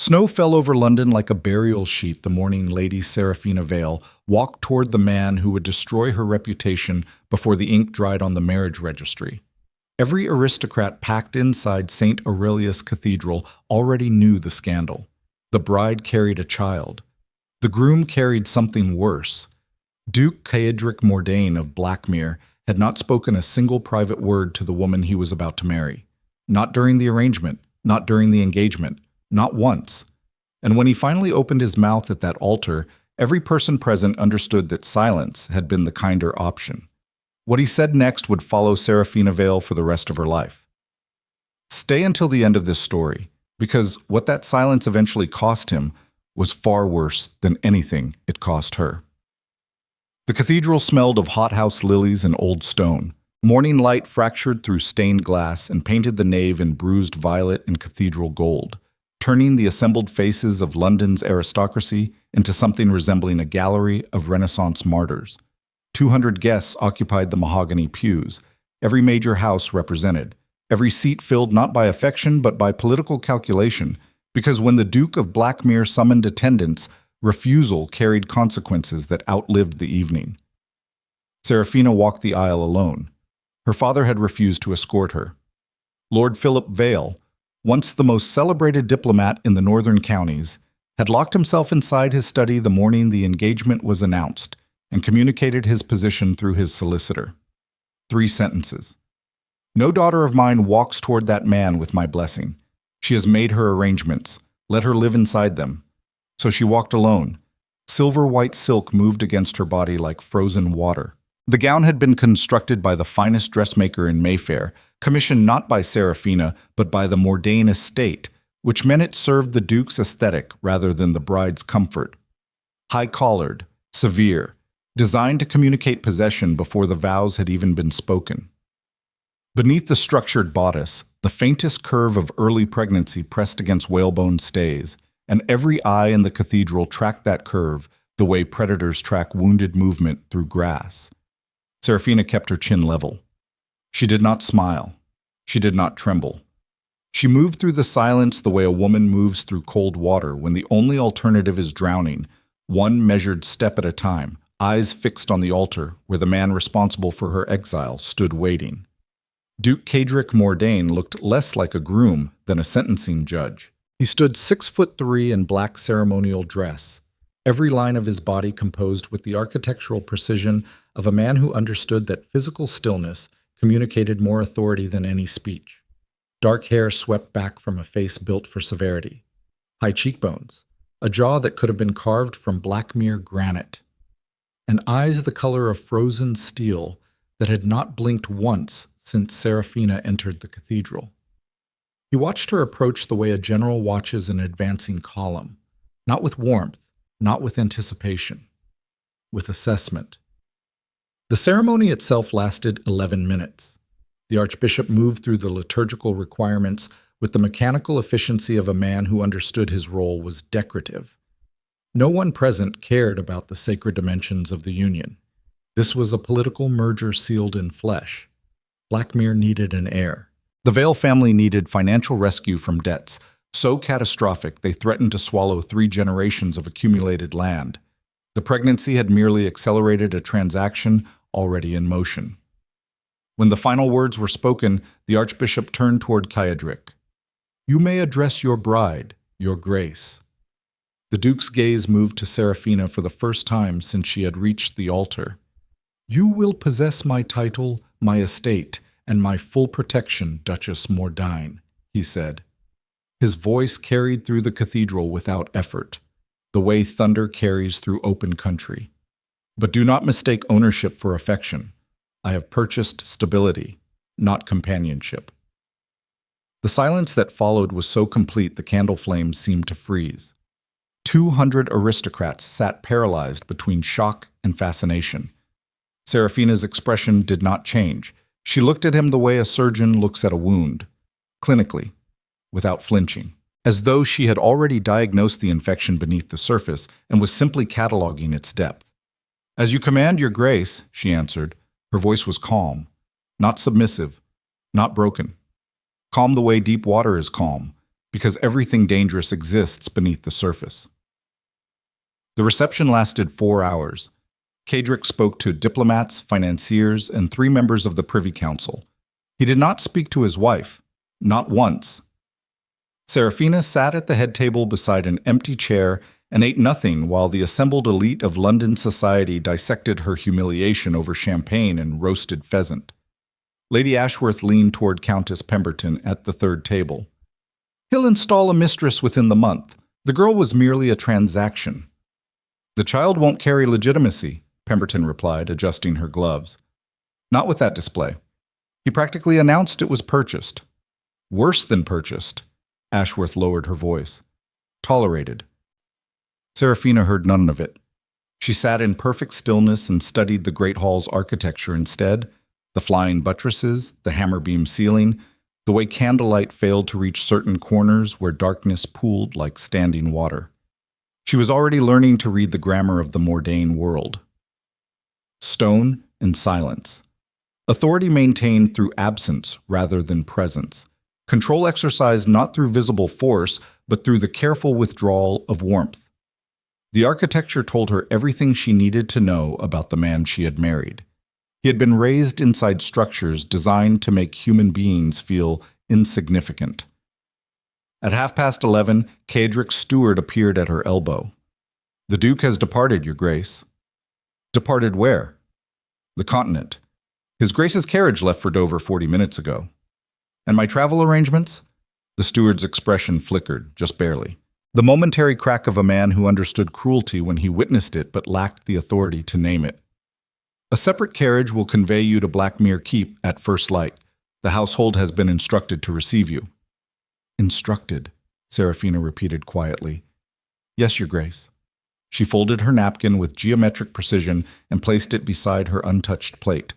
Snow fell over London like a burial sheet the morning Lady Seraphina Vale walked toward the man who would destroy her reputation before the ink dried on the marriage registry. Every aristocrat packed inside St. Aurelius Cathedral already knew the scandal. The bride carried a child. The groom carried something worse. Duke Caedric Mordain of Blackmere had not spoken a single private word to the woman he was about to marry. Not during the arrangement, not during the engagement, not once. And when he finally opened his mouth at that altar, every person present understood that silence had been the kinder option. What he said next would follow Seraphina Vale for the rest of her life. Stay until the end of this story, because what that silence eventually cost him was far worse than anything it cost her. The cathedral smelled of hothouse lilies and old stone. Morning light fractured through stained glass and painted the nave in bruised violet and cathedral gold, turning the assembled faces of London's aristocracy into something resembling a gallery of Renaissance martyrs. 200 guests occupied the mahogany pews, every major house represented, every seat filled not by affection but by political calculation, because when the Duke of Blackmere summoned attendance, refusal carried consequences that outlived the evening. Seraphina walked the aisle alone. Her father had refused to escort her. Lord Philip Vale, once the most celebrated diplomat in the northern counties, had locked himself inside his study the morning the engagement was announced and communicated his position through his solicitor. 3 sentences. No daughter of mine walks toward that man with my blessing. She has made her arrangements. Let her live inside them. So she walked alone. Silver white silk moved against her body like frozen water. The gown had been constructed by the finest dressmaker in Mayfair, commissioned not by Seraphina, but by the Mordain estate, which meant it served the Duke's aesthetic rather than the bride's comfort. High-collared, severe, designed to communicate possession before the vows had even been spoken. Beneath the structured bodice, the faintest curve of early pregnancy pressed against whalebone stays, and every eye in the cathedral tracked that curve the way predators track wounded movement through grass. Seraphina kept her chin level. She did not smile. She did not tremble. She moved through the silence the way a woman moves through cold water when the only alternative is drowning, one measured step at a time, eyes fixed on the altar where the man responsible for her exile stood waiting. Duke Caedric Mordain looked less like a groom than a sentencing judge. He stood 6'3" in black ceremonial dress, every line of his body composed with the architectural precision of a man who understood that physical stillness communicated more authority than any speech. Dark hair swept back from a face built for severity. High cheekbones, a jaw that could have been carved from Blackmere granite, and eyes the color of frozen steel that had not blinked once since Seraphina entered the cathedral. He watched her approach the way a general watches an advancing column, not with warmth, not with anticipation, with assessment. The ceremony itself lasted 11 minutes. The archbishop moved through the liturgical requirements with the mechanical efficiency of a man who understood his role was decorative. No one present cared about the sacred dimensions of the union. This was a political merger sealed in flesh. Blackmere needed an heir. The Vale family needed financial rescue from debts so catastrophic they threatened to swallow 3 generations of accumulated land. The pregnancy had merely accelerated a transaction already in motion. When the final words were spoken, the archbishop turned toward Caedric. "You may address your bride, your grace." The duke's gaze moved to Seraphina for the first time since she had reached the altar. "You will possess my title, my estate, and my full protection, Duchess Mordain," he said. His voice carried through the cathedral without effort, the way thunder carries through open country. "But do not mistake ownership for affection. I have purchased stability, not companionship." The silence that followed was so complete the candle flames seemed to freeze. 200 aristocrats sat paralyzed between shock and fascination. Seraphina's expression did not change. She looked at him the way a surgeon looks at a wound, clinically, without flinching, as though she had already diagnosed the infection beneath the surface and was simply cataloging its depth. "As you command, your grace," she answered. Her voice was calm, not submissive, not broken. Calm the way deep water is calm, because everything dangerous exists beneath the surface. The reception lasted 4 hours. Cedric spoke to diplomats, financiers, and 3 members of the Privy Council. He did not speak to his wife, not once. Seraphina sat at the head table beside an empty chair and ate nothing while the assembled elite of London society dissected her humiliation over champagne and roasted pheasant. Lady Ashworth leaned toward Countess Pemberton at the third table. "He'll install a mistress within the month. The girl was merely a transaction." "The child won't carry legitimacy," Pemberton replied, adjusting her gloves. "Not with that display. He practically announced it was purchased." "Worse than purchased." Ashworth lowered her voice. "Tolerated." Seraphina heard none of it. She sat in perfect stillness and studied the Great Hall's architecture instead, the flying buttresses, the hammer-beam ceiling, the way candlelight failed to reach certain corners where darkness pooled like standing water. She was already learning to read the grammar of the Mordain world. Stone and silence. Authority maintained through absence rather than presence. Control exercised not through visible force, but through the careful withdrawal of warmth. The architecture told her everything she needed to know about the man she had married. He had been raised inside structures designed to make human beings feel insignificant. At 11:30, Cedric's steward appeared at her elbow. "The Duke has departed, Your Grace." "Departed where?" "The continent. His Grace's carriage left for Dover 40 minutes ago." "And my travel arrangements?" The steward's expression flickered, just barely. The momentary crack of a man who understood cruelty when he witnessed it but lacked the authority to name it. "A separate carriage will convey you to Blackmere Keep at first light. The household has been instructed to receive you." "Instructed," Seraphina repeated quietly. "Yes, Your Grace." She folded her napkin with geometric precision and placed it beside her untouched plate.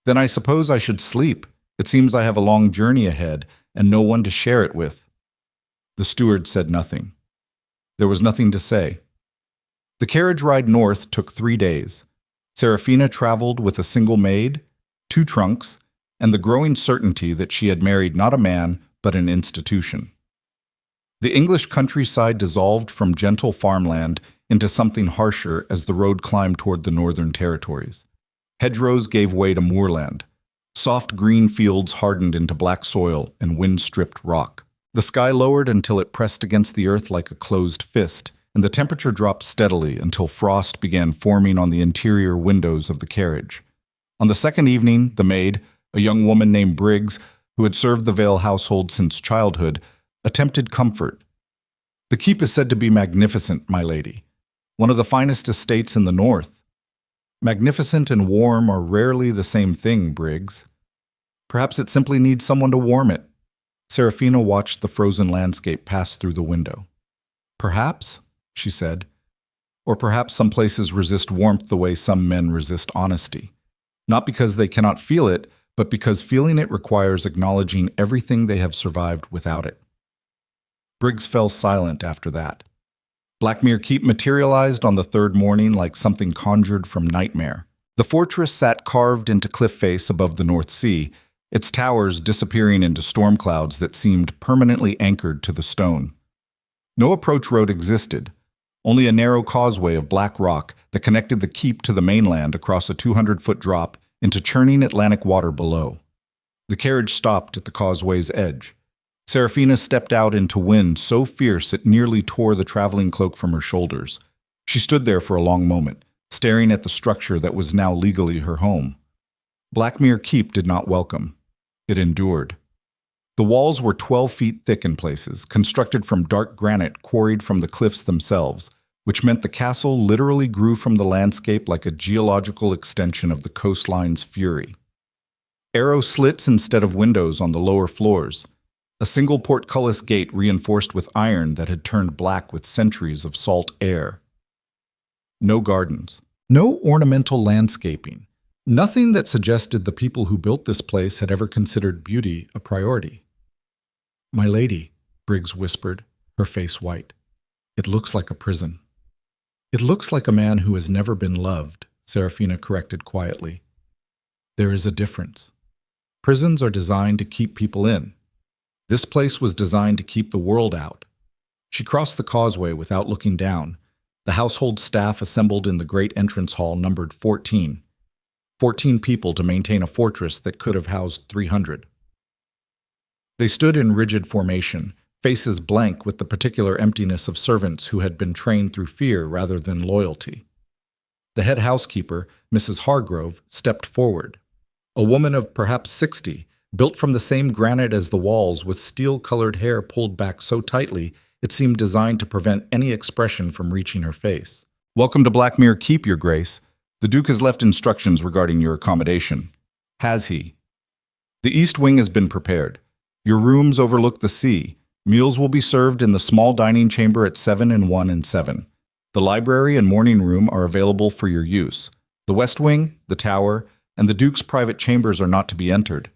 "Then I suppose I should sleep. It seems I have a long journey ahead, and no one to share it with." The steward said nothing. There was nothing to say. The carriage ride north took 3 days. Seraphina traveled with a single maid, 2 trunks, and the growing certainty that she had married not a man, but an institution. The English countryside dissolved from gentle farmland into something harsher as the road climbed toward the northern territories. Hedgerows gave way to moorland. Soft green fields hardened into black soil and wind-stripped rock. The sky lowered until it pressed against the earth like a closed fist, and the temperature dropped steadily until frost began forming on the interior windows of the carriage. On the second evening, the maid, a young woman named Briggs, who had served the Vale household since childhood, attempted comfort. "The keep is said to be magnificent, my lady. One of the finest estates in the north." "Magnificent and warm are rarely the same thing, Briggs." "Perhaps it simply needs someone to warm it." Seraphina watched the frozen landscape pass through the window. "Perhaps," she said. "Or perhaps some places resist warmth the way some men resist honesty. Not because they cannot feel it, but because feeling it requires acknowledging everything they have survived without it." Briggs fell silent after that. Blackmere Keep materialized on the third morning like something conjured from nightmare. The fortress sat carved into cliff face above the North Sea, its towers disappearing into storm clouds that seemed permanently anchored to the stone. No approach road existed, only a narrow causeway of black rock that connected the keep to the mainland across a 200-foot drop into churning Atlantic water below. The carriage stopped at the causeway's edge. Seraphina stepped out into wind so fierce it nearly tore the traveling cloak from her shoulders. She stood there for a long moment, staring at the structure that was now legally her home. Blackmere Keep did not welcome. It endured. The walls were 12 feet thick in places, constructed from dark granite quarried from the cliffs themselves, which meant the castle literally grew from the landscape like a geological extension of the coastline's fury. Arrow slits instead of windows on the lower floors. A single portcullis gate reinforced with iron that had turned black with centuries of salt air. No gardens. No ornamental landscaping. Nothing that suggested the people who built this place had ever considered beauty a priority. "My lady," Briggs whispered, her face white. "It looks like a prison." "It looks like a man who has never been loved," Seraphina corrected quietly. "There is a difference. Prisons are designed to keep people in. This place was designed to keep the world out. She crossed the causeway without looking down. The household staff assembled in the great entrance hall numbered 14. 14 people to maintain a fortress that could have housed 300. They stood in rigid formation, faces blank with the particular emptiness of servants who had been trained through fear rather than loyalty. The head housekeeper, Mrs. Hargrove, stepped forward. A woman of perhaps 60, built from the same granite as the walls, with steel-colored hair pulled back so tightly it seemed designed to prevent any expression from reaching her face. "Welcome to Blackmere Keep, Your Grace. The Duke has left instructions regarding your accommodation." "Has he?" "The east wing has been prepared. Your rooms overlook the sea. Meals will be served in the small dining chamber at 7 and 1 and 7. The library and morning room are available for your use. The west wing, the tower, and the Duke's private chambers are not to be entered."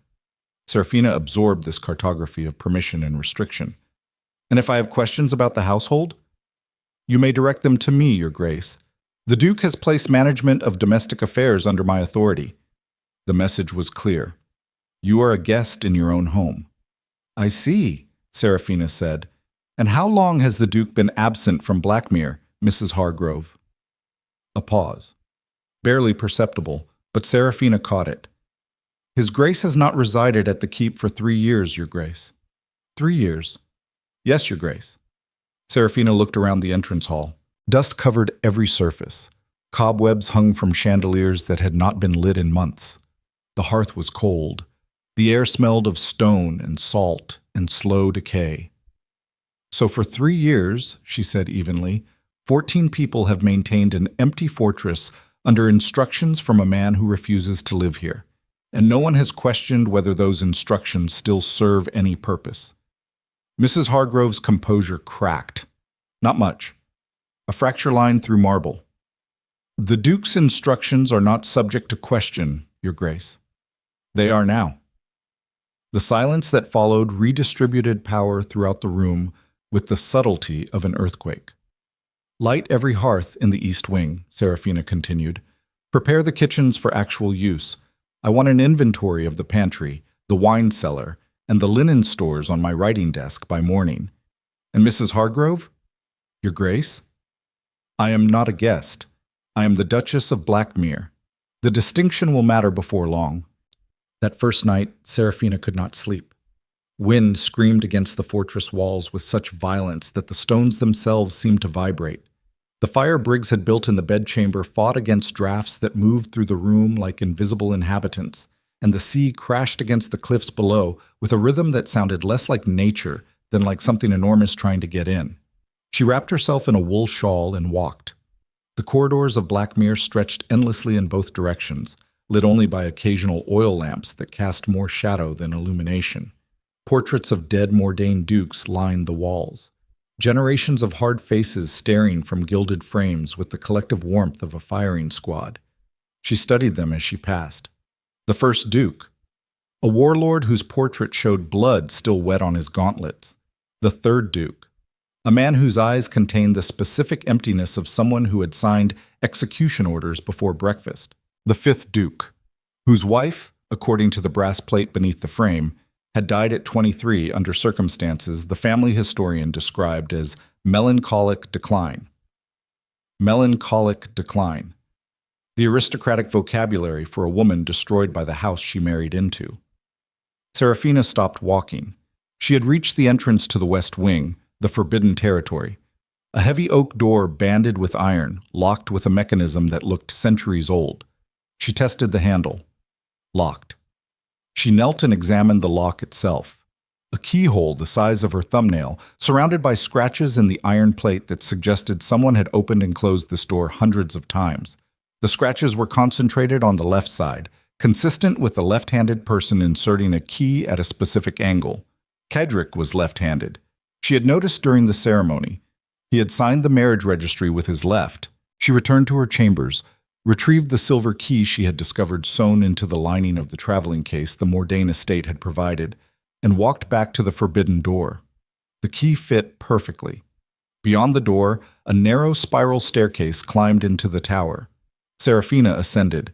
Seraphina absorbed this cartography of permission and restriction. "And if I have questions about the household?" "You may direct them to me, Your Grace. The Duke has placed management of domestic affairs under my authority." The message was clear. "You are a guest in your own home." "I see," Seraphina said. "And how long has the Duke been absent from Blackmere, Mrs. Hargrove?" A pause. Barely perceptible, but Seraphina caught it. "His Grace has not resided at the keep for 3 years, Your Grace." 3 years? "Yes, Your Grace." Seraphina looked around the entrance hall. Dust covered every surface. Cobwebs hung from chandeliers that had not been lit in months. The hearth was cold. The air smelled of stone and salt and slow decay. "So for 3 years," she said evenly, 14 people have maintained an empty fortress under instructions from a man who refuses to live here. And no one has questioned whether those instructions still serve any purpose." Mrs. Hargrove's composure cracked. "Not much. A fracture line through marble." "The Duke's instructions are not subject to question, Your Grace." "They are now." The silence that followed redistributed power throughout the room with the subtlety of an earthquake. "Light every hearth in the east wing," Seraphina continued. "Prepare the kitchens for actual use. I want an inventory of the pantry, the wine cellar, and the linen stores on my writing desk by morning." "And Mrs. Hargrove?" "Your Grace?" "I am not a guest. I am the Duchess of Blackmere. The distinction will matter before long." That first night, Seraphina could not sleep. Wind screamed against the fortress walls with such violence that the stones themselves seemed to vibrate. The fire Briggs had built in the bedchamber fought against drafts that moved through the room like invisible inhabitants, and the sea crashed against the cliffs below with a rhythm that sounded less like nature than like something enormous trying to get in. She wrapped herself in a wool shawl and walked. The corridors of Blackmere stretched endlessly in both directions, lit only by occasional oil lamps that cast more shadow than illumination. Portraits of dead Mordain dukes lined the walls. Generations of hard faces staring from gilded frames with the collective warmth of a firing squad. She studied them as she passed. The first Duke, a warlord whose portrait showed blood still wet on his gauntlets. The third Duke, a man whose eyes contained the specific emptiness of someone who had signed execution orders before breakfast. The fifth Duke, whose wife, according to the brass plate beneath the frame, had died at 23 under circumstances the family historian described as melancholic decline. Melancholic decline. The aristocratic vocabulary for a woman destroyed by the house she married into. Seraphina stopped walking. She had reached the entrance to the west wing, the forbidden territory. A heavy oak door banded with iron, locked with a mechanism that looked centuries old. She tested the handle. Locked. She knelt and examined the lock itself. A keyhole the size of her thumbnail, surrounded by scratches in the iron plate that suggested someone had opened and closed this door hundreds of times. The scratches were concentrated on the left side, consistent with a left-handed person inserting a key at a specific angle. Kedrick was left-handed. She had noticed during the ceremony. He had signed the marriage registry with his left. She returned to her chambers, retrieved the silver key she had discovered sewn into the lining of the traveling case the Mordain estate had provided, and walked back to the forbidden door. The key fit perfectly. Beyond the door, a narrow spiral staircase climbed into the tower. Seraphina ascended.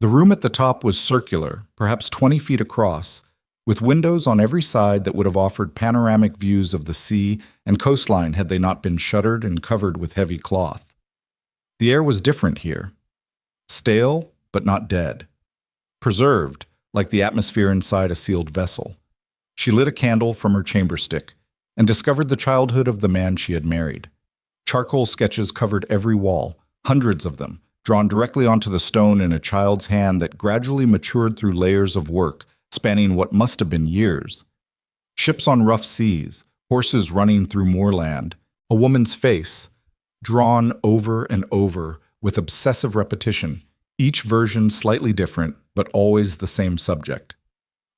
The room at the top was circular, perhaps 20 feet across. with windows on every side that would have offered panoramic views of the sea and coastline had they not been shuttered and covered with heavy cloth. The air was different here. Stale, but not dead. Preserved, like the atmosphere inside a sealed vessel. She lit a candle from her chamber stick and discovered the childhood of the man she had married. Charcoal sketches covered every wall, hundreds of them, drawn directly onto the stone in a child's hand that gradually matured through layers of work, spanning what must have been years. Ships on rough seas, horses running through moorland, a woman's face, drawn over and over with obsessive repetition, each version slightly different, but always the same subject.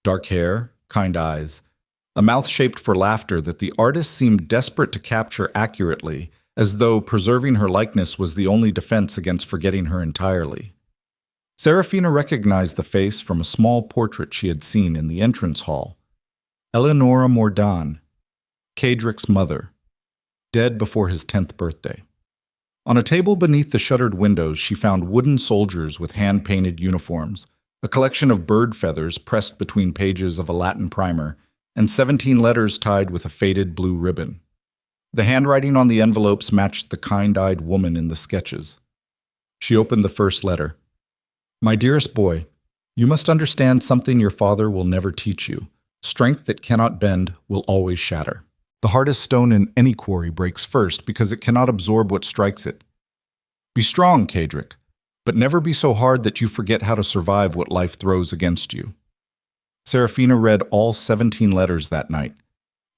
Dark hair, kind eyes, a mouth shaped for laughter that the artist seemed desperate to capture accurately, as though preserving her likeness was the only defense against forgetting her entirely. Seraphina recognized the face from a small portrait she had seen in the entrance hall. Eleonora Mordaunt, Cedric's mother, dead before his 10th birthday. On a table beneath the shuttered windows, she found wooden soldiers with hand-painted uniforms, a collection of bird feathers pressed between pages of a Latin primer, and 17 letters tied with a faded blue ribbon. The handwriting on the envelopes matched the kind-eyed woman in the sketches. She opened the first letter. "My dearest boy, you must understand something your father will never teach you. Strength that cannot bend will always shatter. The hardest stone in any quarry breaks first because it cannot absorb what strikes it. Be strong, Cedric, but never be so hard that you forget how to survive what life throws against you." Seraphina read all 17 letters that night.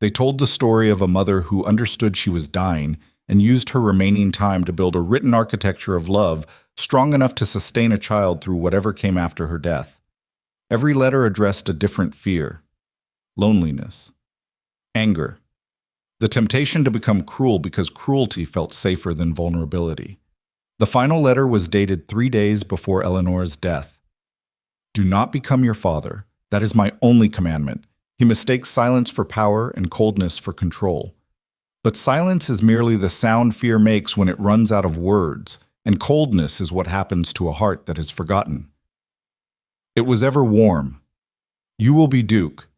They told the story of a mother who understood she was dying and used her remaining time to build a written architecture of love strong enough to sustain a child through whatever came after her death. Every letter addressed a different fear: loneliness, anger, the temptation to become cruel because cruelty felt safer than vulnerability. The final letter was dated 3 days before Eleanor's death. "Do not become your father. That is my only commandment. He mistakes silence for power and coldness for control. But silence is merely the sound fear makes when it runs out of words, and coldness is what happens to a heart that is forgotten. It was ever warm. You will be Duke.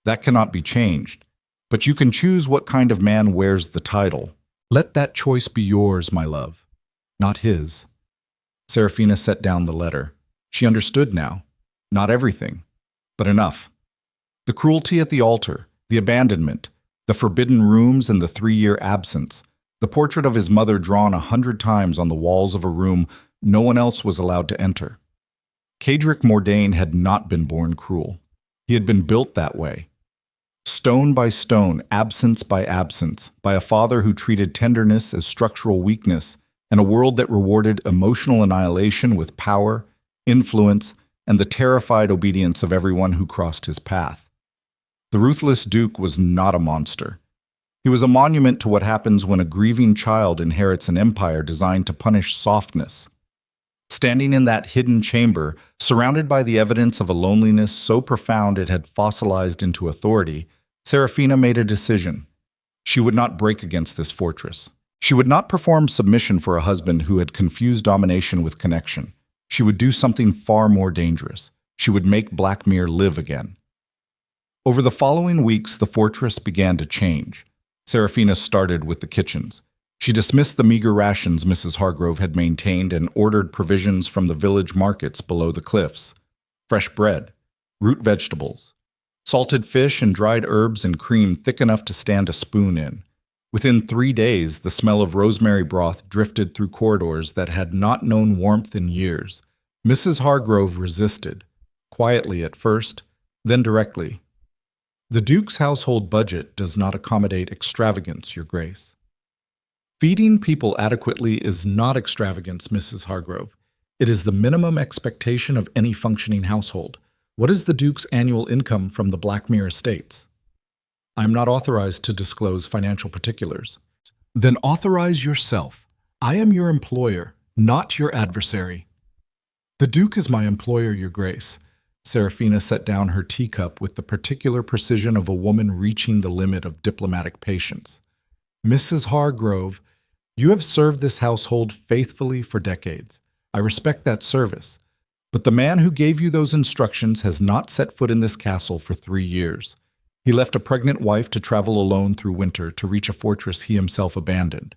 That cannot be changed, but you can choose what kind of man wears the title. Let that choice be yours, my love, not his." Seraphina set down the letter. She understood now. Not everything, but enough. The cruelty at the altar, the abandonment, the forbidden rooms and the 3-year absence, the portrait of his mother drawn 100 times on the walls of a room no one else was allowed to enter. Cedric Mordaunt had not been born cruel. He had been built that way. Stone by stone, absence by a father who treated tenderness as structural weakness, and a world that rewarded emotional annihilation with power, influence, and the terrified obedience of everyone who crossed his path. The ruthless Duke was not a monster. He was a monument to what happens when a grieving child inherits an empire designed to punish softness. Standing in that hidden chamber, surrounded by the evidence of a loneliness so profound it had fossilized into authority, Seraphina made a decision. She would not break against this fortress. She would not perform submission for a husband who had confused domination with connection. She would do something far more dangerous. She would make Blackmere live again. Over the following weeks, the fortress began to change. Seraphina started with the kitchens. She dismissed the meager rations Mrs. Hargrove had maintained and ordered provisions from the village markets below the cliffs. Fresh bread, root vegetables, salted fish and dried herbs and cream thick enough to stand a spoon in. Within 3 days, the smell of rosemary broth drifted through corridors that had not known warmth in years. Mrs. Hargrove resisted, quietly at first, then directly. "The Duke's household budget does not accommodate extravagance, Your Grace." "Feeding people adequately is not extravagance, Mrs. Hargrove. It is the minimum expectation of any functioning household. What is the Duke's annual income from the Blackmere estates?" "I am not authorized to disclose financial particulars." "Then authorize yourself. I am your employer, not your adversary." "The Duke is my employer, Your Grace." Seraphina set down her teacup with the particular precision of a woman reaching the limit of diplomatic patience. "Mrs. Hargrove, you have served this household faithfully for decades. I respect that service. But the man who gave you those instructions has not set foot in this castle for 3 years. He left a pregnant wife to travel alone through winter to reach a fortress he himself abandoned.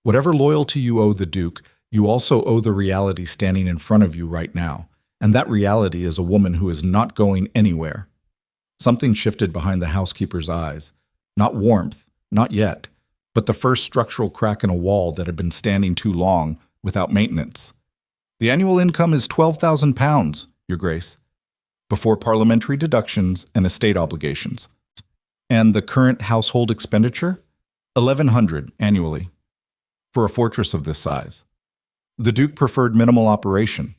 Whatever loyalty you owe the Duke, you also owe the reality standing in front of you right now. And that reality is a woman who is not going anywhere. Something shifted behind the housekeeper's eyes. Not warmth, not yet, but the first structural crack in a wall that had been standing too long without maintenance. The annual income is £12,000, Your Grace, before parliamentary deductions and estate obligations. And the current household expenditure? £1,100 annually, for a fortress of this size. The Duke preferred minimal operation.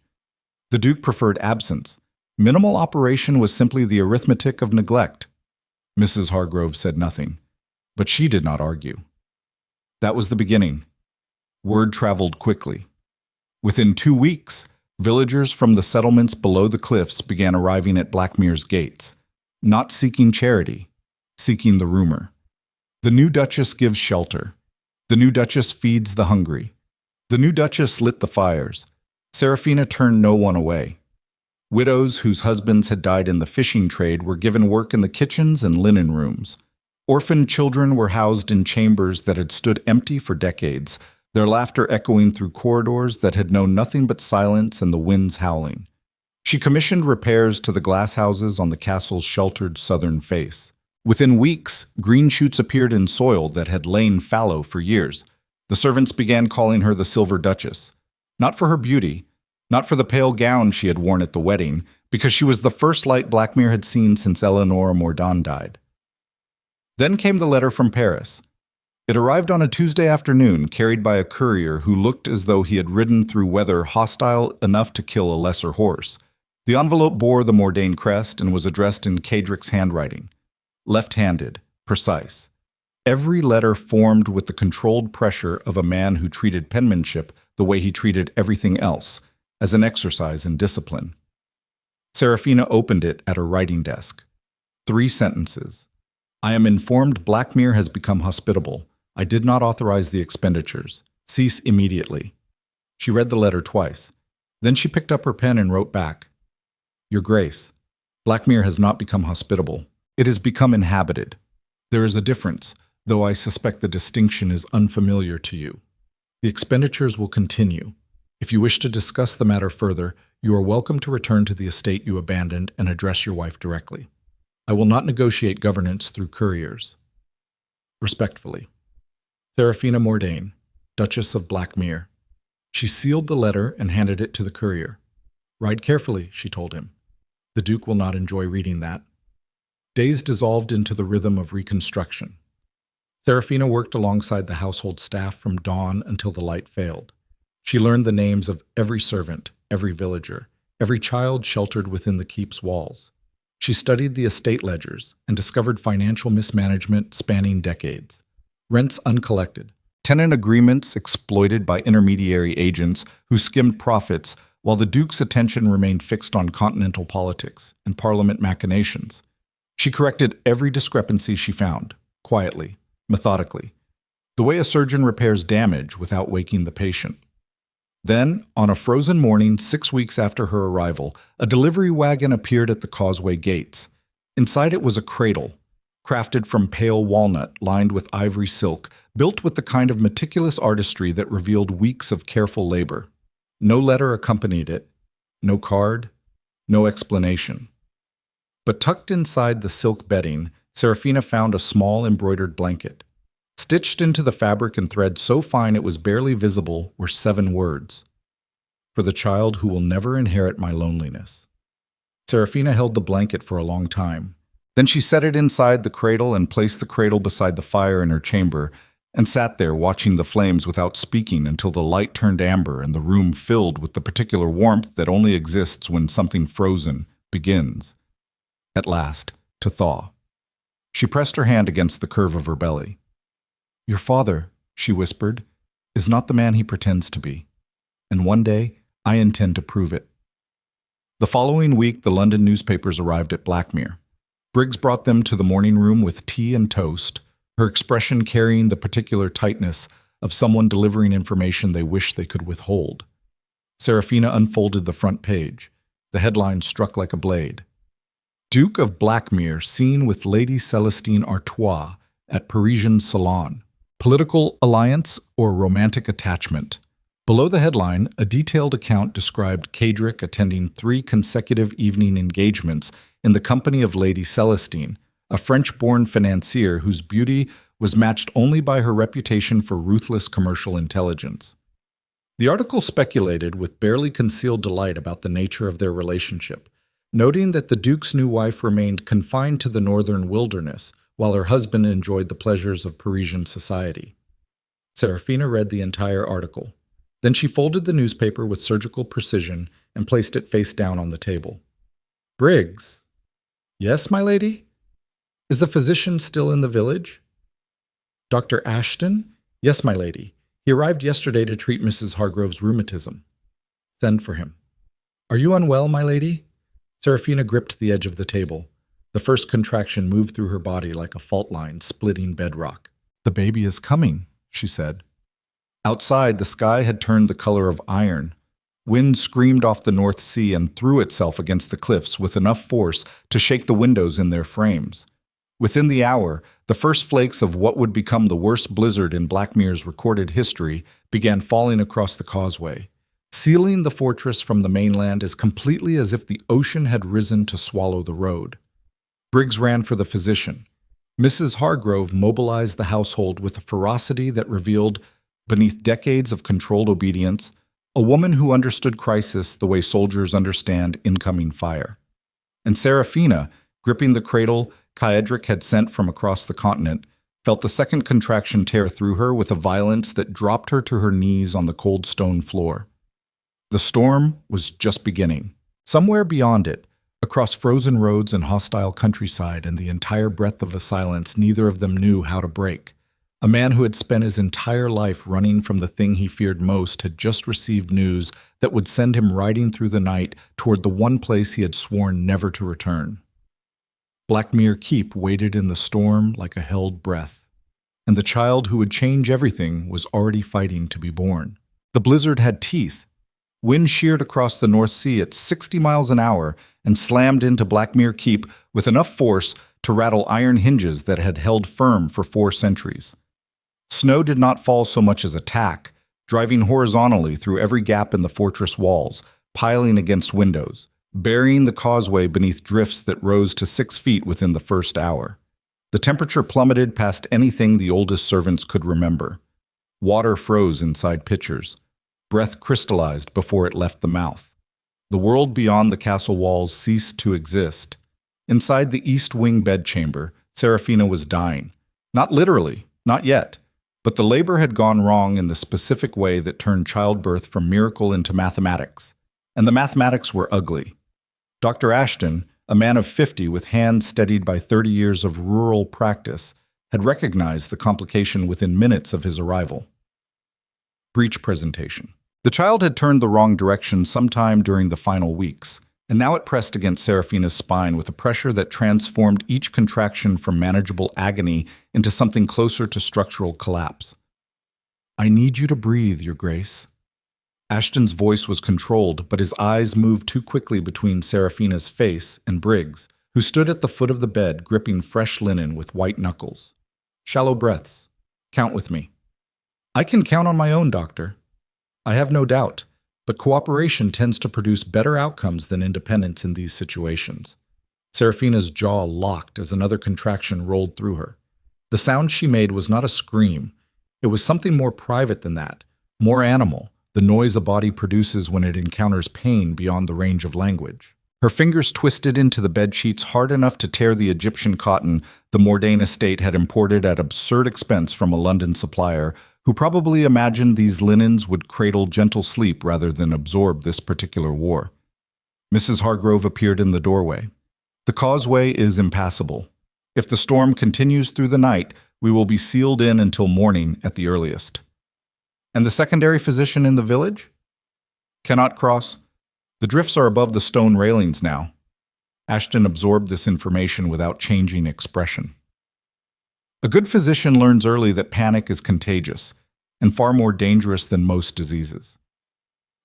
The Duke preferred absence. Minimal operation was simply the arithmetic of neglect. Mrs. Hargrove said nothing, but she did not argue. That was the beginning. Word traveled quickly. Within 2 weeks, villagers from the settlements below the cliffs began arriving at Blackmere's gates, not seeking charity, seeking the rumor. The new Duchess gives shelter. The new Duchess feeds the hungry. The new Duchess lit the fires. Seraphina turned no one away. Widows whose husbands had died in the fishing trade were given work in the kitchens and linen rooms. Orphaned children were housed in chambers that had stood empty for decades, their laughter echoing through corridors that had known nothing but silence and the winds howling. She commissioned repairs to the glass houses on the castle's sheltered southern face. Within weeks, green shoots appeared in soil that had lain fallow for years. The servants began calling her the Silver Duchess, not for her beauty, not for the pale gown she had worn at the wedding, because she was the first light Blackmere had seen since Eleanor Mordaunt died. Then came the letter from Paris. It arrived on a Tuesday afternoon, carried by a courier who looked as though he had ridden through weather hostile enough to kill a lesser horse. The envelope bore the Mordaunt crest and was addressed in Cadric's handwriting. Left-handed, precise. Every letter formed with the controlled pressure of a man who treated penmanship the way he treated everything else, as an exercise in discipline. Seraphina opened it at her writing desk. 3 sentences. I am informed Blackmere has become hospitable. I did not authorize the expenditures. Cease immediately. She read the letter twice. Then she picked up her pen and wrote back. Your Grace, Blackmere has not become hospitable. It has become inhabited. There is a difference, though I suspect the distinction is unfamiliar to you. The expenditures will continue. If you wish to discuss the matter further, you are welcome to return to the estate you abandoned and address your wife directly. I will not negotiate governance through couriers. Respectfully. Seraphina Mordaunt, Duchess of Blackmere. She sealed the letter and handed it to the courier. Ride carefully, she told him. The Duke will not enjoy reading that. Days dissolved into the rhythm of reconstruction. Seraphina worked alongside the household staff from dawn until the light failed. She learned the names of every servant, every villager, every child sheltered within the keep's walls. She studied the estate ledgers and discovered financial mismanagement spanning decades. Rents uncollected, tenant agreements exploited by intermediary agents who skimmed profits while the Duke's attention remained fixed on continental politics and parliament machinations. She corrected every discrepancy she found, quietly, methodically, the way a surgeon repairs damage without waking the patient. Then, on a frozen morning 6 weeks after her arrival, a delivery wagon appeared at the causeway gates. Inside it was a cradle, crafted from pale walnut lined with ivory silk, built with the kind of meticulous artistry that revealed weeks of careful labor. No letter accompanied it, no card, no explanation. But tucked inside the silk bedding, Seraphina found a small embroidered blanket. Stitched into the fabric in thread so fine it was barely visible were 7 words. For the child who will never inherit my loneliness. Seraphina held the blanket for a long time. Then she set it inside the cradle and placed the cradle beside the fire in her chamber, and sat there watching the flames without speaking until the light turned amber and the room filled with the particular warmth that only exists when something frozen begins, at last, to thaw. She pressed her hand against the curve of her belly. Your father, she whispered, is not the man he pretends to be, and one day I intend to prove it. The following week, the London newspapers arrived at Blackmere. Briggs brought them to the morning room with tea and toast, her expression carrying the particular tightness of someone delivering information they wish they could withhold. Seraphina unfolded the front page. The headline struck like a blade. Duke of Blackmere seen with Lady Celestine Artois at Parisian salon. Political alliance or romantic attachment. Below the headline, a detailed account described Cadric attending 3 consecutive evening engagements in the company of Lady Celestine, a French-born financier whose beauty was matched only by her reputation for ruthless commercial intelligence. The article speculated with barely concealed delight about the nature of their relationship, noting that the Duke's new wife remained confined to the northern wilderness, while her husband enjoyed the pleasures of Parisian society. Seraphina read the entire article. Then she folded the newspaper with surgical precision and placed it face down on the table. "Briggs?" "Yes, my lady?" "Is the physician still in the village?" "Dr. Ashton?" "Yes, my lady. He arrived yesterday to treat Mrs. Hargrove's rheumatism." "Send for him." "Are you unwell, my lady?" Seraphina gripped the edge of the table. The first contraction moved through her body like a fault line splitting bedrock. "The baby is coming," she said. Outside, the sky had turned the color of iron. Wind screamed off the North Sea and threw itself against the cliffs with enough force to shake the windows in their frames. Within the hour, the first flakes of what would become the worst blizzard in Blackmere's recorded history began falling across the causeway, sealing the fortress from the mainland as completely as if the ocean had risen to swallow the road. Briggs ran for the physician. Mrs. Hargrove mobilized the household with a ferocity that revealed, beneath decades of controlled obedience, a woman who understood crisis the way soldiers understand incoming fire. And Seraphina, gripping the cradle Cadric had sent from across the continent, felt the second contraction tear through her with a violence that dropped her to her knees on the cold stone floor. The storm was just beginning. Somewhere beyond it, across frozen roads and hostile countryside and the entire breadth of a silence neither of them knew how to break, a man who had spent his entire life running from the thing he feared most had just received news that would send him riding through the night toward the one place he had sworn never to return. Blackmere Keep waited in the storm like a held breath, and the child who would change everything was already fighting to be born. The blizzard had teeth. Wind sheared across the North Sea at 60 miles an hour and slammed into Blackmere Keep with enough force to rattle iron hinges that had held firm for 4 centuries. Snow did not fall so much as a tack, driving horizontally through every gap in the fortress walls, piling against windows, burying the causeway beneath drifts that rose to 6 feet within the first hour. The temperature plummeted past anything the oldest servants could remember. Water froze inside pitchers. Breath crystallized before it left the mouth. The world beyond the castle walls ceased to exist. Inside the east wing bedchamber, Seraphina was dying. Not literally, not yet. But the labor had gone wrong in the specific way that turned childbirth from miracle into mathematics. And the mathematics were ugly. Dr. Ashton, a man of 50 with hands steadied by 30 years of rural practice, had recognized the complication within minutes of his arrival. Breech presentation. The child had turned the wrong direction sometime during the final weeks, and now it pressed against Seraphina's spine with a pressure that transformed each contraction from manageable agony into something closer to structural collapse. "I need you to breathe, Your Grace." Ashton's voice was controlled, but his eyes moved too quickly between Seraphina's face and Briggs, who stood at the foot of the bed gripping fresh linen with white knuckles. "Shallow breaths. Count with me." "I can count on my own, Doctor." "I have no doubt, but cooperation tends to produce better outcomes than independence in these situations." Seraphina's jaw locked as another contraction rolled through her. The sound she made was not a scream. It was something more private than that, more animal, the noise a body produces when it encounters pain beyond the range of language. Her fingers twisted into the bedsheets hard enough to tear the Egyptian cotton the Mordain estate had imported at absurd expense from a London supplier, who probably imagined these linens would cradle gentle sleep rather than absorb this particular war. Mrs. Hargrove appeared in the doorway. "The causeway is impassable. If the storm continues through the night, we will be sealed in until morning at the earliest." "And the secondary physician in the village?" "Cannot cross. The drifts are above the stone railings now." Ashton absorbed this information without changing expression. A good physician learns early that panic is contagious and far more dangerous than most diseases.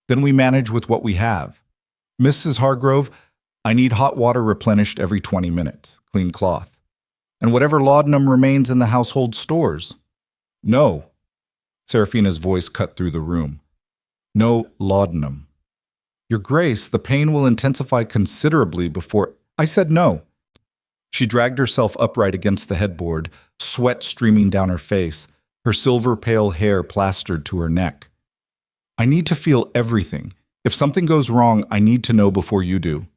"Then we manage with what we have." Mrs. Hargrove, I need hot water replenished every 20 minutes, clean cloth, and whatever laudanum remains in the household stores. No. Seraphina's voice cut through the room. No laudanum. Your Grace, the pain will intensify considerably before... I said no. She dragged herself upright against the headboard, sweat streaming down her face, her silver-pale hair plastered to her neck. I need to feel everything. If something goes wrong, I need to know before you do.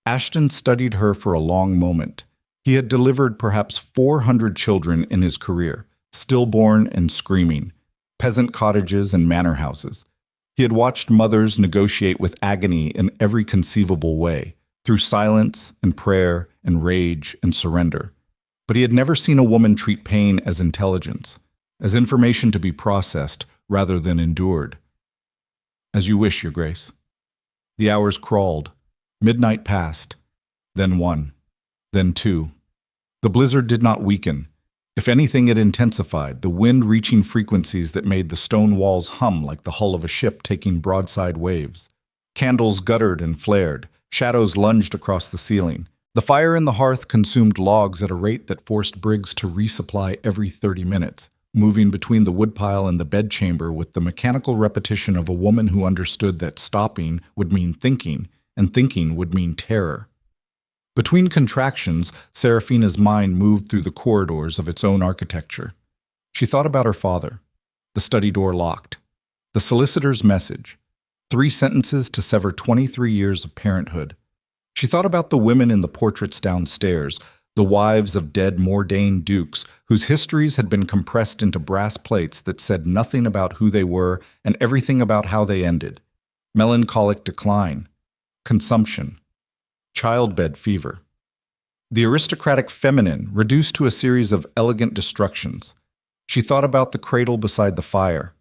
Ashton studied her for a long moment. He had delivered perhaps 400 children in his career, stillborn and screaming, peasant cottages and manor houses. He had watched mothers negotiate with agony in every conceivable way, through silence and prayer and rage and surrender. But he had never seen a woman treat pain as intelligence, as information to be processed rather than endured. As you wish, Your Grace. The hours crawled. Midnight passed. Then 1. Then 2. The blizzard did not weaken. If anything, it intensified, the wind reaching frequencies that made the stone walls hum like the hull of a ship taking broadside waves. Candles guttered and flared. Shadows lunged across the ceiling. The fire in the hearth consumed logs at a rate that forced Briggs to resupply every 30 minutes, moving between the woodpile and the bedchamber with the mechanical repetition of a woman who understood that stopping would mean thinking, and thinking would mean terror. Between contractions, Seraphina's mind moved through the corridors of its own architecture. She thought about her father, the study door locked, the solicitor's message, 3 sentences to sever 23 years of parenthood. She thought about the women in the portraits downstairs, the wives of dead Mordain dukes whose histories had been compressed into brass plates that said nothing about who they were and everything about how they ended. Melancholic decline, consumption, childbed fever. The aristocratic feminine reduced to a series of elegant destructions. She thought about the cradle beside the fire,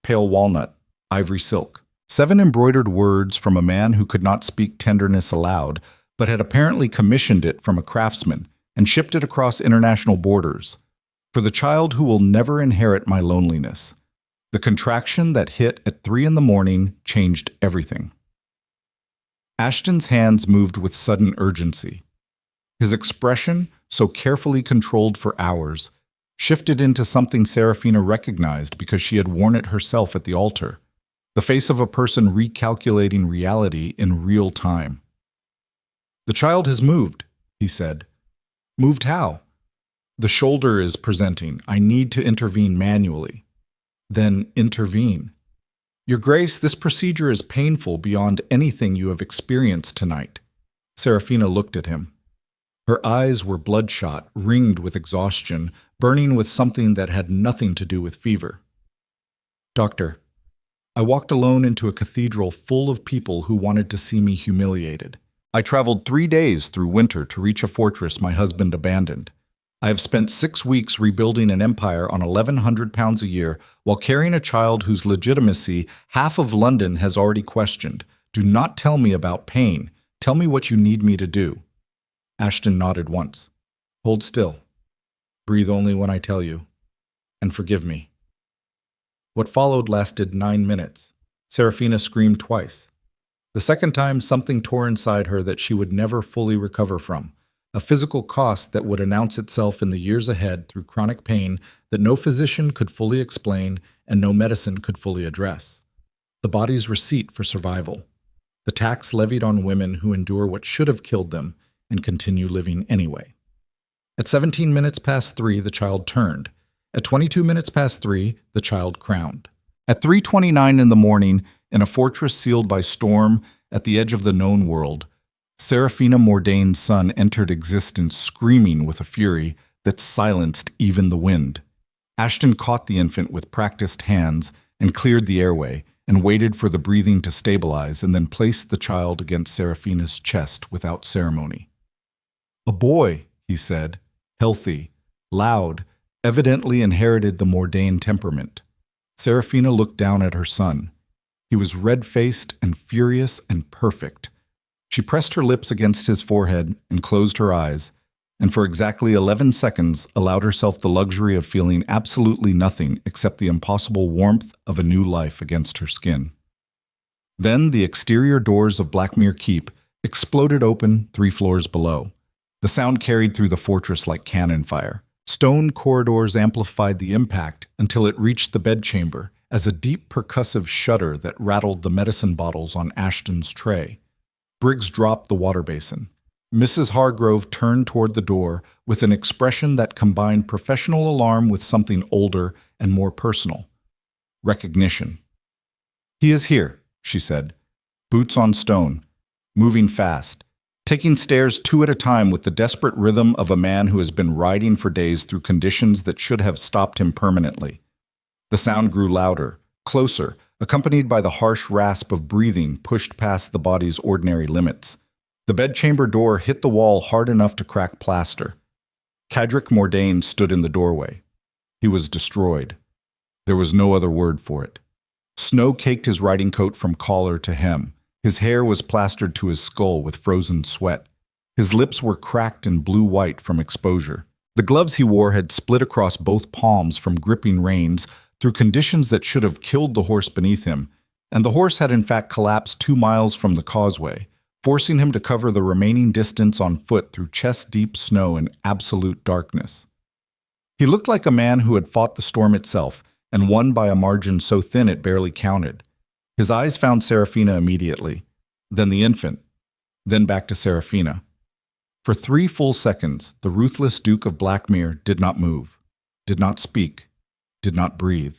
pale walnut, ivory silk. 7 embroidered words from a man who could not speak tenderness aloud, but had apparently commissioned it from a craftsman and shipped it across international borders. For the child who will never inherit my loneliness. The contraction that hit at 3 a.m. changed everything. Ashton's hands moved with sudden urgency. His expression, so carefully controlled for hours, shifted into something Seraphina recognized because she had worn it herself at the altar. The face of a person recalculating reality in real time. The child has moved, he said. Moved how? The shoulder is presenting. I need to intervene manually. Then intervene. Your Grace, this procedure is painful beyond anything you have experienced tonight. Seraphina looked at him. Her eyes were bloodshot, ringed with exhaustion, burning with something that had nothing to do with fever. Doctor, I walked alone into a cathedral full of people who wanted to see me humiliated. I traveled 3 days through winter to reach a fortress my husband abandoned. I have spent 6 weeks rebuilding an empire on £1,100 a year while carrying a child whose legitimacy half of London has already questioned. Do not tell me about pain. Tell me what you need me to do. Ashton nodded once. Hold still. Breathe only when I tell you. And forgive me. What followed lasted 9 minutes. Seraphina screamed twice. The second time, something tore inside her that she would never fully recover from. A physical cost that would announce itself in the years ahead through chronic pain that no physician could fully explain and no medicine could fully address. The body's receipt for survival. The tax levied on women who endure what should have killed them and continue living anyway. At 17 minutes past 3, the child turned. At 22 minutes past 3, the child crowned. At 3:29 in the morning, in a fortress sealed by storm at the edge of the known world, Seraphina Mordain's son entered existence screaming with a fury that silenced even the wind. Ashton caught the infant with practiced hands and cleared the airway and waited for the breathing to stabilize and then placed the child against Seraphina's chest without ceremony. A boy, he said, healthy, loud, evidently inherited the Mordain temperament. Seraphina looked down at her son. He was red-faced and furious and perfect. She pressed her lips against his forehead and closed her eyes, and for exactly 11 seconds allowed herself the luxury of feeling absolutely nothing except the impossible warmth of a new life against her skin. Then the exterior doors of Blackmere Keep exploded open 3 floors below. The sound carried through the fortress like cannon fire. Stone corridors amplified the impact until it reached the bedchamber as a deep percussive shudder that rattled the medicine bottles on Ashton's tray. Briggs dropped the water basin. Mrs. Hargrove turned toward the door with an expression that combined professional alarm with something older and more personal. Recognition. "He is here," she said. Boots on stone, moving fast, taking stairs 2 at a time with the desperate rhythm of a man who has been riding for days through conditions that should have stopped him permanently. The sound grew louder, closer, accompanied by the harsh rasp of breathing pushed past the body's ordinary limits. The bedchamber door hit the wall hard enough to crack plaster. Cadric Mordain stood in the doorway. He was destroyed. There was no other word for it. Snow caked his riding coat from collar to hem. His hair was plastered to his skull with frozen sweat. His lips were cracked and blue-white from exposure. The gloves he wore had split across both palms from gripping reins through conditions that should have killed the horse beneath him, and the horse had in fact collapsed 2 miles from the causeway, forcing him to cover the remaining distance on foot through chest-deep snow and absolute darkness. He looked like a man who had fought the storm itself and won by a margin so thin it barely counted. His eyes found Seraphina immediately, then the infant, then back to Seraphina. For 3 full seconds, the ruthless Duke of Blackmere did not move, did not speak, did not breathe.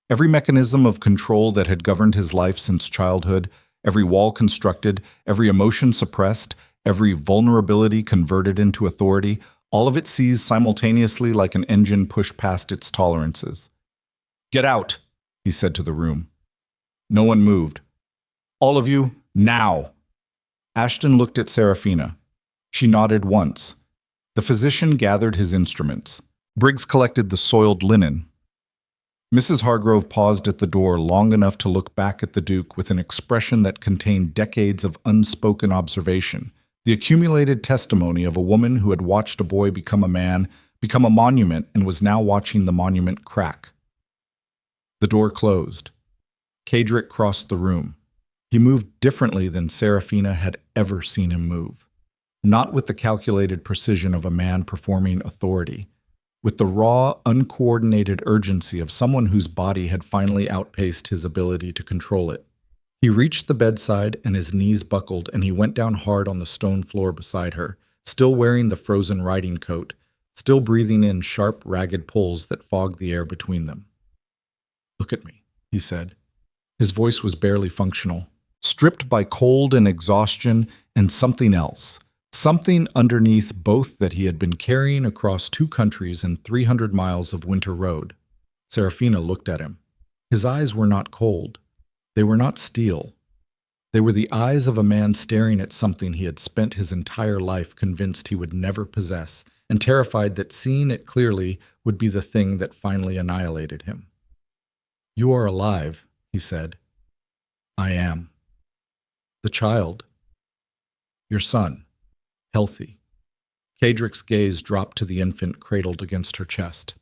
Every mechanism of control that had governed his life since childhood, every wall constructed, every emotion suppressed, every vulnerability converted into authority, all of it seized simultaneously like an engine pushed past its tolerances. "Get out," he said to the room. No one moved. "All of you, now." Ashton looked at Seraphina. She nodded once. The physician gathered his instruments. Briggs collected the soiled linen. Mrs. Hargrove paused at the door long enough to look back at the Duke with an expression that contained decades of unspoken observation, the accumulated testimony of a woman who had watched a boy become a man, become a monument, and was now watching the monument crack. The door closed. Cadric crossed the room. He moved differently than Seraphina had ever seen him move. Not with the calculated precision of a man performing authority, with the raw, uncoordinated urgency of someone whose body had finally outpaced his ability to control it. He reached the bedside and his knees buckled and he went down hard on the stone floor beside her, still wearing the frozen riding coat, still breathing in sharp, ragged pulls that fogged the air between them. "Look at me," he said. His voice was barely functional, stripped by cold and exhaustion and something else. Something underneath both that he had been carrying across 2 countries and 300 miles of winter road. Seraphina looked at him. His eyes were not cold. They were not steel. They were the eyes of a man staring at something he had spent his entire life convinced he would never possess, and terrified that seeing it clearly would be the thing that finally annihilated him. "You are alive," he said. "I am." "The child?" "Your son. Healthy." Cadric's gaze dropped to the infant cradled against her chest.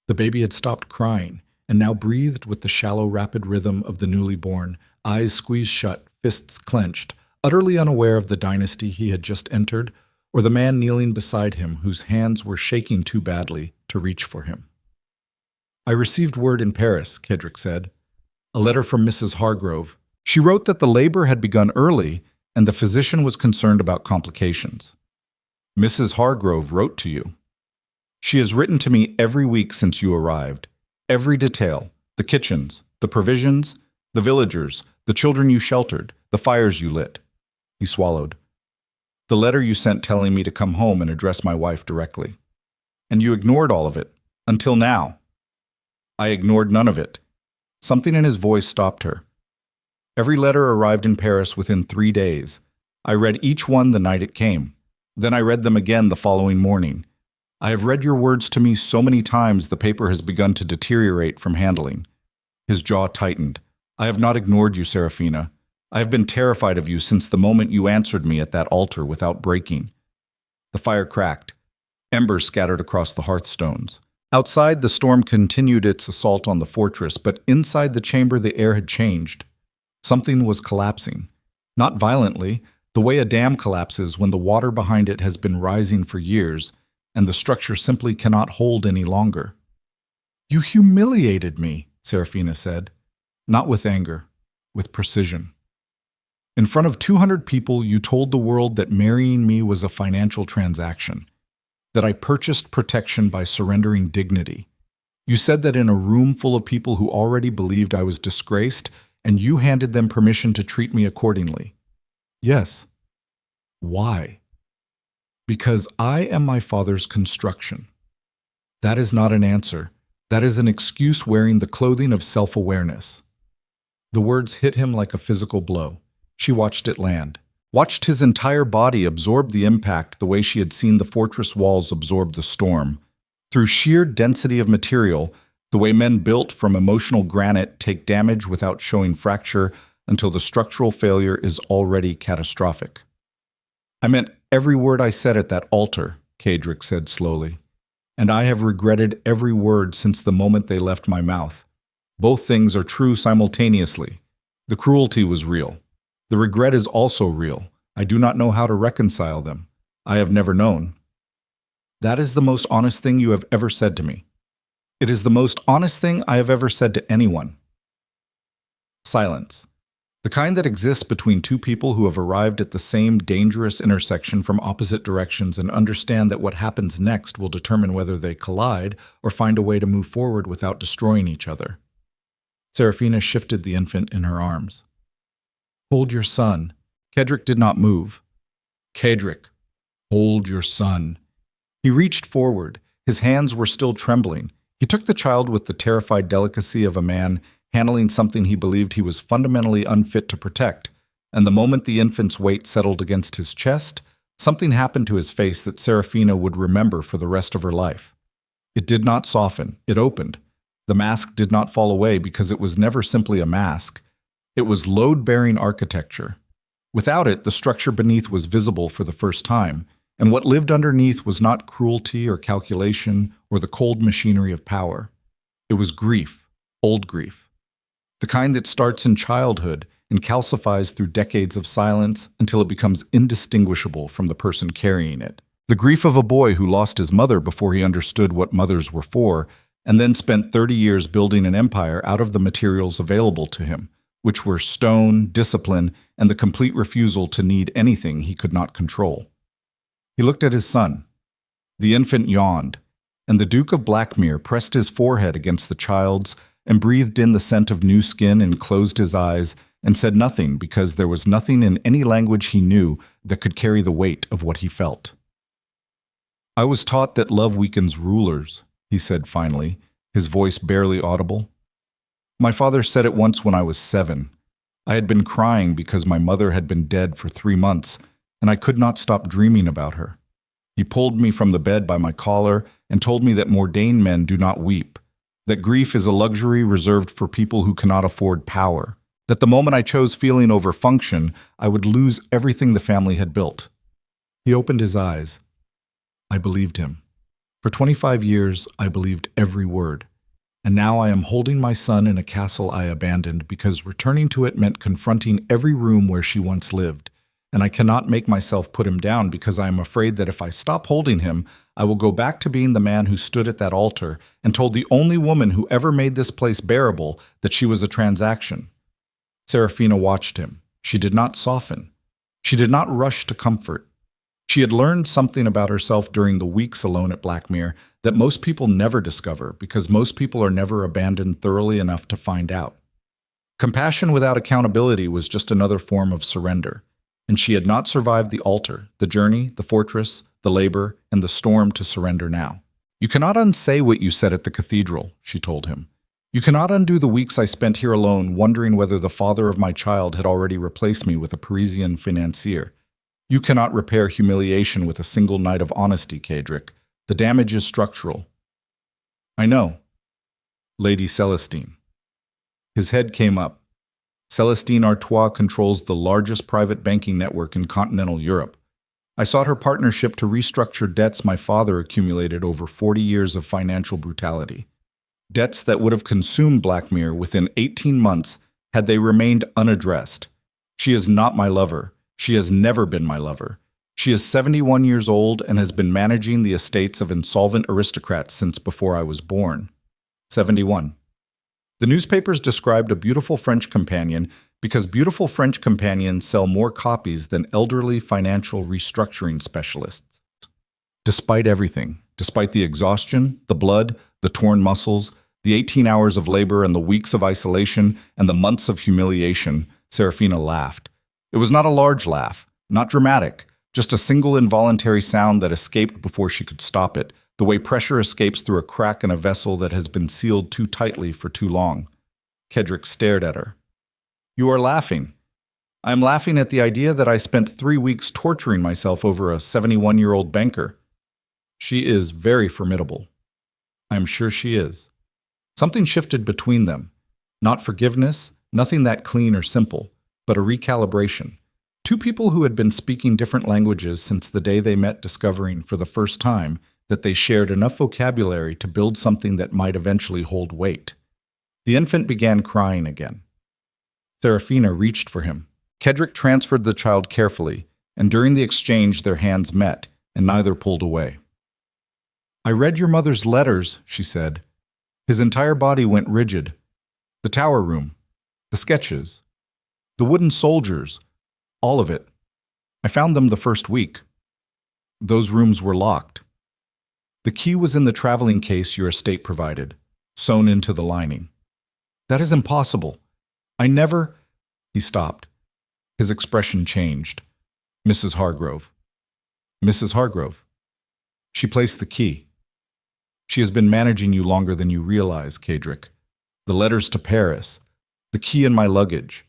The baby had stopped crying, and now breathed with the shallow, rapid rhythm of the newly born, eyes squeezed shut, fists clenched, utterly unaware of the dynasty he had just entered, or the man kneeling beside him whose hands were shaking too badly to reach for him. "I received word in Paris," Cadric said. "A letter from Mrs. Hargrove. She wrote that the labor had begun early and the physician was concerned about complications." "Mrs. Hargrove wrote to you?" "She has written to me every week since you arrived. Every detail, the kitchens, the provisions, the villagers, the children you sheltered, the fires you lit." He swallowed. "The letter you sent telling me to come home and address my wife directly. And you ignored all of it, until now." "I ignored none of it." Something in his voice stopped her. "Every letter arrived in Paris within 3 days. I read each one the night it came. Then I read them again the following morning. I have read your words to me so many times the paper has begun to deteriorate from handling." His jaw tightened. "I have not ignored you, Seraphina. I have been terrified of you since the moment you answered me at that altar without breaking." The fire cracked. Embers scattered across the hearthstones. Outside, the storm continued its assault on the fortress, but inside the chamber the air had changed. Something was collapsing. Not violently, the way a dam collapses when the water behind it has been rising for years, and the structure simply cannot hold any longer. "You humiliated me," Seraphina said, not with anger, with precision. "In front of 200 people, you told the world that marrying me was a financial transaction, that I purchased protection by surrendering dignity. You said that in a room full of people who already believed I was disgraced, and you handed them permission to treat me accordingly. Yes. Why? Because I am my father's construction. That is not an answer. That is an excuse wearing the clothing of self-awareness." The words hit him like a physical blow. She watched it land, watched his entire body absorb the impact the way she had seen the fortress walls absorb the storm. Through sheer density of material, the way men built from emotional granite take damage without showing fracture until the structural failure is already catastrophic. "I meant every word I said at that altar," Kadric said slowly. "And I have regretted every word since the moment they left my mouth. Both things are true simultaneously. The cruelty was real. The regret is also real. I do not know how to reconcile them. I have never known." "That is the most honest thing you have ever said to me." "It is the most honest thing I have ever said to anyone." Silence. The kind that exists between two people who have arrived at the same dangerous intersection from opposite directions and understand that what happens next will determine whether they collide or find a way to move forward without destroying each other. Seraphina shifted the infant in her arms. "Hold your son." Kadric did not move. "Kadric, hold your son." He reached forward. His hands were still trembling. He took the child with the terrified delicacy of a man handling something he believed he was fundamentally unfit to protect, and the moment the infant's weight settled against his chest, something happened to his face that Seraphina would remember for the rest of her life. It did not soften, it opened. The mask did not fall away because it was never simply a mask. It was load-bearing architecture. Without it, the structure beneath was visible for the first time, and what lived underneath was not cruelty or calculation or the cold machinery of power. It was grief, old grief. The kind that starts in childhood and calcifies through decades of silence until it becomes indistinguishable from the person carrying it. The grief of a boy who lost his mother before he understood what mothers were for, and then spent 30 years building an empire out of the materials available to him, which were stone, discipline, and the complete refusal to need anything he could not control. He looked at his son. The infant yawned, and the Duke of Blackmere pressed his forehead against the child's and breathed in the scent of new skin and closed his eyes and said nothing because there was nothing in any language he knew that could carry the weight of what he felt. "I was taught that love weakens rulers," he said finally, his voice barely audible. "My father said it once when I was 7. I had been crying because my mother had been dead for 3 months, and I could not stop dreaming about her. He pulled me from the bed by my collar and told me that Mordain men do not weep, that grief is a luxury reserved for people who cannot afford power, that the moment I chose feeling over function, I would lose everything the family had built." He opened his eyes. I believed him. For 25 years, I believed every word. And now I am holding my son in a castle I abandoned because returning to it meant confronting every room where she once lived. And I cannot make myself put him down because I am afraid that if I stop holding him, I will go back to being the man who stood at that altar and told the only woman who ever made this place bearable that she was a transaction. Seraphina watched him. She did not soften. She did not rush to comfort. She had learned something about herself during the weeks alone at Blackmere that most people never discover because most people are never abandoned thoroughly enough to find out. Compassion without accountability was just another form of surrender. And she had not survived the altar, the journey, the fortress, the labor, and the storm to surrender now. "You cannot unsay what you said at the cathedral," she told him. "You cannot undo the weeks I spent here alone wondering whether the father of my child had already replaced me with a Parisian financier. You cannot repair humiliation with a single night of honesty, Kadric. The damage is structural." "I know." "Lady Celestine." His head came up. Celestine Artois controls the largest private banking network in continental Europe. I sought her partnership to restructure debts my father accumulated over 40 years of financial brutality. Debts that would have consumed Blackmere within 18 months had they remained unaddressed. She is not my lover. She has never been my lover. She is 71 years old and has been managing the estates of insolvent aristocrats since before I was born. 71. The newspapers described a beautiful French companion because beautiful French companions sell more copies than elderly financial restructuring specialists. Despite everything, despite the exhaustion, the blood, the torn muscles, the 18 hours of labor and the weeks of isolation and the months of humiliation, Seraphina laughed. It was not a large laugh, not dramatic, just a single involuntary sound that escaped before she could stop it, the way pressure escapes through a crack in a vessel that has been sealed too tightly for too long. Kedrick stared at her. You are laughing. I am laughing at the idea that I spent 3 weeks torturing myself over a 71-year-old banker. She is very formidable. I am sure she is. Something shifted between them. Not forgiveness, nothing that clean or simple, but a recalibration. Two people who had been speaking different languages since the day they met, discovering for the first time that they shared enough vocabulary to build something that might eventually hold weight. The infant began crying again. Seraphina reached for him. Kedrick transferred the child carefully, and during the exchange their hands met, and neither pulled away. I read your mother's letters, she said. His entire body went rigid. The tower room, the sketches, the wooden soldiers, all of it. I found them the first week. Those rooms were locked. The key was in the traveling case your estate provided, sewn into the lining. That is impossible. I never... He stopped. His expression changed. Mrs. Hargrove. Mrs. Hargrove. She placed the key. She has been managing you longer than you realize, Kedrick. The letters to Paris, the key in my luggage.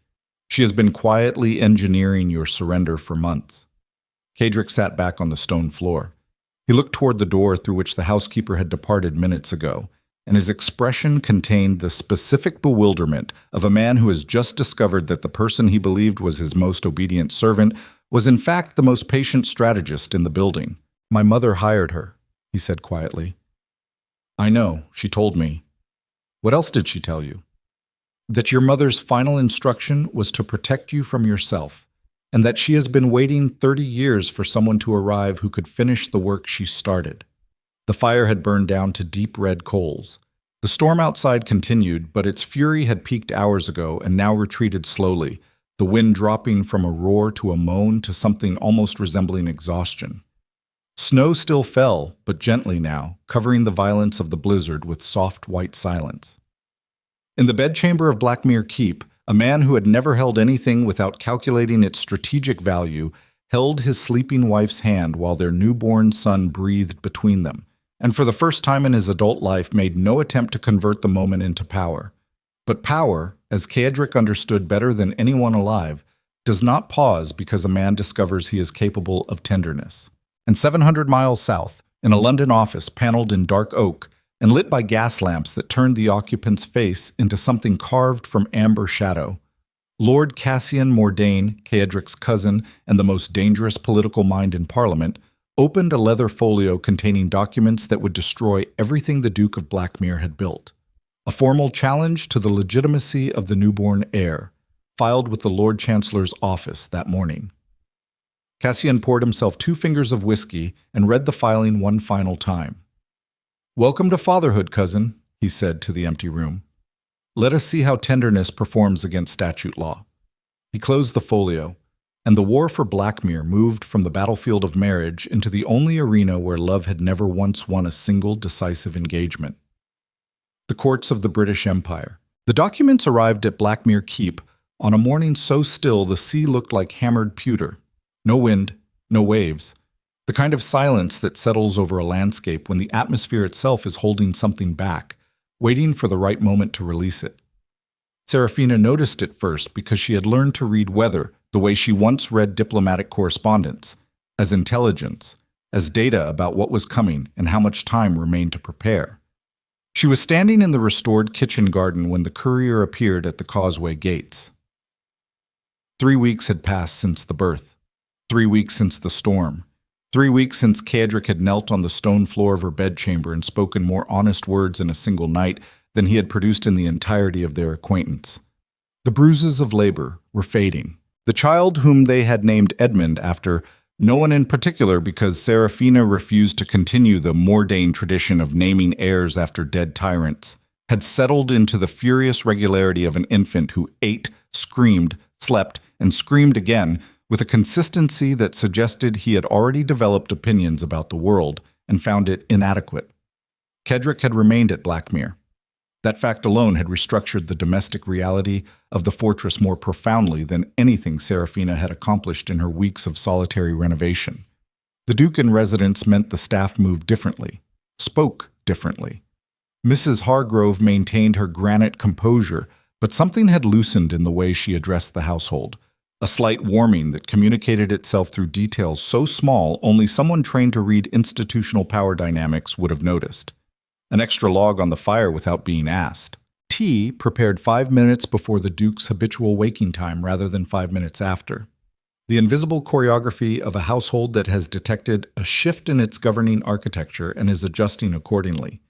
She has been quietly engineering your surrender for months. Kedrick sat back on the stone floor. He looked toward the door through which the housekeeper had departed minutes ago, and his expression contained the specific bewilderment of a man who has just discovered that the person he believed was his most obedient servant was in fact the most patient strategist in the building. My mother hired her, he said quietly. I know, she told me. What else did she tell you? That your mother's final instruction was to protect you from yourself, and that she has been waiting 30 years for someone to arrive who could finish the work she started. The fire had burned down to deep red coals. The storm outside continued, but its fury had peaked hours ago and now retreated slowly, the wind dropping from a roar to a moan to something almost resembling exhaustion. Snow still fell, but gently now, covering the violence of the blizzard with soft white silence. In the bedchamber of Blackmere Keep, a man who had never held anything without calculating its strategic value held his sleeping wife's hand while their newborn son breathed between them, and for the first time in his adult life made no attempt to convert the moment into power. But power, as Kedrick understood better than anyone alive, does not pause because a man discovers he is capable of tenderness. And 700 miles south, in a London office paneled in dark oak and lit by gas lamps that turned the occupant's face into something carved from amber shadow, Lord Cassian Mordain, Kedrick's cousin and the most dangerous political mind in Parliament, opened a leather folio containing documents that would destroy everything the Duke of Blackmere had built. A formal challenge to the legitimacy of the newborn heir, filed with the Lord Chancellor's office that morning. Cassian poured himself 2 fingers of whiskey and read the filing one final time. Welcome to fatherhood, cousin, he said to the empty room. Let us see how tenderness performs against statute law. He closed the folio, and the war for Blackmere moved from the battlefield of marriage into the only arena where love had never once won a single decisive engagement. The courts of the British Empire. The documents arrived at Blackmere Keep on a morning so still the sea looked like hammered pewter. No wind, no waves. The kind of silence that settles over a landscape when the atmosphere itself is holding something back, waiting for the right moment to release it. Seraphina noticed it first because she had learned to read weather the way she once read diplomatic correspondence, as intelligence, as data about what was coming and how much time remained to prepare. She was standing in the restored kitchen garden when the courier appeared at the causeway gates. 3 weeks had passed since the birth. 3 weeks since the storm. 3 weeks since Kedrick had knelt on the stone floor of her bedchamber and spoken more honest words in a single night than he had produced in the entirety of their acquaintance. The bruises of labor were fading. The child whom they had named Edmund after no one in particular because Seraphina refused to continue the Mordain tradition of naming heirs after dead tyrants, had settled into the furious regularity of an infant who ate, screamed, slept, and screamed again with a consistency that suggested he had already developed opinions about the world and found it inadequate. Cedric had remained at Blackmere. That fact alone had restructured the domestic reality of the fortress more profoundly than anything Seraphina had accomplished in her weeks of solitary renovation. The Duke in residence meant the staff moved differently, spoke differently. Mrs. Hargrove maintained her granite composure, but something had loosened in the way she addressed the household, a slight warming that communicated itself through details so small only someone trained to read institutional power dynamics would have noticed. An extra log on the fire without being asked. Tea prepared 5 minutes before the Duke's habitual waking time rather than 5 minutes after. The invisible choreography of a household that has detected a shift in its governing architecture and is adjusting accordingly.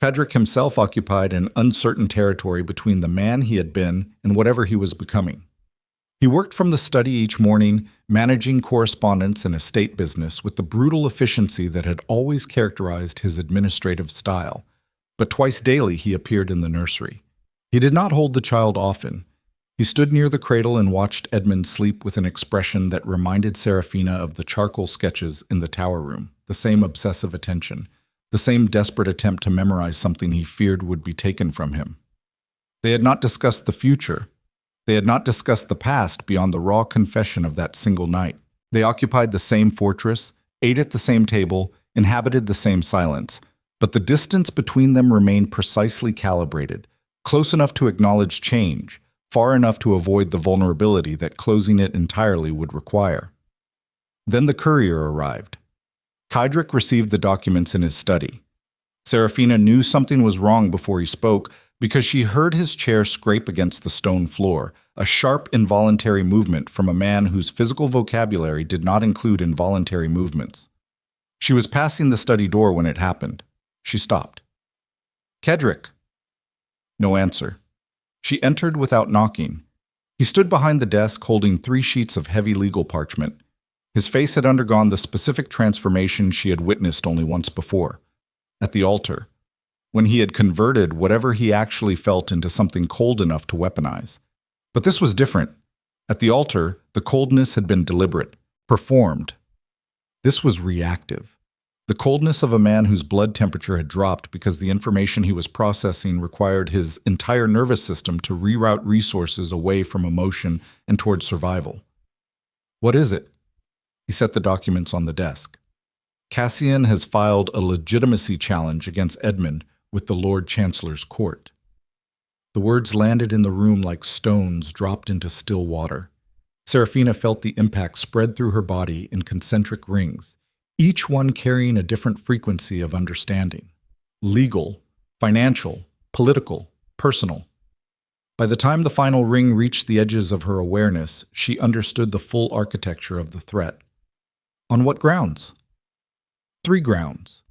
Cedric himself occupied an uncertain territory between the man he had been and whatever he was becoming. He worked from the study each morning, managing correspondence and estate business with the brutal efficiency that had always characterized his administrative style. But twice daily he appeared in the nursery. He did not hold the child often. He stood near the cradle and watched Edmund sleep with an expression that reminded Seraphina of the charcoal sketches in the tower room, the same obsessive attention, the same desperate attempt to memorize something he feared would be taken from him. They had not discussed the future. They had not discussed the past beyond the raw confession of that single night. They occupied the same fortress, ate at the same table, inhabited the same silence, but the distance between them remained precisely calibrated, close enough to acknowledge change, far enough to avoid the vulnerability that closing it entirely would require. Then the courier arrived. Cedric received the documents in his study. Seraphina knew something was wrong before he spoke because she heard his chair scrape against the stone floor, a sharp involuntary movement from a man whose physical vocabulary did not include involuntary movements. She was passing the study door when it happened. She stopped. "Cedric." No answer. She entered without knocking. He stood behind the desk holding 3 sheets of heavy legal parchment. His face had undergone the specific transformation she had witnessed only once before, at the altar, when he had converted whatever he actually felt into something cold enough to weaponize. But this was different. At the altar, the coldness had been deliberate, performed. This was reactive. The coldness of a man whose blood temperature had dropped because the information he was processing required his entire nervous system to reroute resources away from emotion and toward survival. "What is it?" He set the documents on the desk. "Cassian has filed a legitimacy challenge against Edmund with the Lord Chancellor's court." The words landed in the room like stones dropped into still water. Seraphina felt the impact spread through her body in concentric rings, each one carrying a different frequency of understanding. Legal, financial, political, personal. By the time the final ring reached the edges of her awareness, she understood the full architecture of the threat. On what grounds? 3 grounds.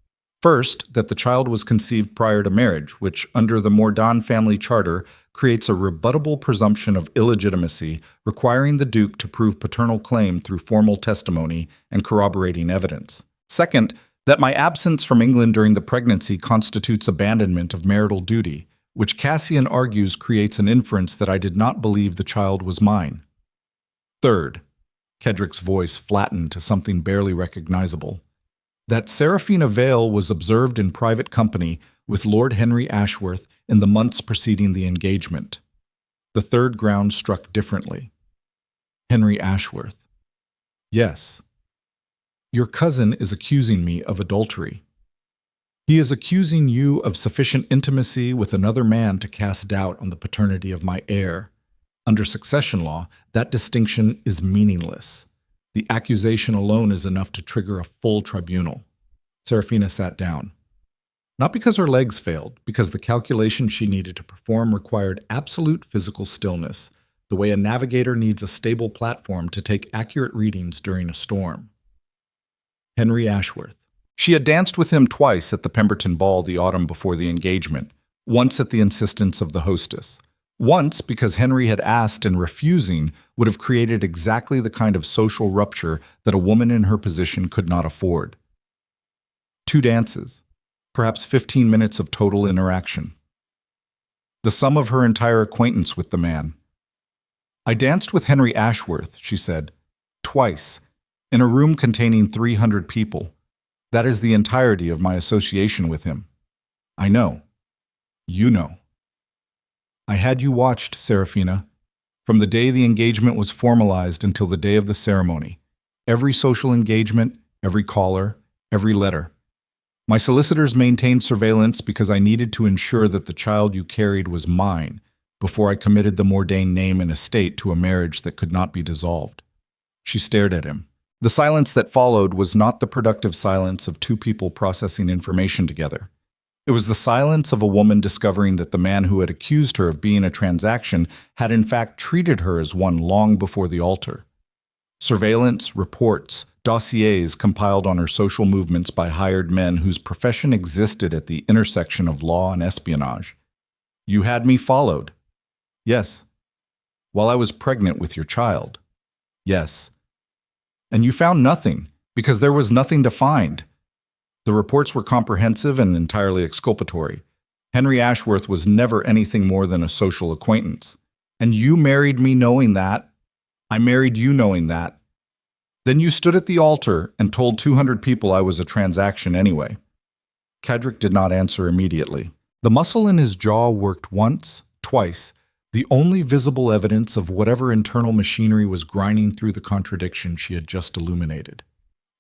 First, that the child was conceived prior to marriage, which, under the Mordain family charter, creates a rebuttable presumption of illegitimacy, requiring the Duke to prove paternal claim through formal testimony and corroborating evidence. Second, that my absence from England during the pregnancy constitutes abandonment of marital duty, which Cassian argues creates an inference that I did not believe the child was mine. Third, Cedric's voice flattened to something barely recognizable, that Seraphina Vale was observed in private company with Lord Henry Ashworth in the months preceding the engagement. The third ground struck differently. Henry Ashworth. Yes. Your cousin is accusing me of adultery. He is accusing you of sufficient intimacy with another man to cast doubt on the paternity of my heir. Under succession law, that distinction is meaningless. The accusation alone is enough to trigger a full tribunal. Seraphina sat down. Not because her legs failed, because the calculation she needed to perform required absolute physical stillness, the way a navigator needs a stable platform to take accurate readings during a storm. Henry Ashworth. She had danced with him twice at the Pemberton Ball the autumn before the engagement, once at the insistence of the hostess. Once, because Henry had asked and refusing would have created exactly the kind of social rupture that a woman in her position could not afford. 2 dances, perhaps 15 minutes of total interaction. The sum of her entire acquaintance with the man. "I danced with Henry Ashworth," she said, "twice, in a room containing 300 people. That is the entirety of my association with him. I know. You know. I had you watched, Seraphina, from the day the engagement was formalized until the day of the ceremony. Every social engagement, every caller, every letter. My solicitors maintained surveillance because I needed to ensure that the child you carried was mine before I committed the Mordain name and estate to a marriage that could not be dissolved." She stared at him. The silence that followed was not the productive silence of 2 people processing information together. It was the silence of a woman discovering that the man who had accused her of being a transaction had in fact treated her as one long before the altar. Surveillance, reports, dossiers compiled on her social movements by hired men whose profession existed at the intersection of law and espionage. "You had me followed." "Yes." "While I was pregnant with your child." "Yes." "And you found nothing, because there was nothing to find." The reports were comprehensive and entirely exculpatory. Henry Ashworth was never anything more than a social acquaintance. "And you married me knowing that." "I married you knowing that." "Then you stood at the altar and told 200 people I was a transaction anyway." Cadric did not answer immediately. The muscle in his jaw worked once, twice, the only visible evidence of whatever internal machinery was grinding through the contradiction she had just illuminated.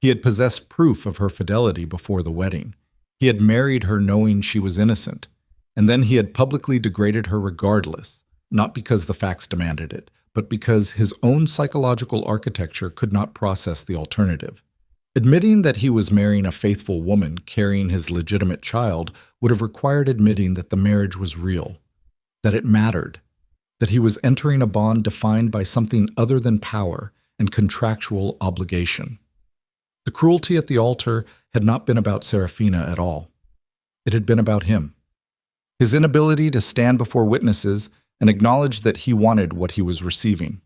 He had possessed proof of her fidelity before the wedding. He had married her knowing she was innocent, and then he had publicly degraded her regardless, not because the facts demanded it, but because his own psychological architecture could not process the alternative. Admitting that he was marrying a faithful woman carrying his legitimate child would have required admitting that the marriage was real, that it mattered, that he was entering a bond defined by something other than power and contractual obligation. The cruelty at the altar had not been about Seraphina at all. It had been about him. His inability to stand before witnesses and acknowledge that he wanted what he was receiving.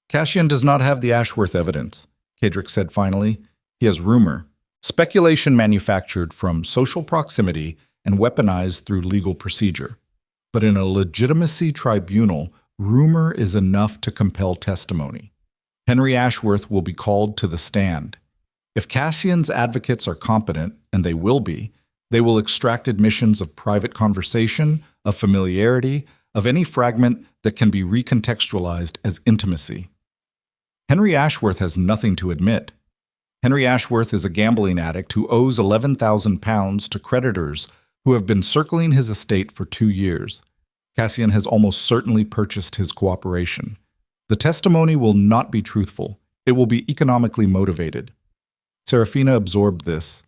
"Cassian does not have the Ashworth evidence," Cadric said finally. "He has rumor, speculation manufactured from social proximity and weaponized through legal procedure. But in a legitimacy tribunal, rumor is enough to compel testimony. Henry Ashworth will be called to the stand. If Cassian's advocates are competent, and they will be, they will extract admissions of private conversation, of familiarity, of any fragment that can be recontextualized as intimacy. Henry Ashworth has nothing to admit. Henry Ashworth is a gambling addict who owes £11,000 to creditors who have been circling his estate for 2 years. Cassian has almost certainly purchased his cooperation. The testimony will not be truthful. It will be economically motivated." Seraphina absorbed this.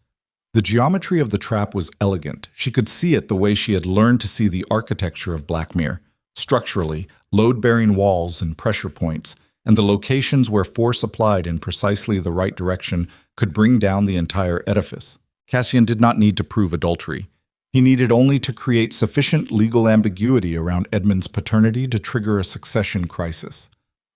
The geometry of the trap was elegant. She could see it the way she had learned to see the architecture of Blackmere, structurally, load-bearing walls and pressure points, and the locations where force applied in precisely the right direction could bring down the entire edifice. Cassian did not need to prove adultery. He needed only to create sufficient legal ambiguity around Edmund's paternity to trigger a succession crisis.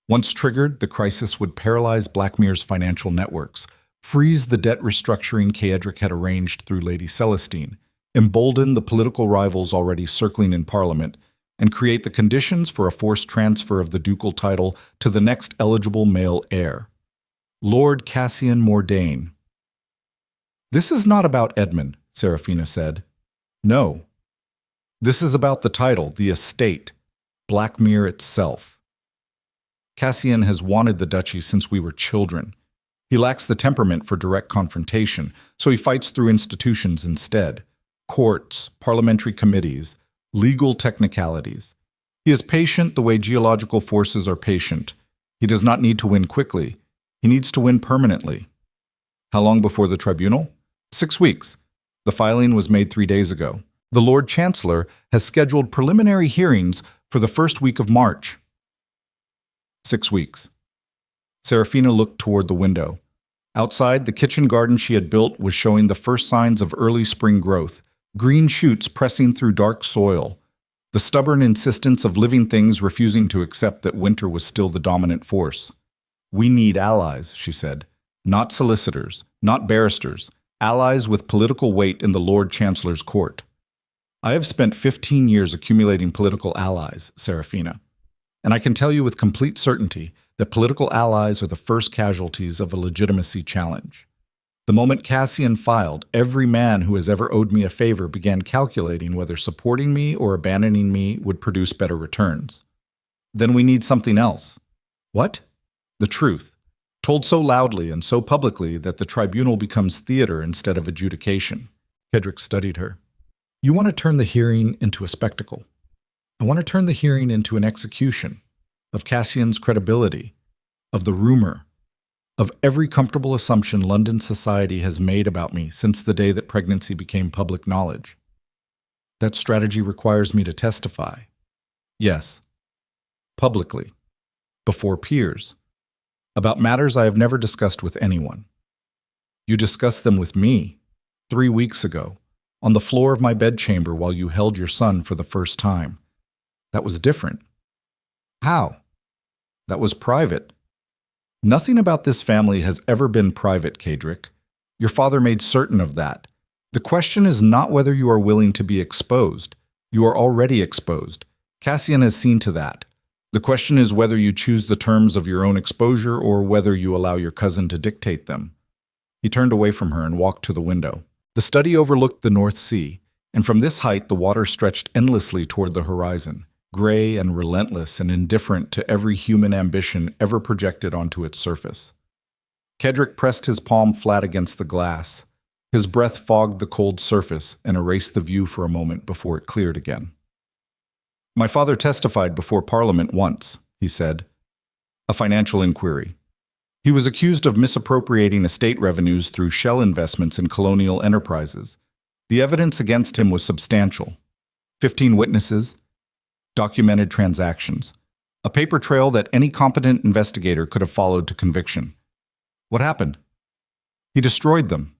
Once triggered, the crisis would paralyze Blackmere's financial networks, freeze the debt restructuring Cadric had arranged through Lady Celestine, embolden the political rivals already circling in Parliament, and create the conditions for a forced transfer of the ducal title to the next eligible male heir. Lord Cassian Mordain. "This is not about Edmund," Seraphina said. "No. This is about the title, the estate, Blackmere itself. Cassian has wanted the duchy since we were children. He lacks the temperament for direct confrontation, so he fights through institutions instead. Courts, parliamentary committees, legal technicalities. He is patient the way geological forces are patient. He does not need to win quickly. He needs to win permanently." "How long before the tribunal?" 6 weeks. The filing was made 3 days ago. The Lord Chancellor has scheduled preliminary hearings for the first week of March. 6 weeks. Seraphina looked toward the window. Outside, the kitchen garden she had built was showing the first signs of early spring growth, green shoots pressing through dark soil. The stubborn insistence of living things refusing to accept that winter was still the dominant force. "We need allies," she said. "Not solicitors, not barristers, allies with political weight in the Lord Chancellor's court." I have spent 15 years accumulating political allies, Seraphina, and I can tell you with complete certainty that political allies are the first casualties of a legitimacy challenge. The moment Cassian filed, every man who has ever owed me a favor began calculating whether supporting me or abandoning me would produce better returns. Then we need something else. What? The truth, told so loudly and so publicly that the tribunal becomes theater instead of adjudication. Kedrick studied her. You want to turn the hearing into a spectacle. I want to turn the hearing into an execution of Cassian's credibility, of the rumor, of every comfortable assumption London society has made about me since the day that pregnancy became public knowledge. That strategy requires me to testify. Yes, publicly, before peers, about matters I have never discussed with anyone. You discussed them with me 3 weeks ago, on the floor of my bedchamber while you held your son for the first time. That was different. How? That was private. Nothing about this family has ever been private, Kedrick. Your father made certain of that. The question is not whether you are willing to be exposed. You are already exposed. Cassian has seen to that. The question is whether you choose the terms of your own exposure or whether you allow your cousin to dictate them. He turned away from her and walked to the window. The study overlooked the North Sea, and from this height the water stretched endlessly toward the horizon, gray and relentless and indifferent to every human ambition ever projected onto its surface. Kedrick pressed his palm flat against the glass. His breath fogged the cold surface and erased the view for a moment before it cleared again. My father testified before Parliament once, he said. A financial inquiry. He was accused of misappropriating estate revenues through shell investments in colonial enterprises. The evidence against him was substantial. 15 witnesses, documented transactions, a paper trail that any competent investigator could have followed to conviction. What happened? He destroyed them,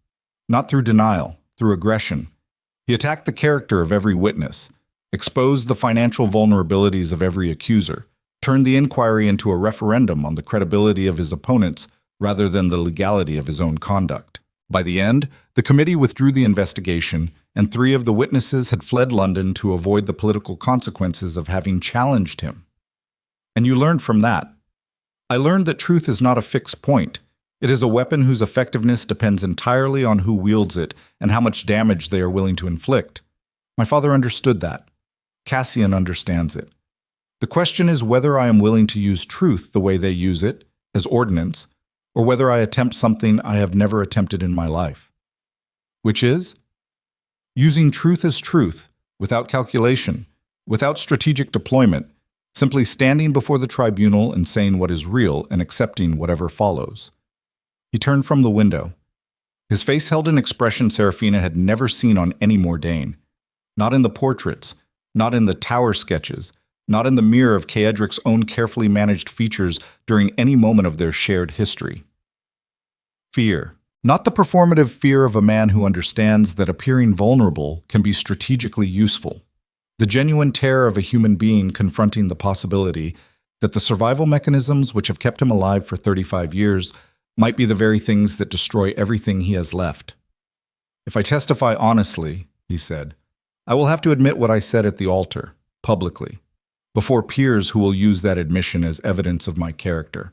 not through denial, through aggression. He attacked the character of every witness, exposed the financial vulnerabilities of every accuser, turned the inquiry into a referendum on the credibility of his opponents rather than the legality of his own conduct. By the end, the committee withdrew the investigation, and 3 of the witnesses had fled London to avoid the political consequences of having challenged him. And you learned from that. I learned that truth is not a fixed point. It is a weapon whose effectiveness depends entirely on who wields it and how much damage they are willing to inflict. My father understood that. Cassian understands it. The question is whether I am willing to use truth the way they use it, as ordnance, or whether I attempt something I have never attempted in my life. Which is? Using truth as truth, without calculation, without strategic deployment, simply standing before the tribunal and saying what is real and accepting whatever follows. He turned from the window. His face held an expression Seraphina had never seen on any Mordain. Not in the portraits, not in the tower sketches, not in the mirror of Kedrick's own carefully managed features during any moment of their shared history. Fear. Not the performative fear of a man who understands that appearing vulnerable can be strategically useful. The genuine terror of a human being confronting the possibility that the survival mechanisms which have kept him alive for 35 years might be the very things that destroy everything he has left. If I testify honestly, he said, I will have to admit what I said at the altar, publicly, before peers who will use that admission as evidence of my character.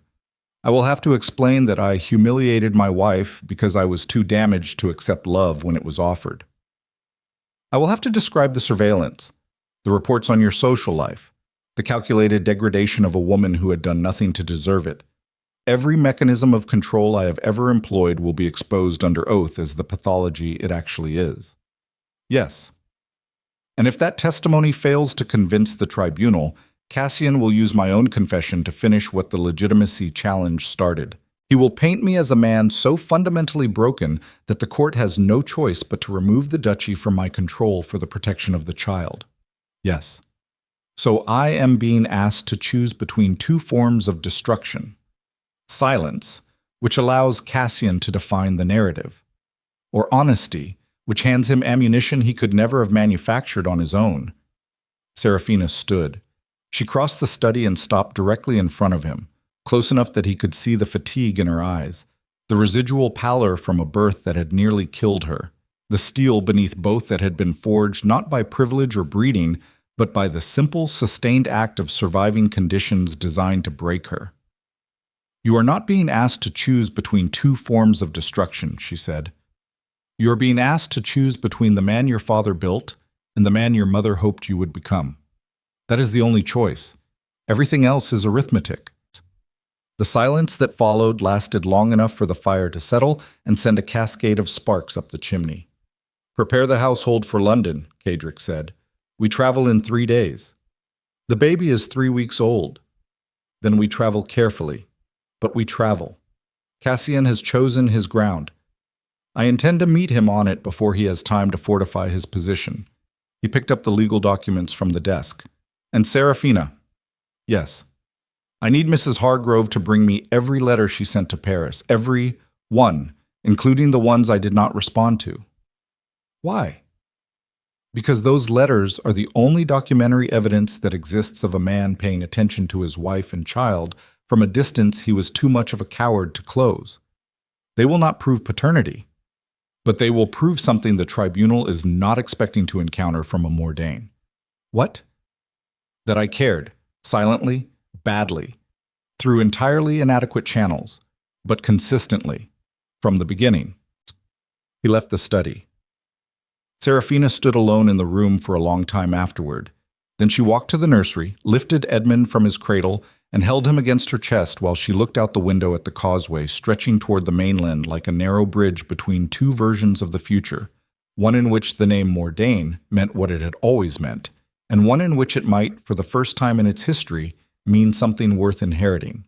I will have to explain that I humiliated my wife because I was too damaged to accept love when it was offered. I will have to describe the surveillance, the reports on your social life, the calculated degradation of a woman who had done nothing to deserve it. Every mechanism of control I have ever employed will be exposed under oath as the pathology it actually is. Yes. And if that testimony fails to convince the tribunal, Cassian will use my own confession to finish what the legitimacy challenge started. He will paint me as a man so fundamentally broken that the court has no choice but to remove the duchy from my control for the protection of the child. Yes. So I am being asked to choose between 2 forms of destruction. Silence, which allows Cassian to define the narrative, or honesty, which hands him ammunition he could never have manufactured on his own. Seraphina stood. She crossed the study and stopped directly in front of him, close enough that he could see the fatigue in her eyes, the residual pallor from a birth that had nearly killed her, the steel beneath both that had been forged not by privilege or breeding, but by the simple, sustained act of surviving conditions designed to break her. "You are not being asked to choose between two forms of destruction," she said. "You are being asked to choose between the man your father built and the man your mother hoped you would become. That is the only choice. Everything else is arithmetic." The silence that followed lasted long enough for the fire to settle and send a cascade of sparks up the chimney. "Prepare the household for London," Cadric said. "We travel in 3 days. The baby is 3 weeks old. Then we travel carefully. But we travel. Cassian has chosen his ground. I intend to meet him on it before he has time to fortify his position." He picked up the legal documents from the desk. "And Seraphina." "Yes. I need Mrs. Hargrove to bring me every letter she sent to Paris, every one, including the ones I did not respond to." "Why?" "Because those letters are the only documentary evidence that exists of a man paying attention to his wife and child from a distance he was too much of a coward to close. They will not prove paternity, but they will prove something the tribunal is not expecting to encounter from a Mordain." "What?" "That I cared, silently, badly, through entirely inadequate channels, but consistently, from the beginning." He left the study. Seraphina stood alone in the room for a long time afterward. Then she walked to the nursery, lifted Edmund from his cradle, and held him against her chest while she looked out the window at the causeway stretching toward the mainland like a narrow bridge between two versions of the future, one in which the name Mordain meant what it had always meant, and one in which it might, for the first time in its history, mean something worth inheriting.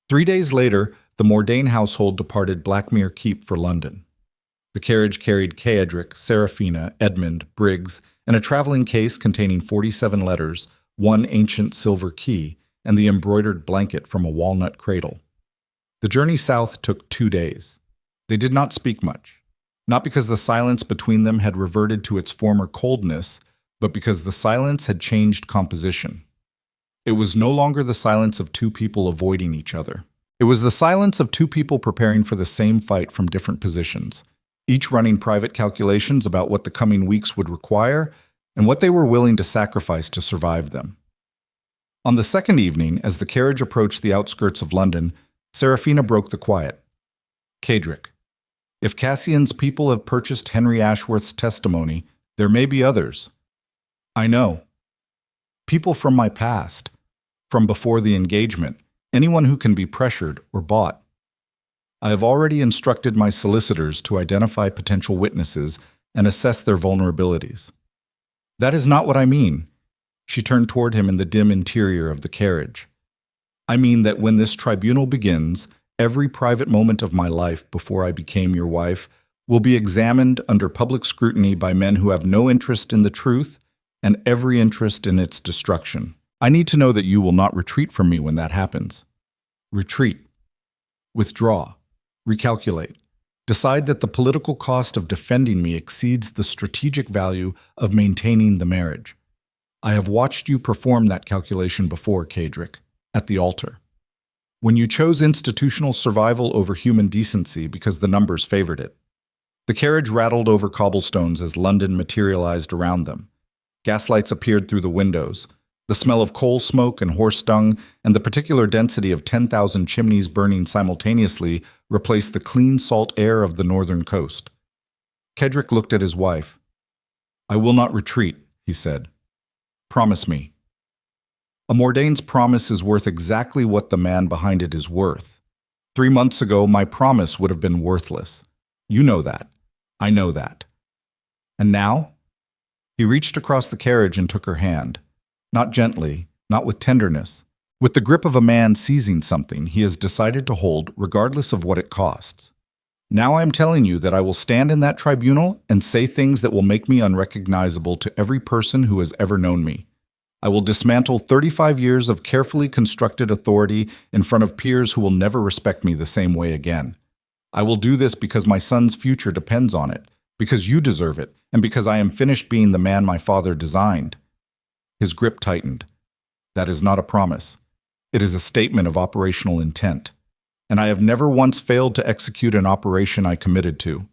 3 days later, the Mordain household departed Blackmere Keep for London. The carriage carried Cadric, Seraphina, Edmund, Briggs, and a traveling case containing 47 letters, one ancient silver key, and the embroidered blanket from a walnut cradle. The journey south took 2 days. They did not speak much, not because the silence between them had reverted to its former coldness, but because the silence had changed composition. It was no longer the silence of two people avoiding each other. It was the silence of two people preparing for the same fight from different positions, each running private calculations about what the coming weeks would require and what they were willing to sacrifice to survive them. On the second evening, as the carriage approached the outskirts of London, Seraphina broke the quiet. "Cadric, if Cassian's people have purchased Henry Ashworth's testimony, there may be others. I know. People from my past, from before the engagement, anyone who can be pressured or bought. I have already instructed my solicitors to identify potential witnesses and assess their vulnerabilities." "That is not what I mean." She turned toward him in the dim interior of the carriage. "I mean that when this tribunal begins, every private moment of my life before I became your wife will be examined under public scrutiny by men who have no interest in the truth and every interest in its destruction. I need to know that you will not retreat from me when that happens. Retreat. Withdraw. Recalculate. Decide that the political cost of defending me exceeds the strategic value of maintaining the marriage. I have watched you perform that calculation before, Cadric, at the altar. When you chose institutional survival over human decency because the numbers favored it. The carriage rattled over cobblestones as London materialized around them. Gaslights appeared through the windows. The smell of coal smoke and horse dung and the particular density of 10,000 chimneys burning simultaneously replaced the clean salt air of the northern coast. Cadric looked at his wife. "I will not retreat," he said. "Promise me." A Mordain's promise is worth exactly what the man behind it is worth. 3 months ago, my promise would have been worthless. You know that. I know that. And now? He reached across the carriage and took her hand. Not gently, not with tenderness. With the grip of a man seizing something he has decided to hold regardless of what it costs. "Now I am telling you that I will stand in that tribunal and say things that will make me unrecognizable to every person who has ever known me. I will dismantle 35 years of carefully constructed authority in front of peers who will never respect me the same way again. I will do this because my son's future depends on it, because you deserve it, and because I am finished being the man my father designed. His grip tightened. That is not a promise. It is a statement of operational intent. And I have never once failed to execute an operation I committed to.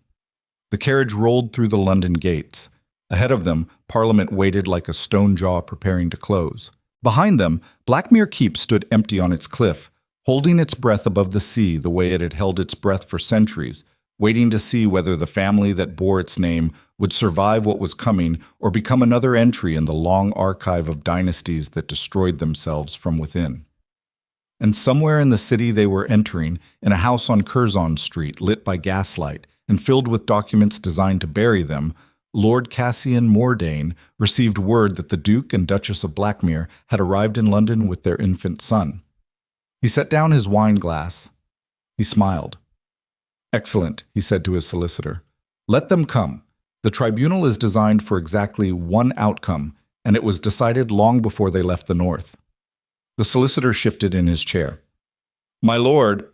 The carriage rolled through the London gates. Ahead of them, Parliament waited like a stone jaw preparing to close. Behind them, Blackmere Keep stood empty on its cliff, holding its breath above the sea the way it had held its breath for centuries, waiting to see whether the family that bore its name would survive what was coming or become another entry in the long archive of dynasties that destroyed themselves from within. And somewhere in the city they were entering, in a house on Curzon Street lit by gaslight and filled with documents designed to bury them, Lord Cassian Mordane received word that the Duke and Duchess of Blackmere had arrived in London with their infant son. He set down his wine glass. He smiled. "Excellent," he said to his solicitor. "Let them come. The tribunal is designed for exactly one outcome, and it was decided long before they left the north." The solicitor shifted in his chair. "My lord,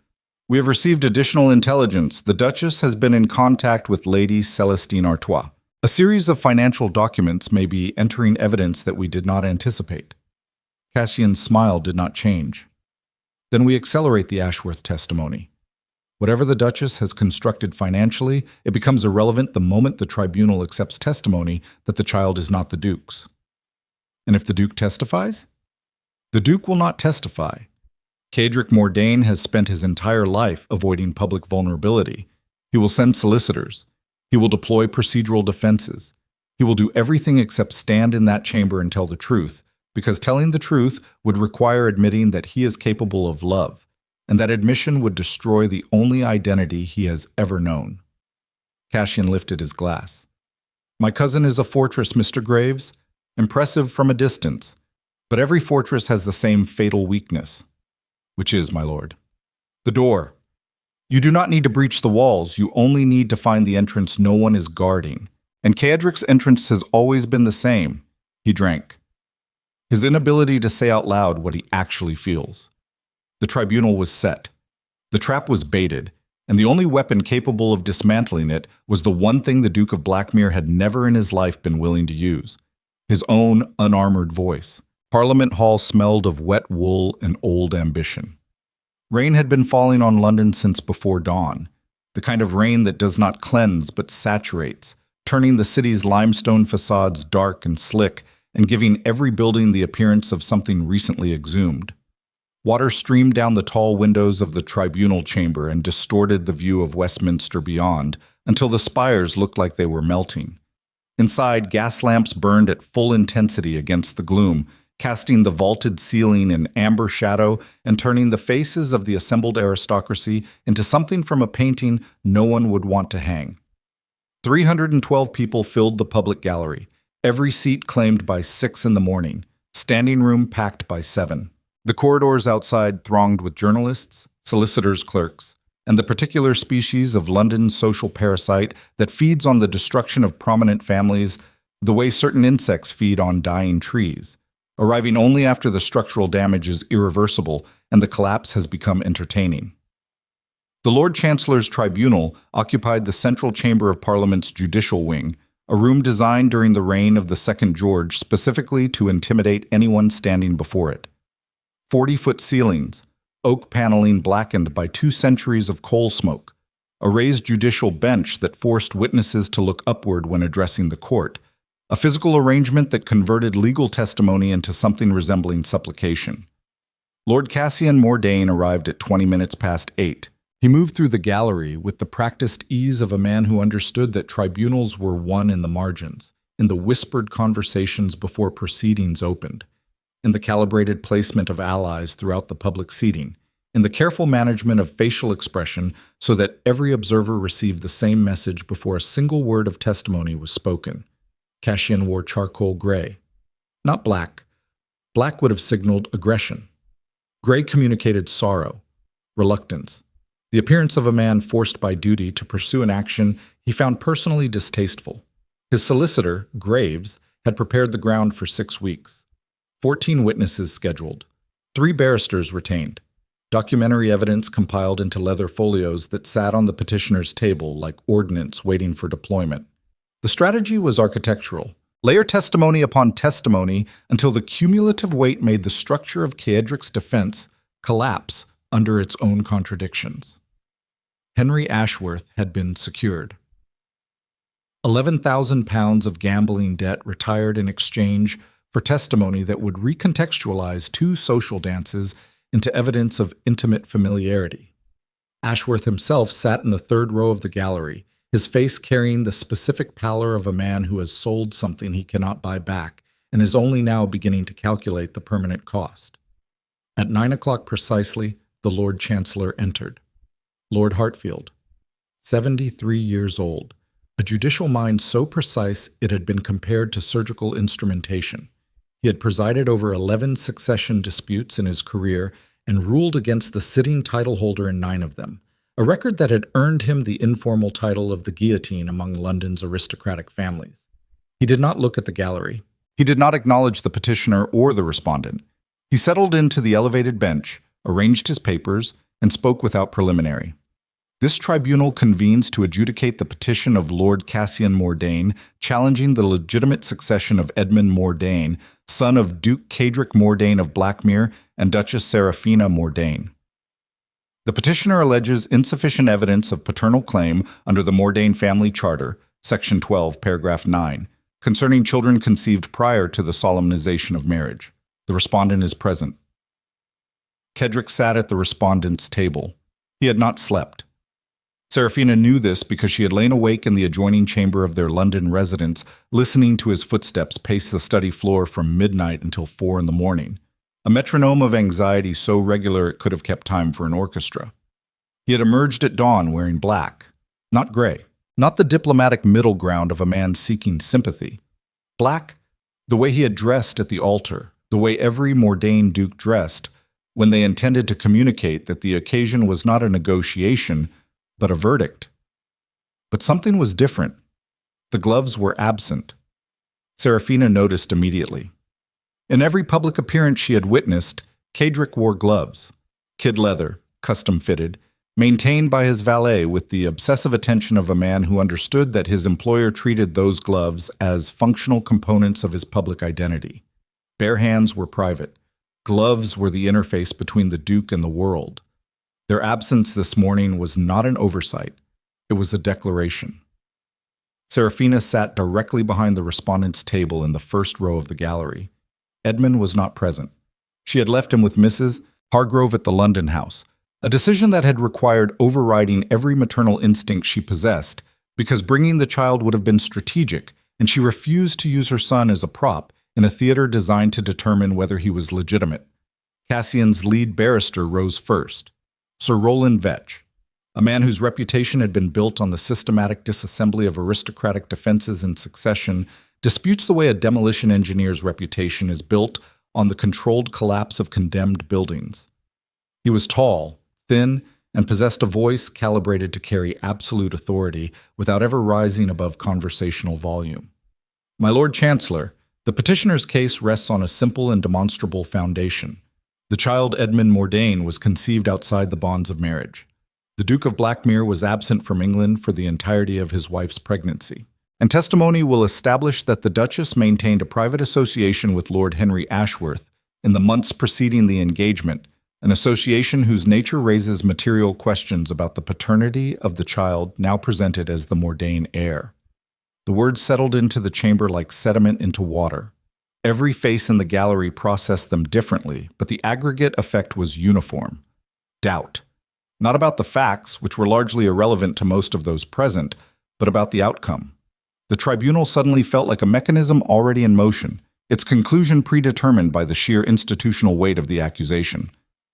we have received additional intelligence. The Duchess has been in contact with Lady Celestine Artois. A series of financial documents may be entering evidence that we did not anticipate." Cassian's smile did not change. "Then we accelerate the Ashworth testimony. Whatever the Duchess has constructed financially, it becomes irrelevant the moment the tribunal accepts testimony that the child is not the Duke's." "And if the Duke testifies?" "The Duke will not testify. Cedric Mordane has spent his entire life avoiding public vulnerability. He will send solicitors. He will deploy procedural defenses. He will do everything except stand in that chamber and tell the truth, because telling the truth would require admitting that he is capable of love, and that admission would destroy the only identity he has ever known." Cassian lifted his glass. "My cousin is a fortress, Mr. Graves, impressive from a distance, but every fortress has the same fatal weakness." "Which is, my lord?" "The door. You do not need to breach the walls, you only need to find the entrance no one is guarding. And Cedric's entrance has always been the same." He drank. His inability to say out loud what he actually feels. The tribunal was set. The trap was baited, and the only weapon capable of dismantling it was the one thing the Duke of Blackmere had never in his life been willing to use: his own unarmored voice. Parliament Hall smelled of wet wool and old ambition. Rain had been falling on London since before dawn, the kind of rain that does not cleanse but saturates, turning the city's limestone facades dark and slick and giving every building the appearance of something recently exhumed. Water streamed down the tall windows of the tribunal chamber and distorted the view of Westminster beyond until the spires looked like they were melting. Inside, gas lamps burned at full intensity against the gloom, casting the vaulted ceiling in amber shadow and turning the faces of the assembled aristocracy into something from a painting no one would want to hang. 312 people filled the public gallery, every seat claimed by 6 in the morning, standing room packed by 7. The corridors outside thronged with journalists, solicitors' clerks, and the particular species of London social parasite that feeds on the destruction of prominent families the way certain insects feed on dying trees, arriving only after the structural damage is irreversible and the collapse has become entertaining. The Lord Chancellor's Tribunal occupied the central chamber of Parliament's judicial wing, a room designed during the reign of the Second George specifically to intimidate anyone standing before it. 40-foot ceilings, oak paneling blackened by 2 centuries of coal smoke, a raised judicial bench that forced witnesses to look upward when addressing the court, a physical arrangement that converted legal testimony into something resembling supplication. Lord Cassian Mordane arrived at 20 minutes past 8. He moved through the gallery with the practiced ease of a man who understood that tribunals were won in the margins, in the whispered conversations before proceedings opened, in the calibrated placement of allies throughout the public seating, in the careful management of facial expression so that every observer received the same message before a single word of testimony was spoken. Cassian wore charcoal gray. Not black. Black would have signaled aggression. Gray communicated sorrow, reluctance, the appearance of a man forced by duty to pursue an action he found personally distasteful. His solicitor, Graves, had prepared the ground for 6 weeks. 14 witnesses scheduled. 3 barristers retained. Documentary evidence compiled into leather folios that sat on the petitioner's table like ordnance waiting for deployment. The strategy was architectural, Layer testimony upon testimony until the cumulative weight made the structure of Ceadric's defense collapse under its own contradictions. Henry Ashworth had been secured. £11,000 of gambling debt retired in exchange for testimony that would recontextualize two social dances into evidence of intimate familiarity. Ashworth himself sat in the third row of the gallery, his face carrying the specific pallor of a man who has sold something he cannot buy back and is only now beginning to calculate the permanent cost. At 9 o'clock precisely, the Lord Chancellor entered. Lord Hartfield, 73 years old, a judicial mind so precise it had been compared to surgical instrumentation. He had presided over 11 succession disputes in his career and ruled against the sitting title holder in 9 of them, a record that had earned him the informal title of the guillotine among London's aristocratic families. He did not look at the gallery. He did not acknowledge the petitioner or the respondent. He settled into the elevated bench, arranged his papers, and spoke without preliminary. This tribunal convenes to adjudicate the petition of Lord Cassian Mordain, challenging the legitimate succession of Edmund Mordain, son of Duke Ceadric Mordain of Blackmere and Duchess Seraphina Mordain. The petitioner alleges insufficient evidence of paternal claim under the Mordain Family Charter, Section 12, Paragraph 9, concerning children conceived prior to the solemnization of marriage. The respondent is present. Ceadric sat at the respondent's table. He had not slept. Seraphina knew this because she had lain awake in the adjoining chamber of their London residence, listening to his footsteps pace the study floor from midnight until 4 in the morning, a metronome of anxiety so regular it could have kept time for an orchestra. He had emerged at dawn wearing black, not gray, not the diplomatic middle ground of a man seeking sympathy. Black, the way he had dressed at the altar, the way every Mordain duke dressed, when they intended to communicate that the occasion was not a negotiation, but a verdict. But something was different. The gloves were absent. Seraphina noticed immediately. In every public appearance she had witnessed, Ceadric wore gloves, kid leather, custom-fitted, maintained by his valet with the obsessive attention of a man who understood that his employer treated those gloves as functional components of his public identity. Bare hands were private. Gloves were the interface between the Duke and the world. Their absence this morning was not an oversight. It was a declaration. Seraphina sat directly behind the respondent's table in the first row of the gallery. Edmund was not present. She had left him with Mrs. Hargrove at the London house, a decision that had required overriding every maternal instinct she possessed, because bringing the child would have been strategic, and she refused to use her son as a prop in a theater designed to determine whether he was legitimate. Cassian's lead barrister rose first. Sir Roland Vetch, a man whose reputation had been built on the systematic disassembly of aristocratic defenses in succession, disputes the way a demolition engineer's reputation is built on the controlled collapse of condemned buildings. He was tall, thin, and possessed a voice calibrated to carry absolute authority without ever rising above conversational volume. My Lord Chancellor, the petitioner's case rests on a simple and demonstrable foundation. The child Edmund Mordain was conceived outside the bonds of marriage. The Duke of Blackmere was absent from England for the entirety of his wife's pregnancy. And testimony will establish that the Duchess maintained a private association with Lord Henry Ashworth in the months preceding the engagement, an association whose nature raises material questions about the paternity of the child now presented as the Mordain heir. The words settled into the chamber like sediment into water. Every face in the gallery processed them differently, but the aggregate effect was uniform. Doubt. Not about the facts, which were largely irrelevant to most of those present, but about the outcome. The tribunal suddenly felt like a mechanism already in motion, its conclusion predetermined by the sheer institutional weight of the accusation.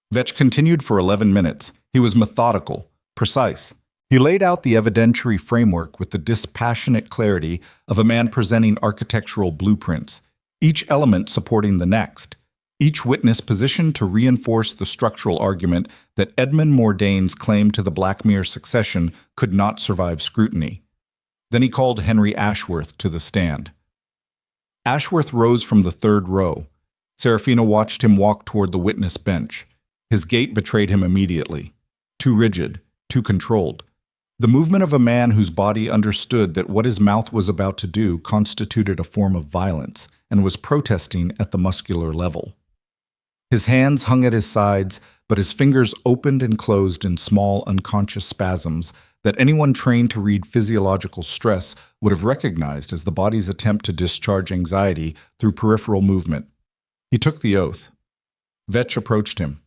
Vetch continued for 11 minutes. He was methodical, precise. He laid out the evidentiary framework with the dispassionate clarity of a man presenting architectural blueprints, each element supporting the next, each witness positioned to reinforce the structural argument that Edmund Mordain's claim to the Blackmere succession could not survive scrutiny. Then he called Henry Ashworth to the stand. Ashworth rose from the third row. Seraphina watched him walk toward the witness bench. His gait betrayed him immediately. Too rigid, too controlled. The movement of a man whose body understood that what his mouth was about to do constituted a form of violence and was protesting at the muscular level. His hands hung at his sides, but his fingers opened and closed in small, unconscious spasms that anyone trained to read physiological stress would have recognized as the body's attempt to discharge anxiety through peripheral movement. He took the oath. Vetch approached him.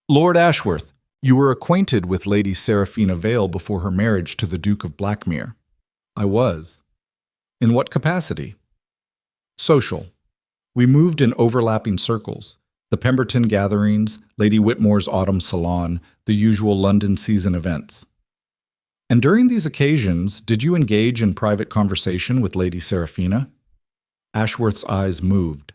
"Lord Ashworth, you were acquainted with Lady Seraphina Vale before her marriage to the Duke of Blackmere." "I was." "In what capacity?" "Social. We moved in overlapping circles. The Pemberton gatherings, Lady Whitmore's autumn salon, the usual London season events." "And during these occasions, did you engage in private conversation with Lady Seraphina?" Ashworth's eyes moved.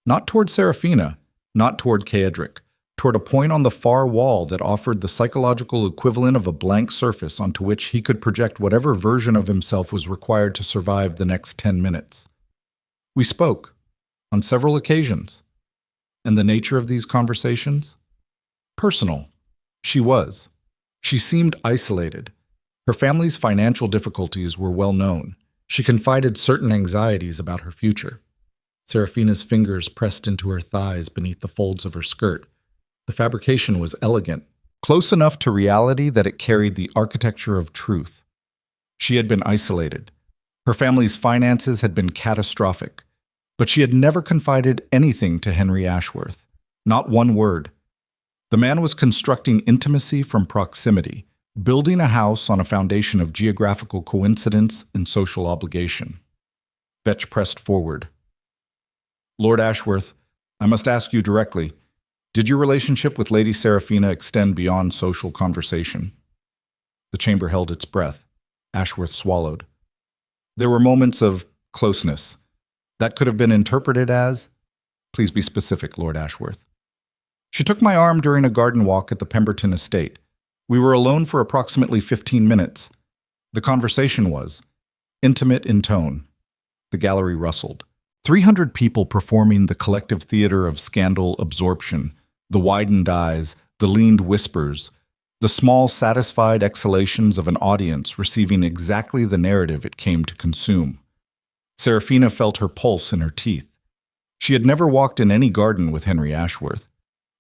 Not toward Seraphina, not toward Caedric, toward a point on the far wall that offered the psychological equivalent of a blank surface onto which he could project whatever version of himself was required to survive the next 10 minutes. "We spoke, on several occasions." "And the nature of these conversations?" "Personal. She was. She seemed isolated. Her family's financial difficulties were well known. She confided certain anxieties about her future." Seraphina's fingers pressed into her thighs beneath the folds of her skirt. The fabrication was elegant, close enough to reality that it carried the architecture of truth. She had been isolated. Her family's finances had been catastrophic. But she had never confided anything to Henry Ashworth. Not one word. The man was constructing intimacy from proximity, building a house on a foundation of geographical coincidence and social obligation. Vetch pressed forward. "Lord Ashworth, I must ask you directly, did your relationship with Lady Seraphina extend beyond social conversation?" The chamber held its breath. Ashworth swallowed. "There were moments of closeness. That could have been interpreted as—" "Please be specific, Lord Ashworth." "She took my arm during a garden walk at the Pemberton estate. We were alone for approximately 15 minutes. The conversation was intimate in tone." The gallery rustled. 300 people performing the collective theater of scandal absorption, the widened eyes, the leaned whispers, the small satisfied exhalations of an audience receiving exactly the narrative it came to consume. Seraphina felt her pulse in her teeth. She had never walked in any garden with Henry Ashworth.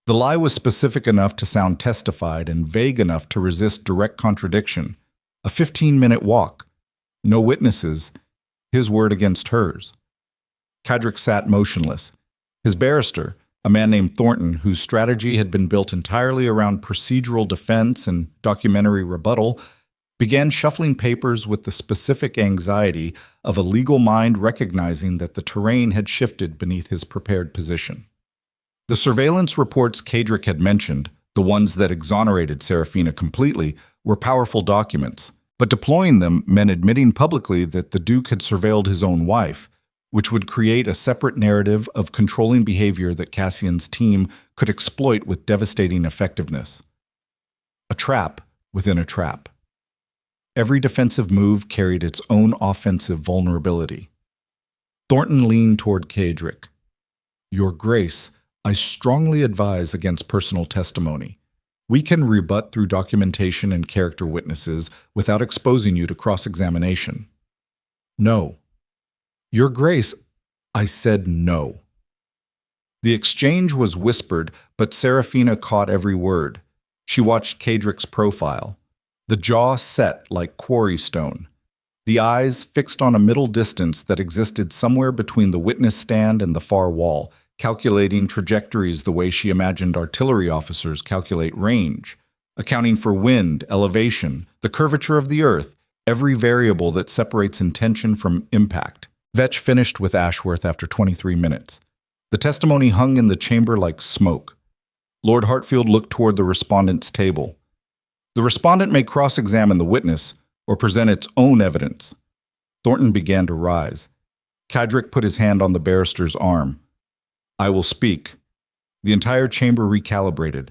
The lie was specific enough to sound testified and vague enough to resist direct contradiction. A 15-minute walk. No witnesses. His word against hers. Caedric sat motionless. His barrister, a man named Thornton, whose strategy had been built entirely around procedural defense and documentary rebuttal, began shuffling papers with the specific anxiety of a legal mind recognizing that the terrain had shifted beneath his prepared position. The surveillance reports Caedric had mentioned, the ones that exonerated Seraphina completely, were powerful documents, but deploying them meant admitting publicly that the Duke had surveilled his own wife, which would create a separate narrative of controlling behavior that Cassian's team could exploit with devastating effectiveness. A trap within a trap. Every defensive move carried its own offensive vulnerability. Thornton leaned toward Caedric. "Your Grace, I strongly advise against personal testimony. We can rebut through documentation and character witnesses without exposing you to cross-examination." "No." "Your Grace," I said no. The exchange was whispered, but Seraphina caught every word. She watched Caedric's profile. The jaw set like quarry stone. The eyes fixed on a middle distance that existed somewhere between the witness stand and the far wall, calculating trajectories the way she imagined artillery officers calculate range, accounting for wind, elevation, the curvature of the earth, every variable that separates intention from impact. Vetch finished with Ashworth after 23 minutes. The testimony hung in the chamber like smoke. Lord Hartfield looked toward the respondent's table. "The respondent may cross-examine the witness or present its own evidence." Thornton began to rise. Caedric put his hand on the barrister's arm. "I will speak." The entire chamber recalibrated.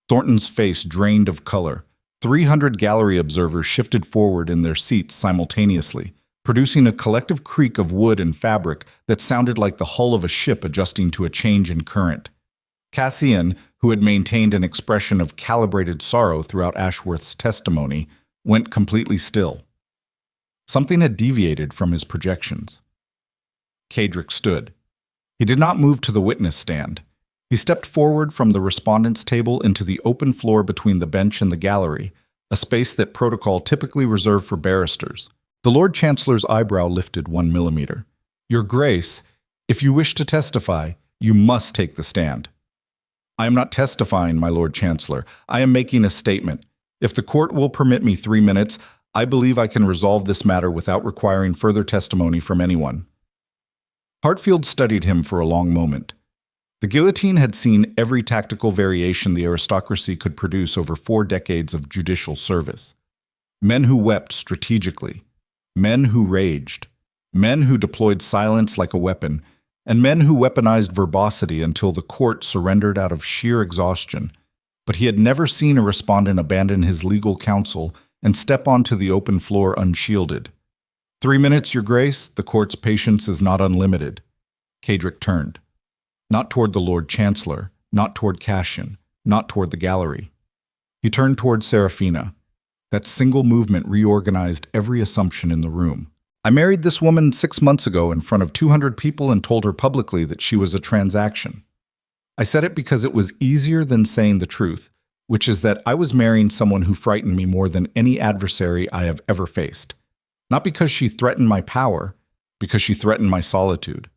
Thornton's face drained of color. 300 gallery observers shifted forward in their seats simultaneously, producing a collective creak of wood and fabric that sounded like the hull of a ship adjusting to a change in current. Cassian, who had maintained an expression of calibrated sorrow throughout Ashworth's testimony, went completely still. Something had deviated from his projections. Cadric stood. He did not move to the witness stand. He stepped forward from the respondent's table into the open floor between the bench and the gallery, a space that protocol typically reserved for barristers. The Lord Chancellor's eyebrow lifted 1 millimeter. "Your Grace, if you wish to testify, you must take the stand." "I am not testifying, my Lord Chancellor. I am making a statement. If the court will permit me 3 minutes, I believe I can resolve this matter without requiring further testimony from anyone." Hartfield studied him for a long moment. The guillotine had seen every tactical variation the aristocracy could produce over 4 decades of judicial service. Men who wept strategically, men who raged, men who deployed silence like a weapon, and men who weaponized verbosity until the court surrendered out of sheer exhaustion. But he had never seen a respondent abandon his legal counsel and step onto the open floor unshielded. 3 minutes, Your Grace. The court's patience is not unlimited." Cadric turned. Not toward the Lord Chancellor, not toward Cassian, not toward the gallery. He turned toward Seraphina. That single movement reorganized every assumption in the room. "I married this woman 6 months ago in front of 200 people and told her publicly that she was a transaction. I said it because it was easier than saying the truth, which is that I was marrying someone who frightened me more than any adversary I have ever faced. Not because she threatened my power, because she threatened my solitude.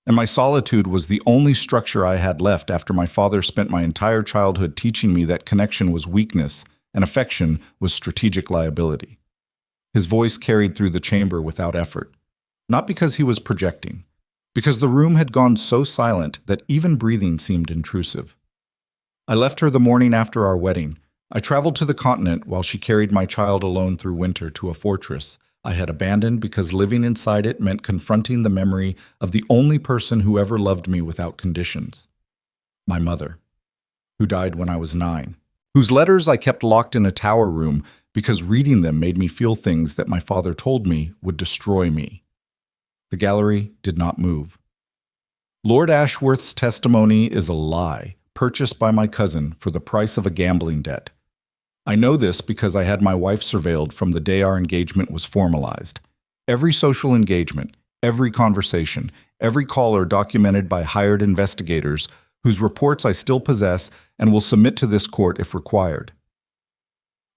And my solitude was the only structure I had left after my father spent my entire childhood teaching me that connection was weakness and affection was strategic liability." His voice carried through the chamber without effort, not because he was projecting, because the room had gone so silent that even breathing seemed intrusive. "I left her the morning after our wedding. I traveled to the continent while she carried my child alone through winter to a fortress I had abandoned because living inside it meant confronting the memory of the only person who ever loved me without conditions. My mother, who died when I was 9, whose letters I kept locked in a tower room because reading them made me feel things that my father told me would destroy me." The gallery did not move. "Lord Ashworth's testimony is a lie, purchased by my cousin for the price of a gambling debt. I know this because I had my wife surveilled from the day our engagement was formalized. Every social engagement, every conversation, every caller documented by hired investigators whose reports I still possess and will submit to this court if required.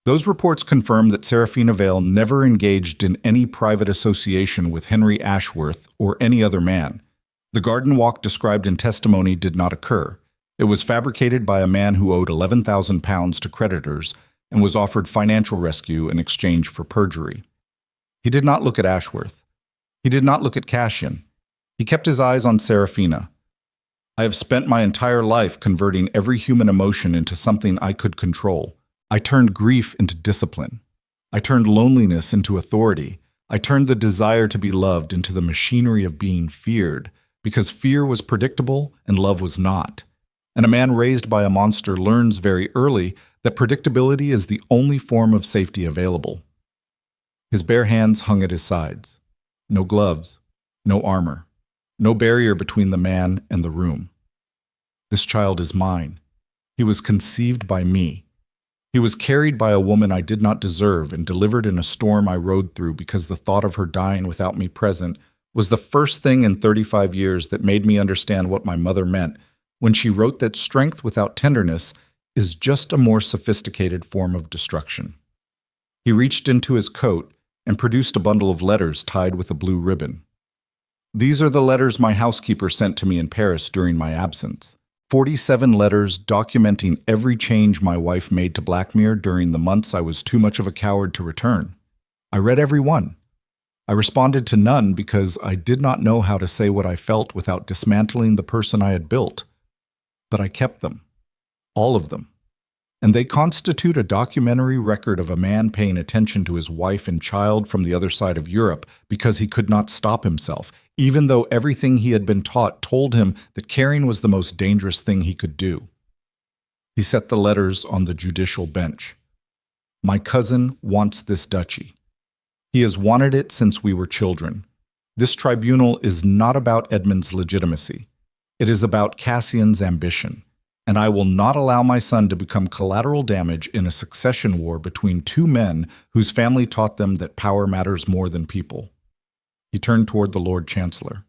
Those reports confirm that Seraphina Vale never engaged in any private association with Henry Ashworth or any other man. The garden walk described in testimony did not occur. It was fabricated by a man who owed £11,000 to creditors and was offered financial rescue in exchange for perjury. He did not look at Ashworth. He did not look at Cassian. He kept his eyes on Seraphina. I have spent my entire life converting every human emotion into something I could control. I turned grief into discipline. I turned loneliness into authority. I turned the desire to be loved into the machinery of being feared, because fear was predictable and love was not. And a man raised by a monster learns very early that predictability is the only form of safety available." His bare hands hung at his sides. No gloves, no armor, no barrier between the man and the room. "This child is mine. He was conceived by me. He was carried by a woman I did not deserve and delivered in a storm I rode through because the thought of her dying without me present was the first thing in 35 years that made me understand what my mother meant when she wrote that strength without tenderness is just a more sophisticated form of destruction." He reached into his coat and produced a bundle of letters tied with a blue ribbon. "These are the letters my housekeeper sent to me in Paris during my absence. 47 letters documenting every change my wife made to Blackmere during the months I was too much of a coward to return. I read every one. I responded to none because I did not know how to say what I felt without dismantling the person I had built. But I kept them. All of them. And they constitute a documentary record of a man paying attention to his wife and child from the other side of Europe because he could not stop himself, even though everything he had been taught told him that caring was the most dangerous thing he could do." He set the letters on the judicial bench. "My cousin wants this duchy. He has wanted it since we were children. This tribunal is not about Edmund's legitimacy. It is about Cassian's ambition. and I will not allow my son to become collateral damage in a succession war between two men whose family taught them that power matters more than people." He turned toward the Lord Chancellor.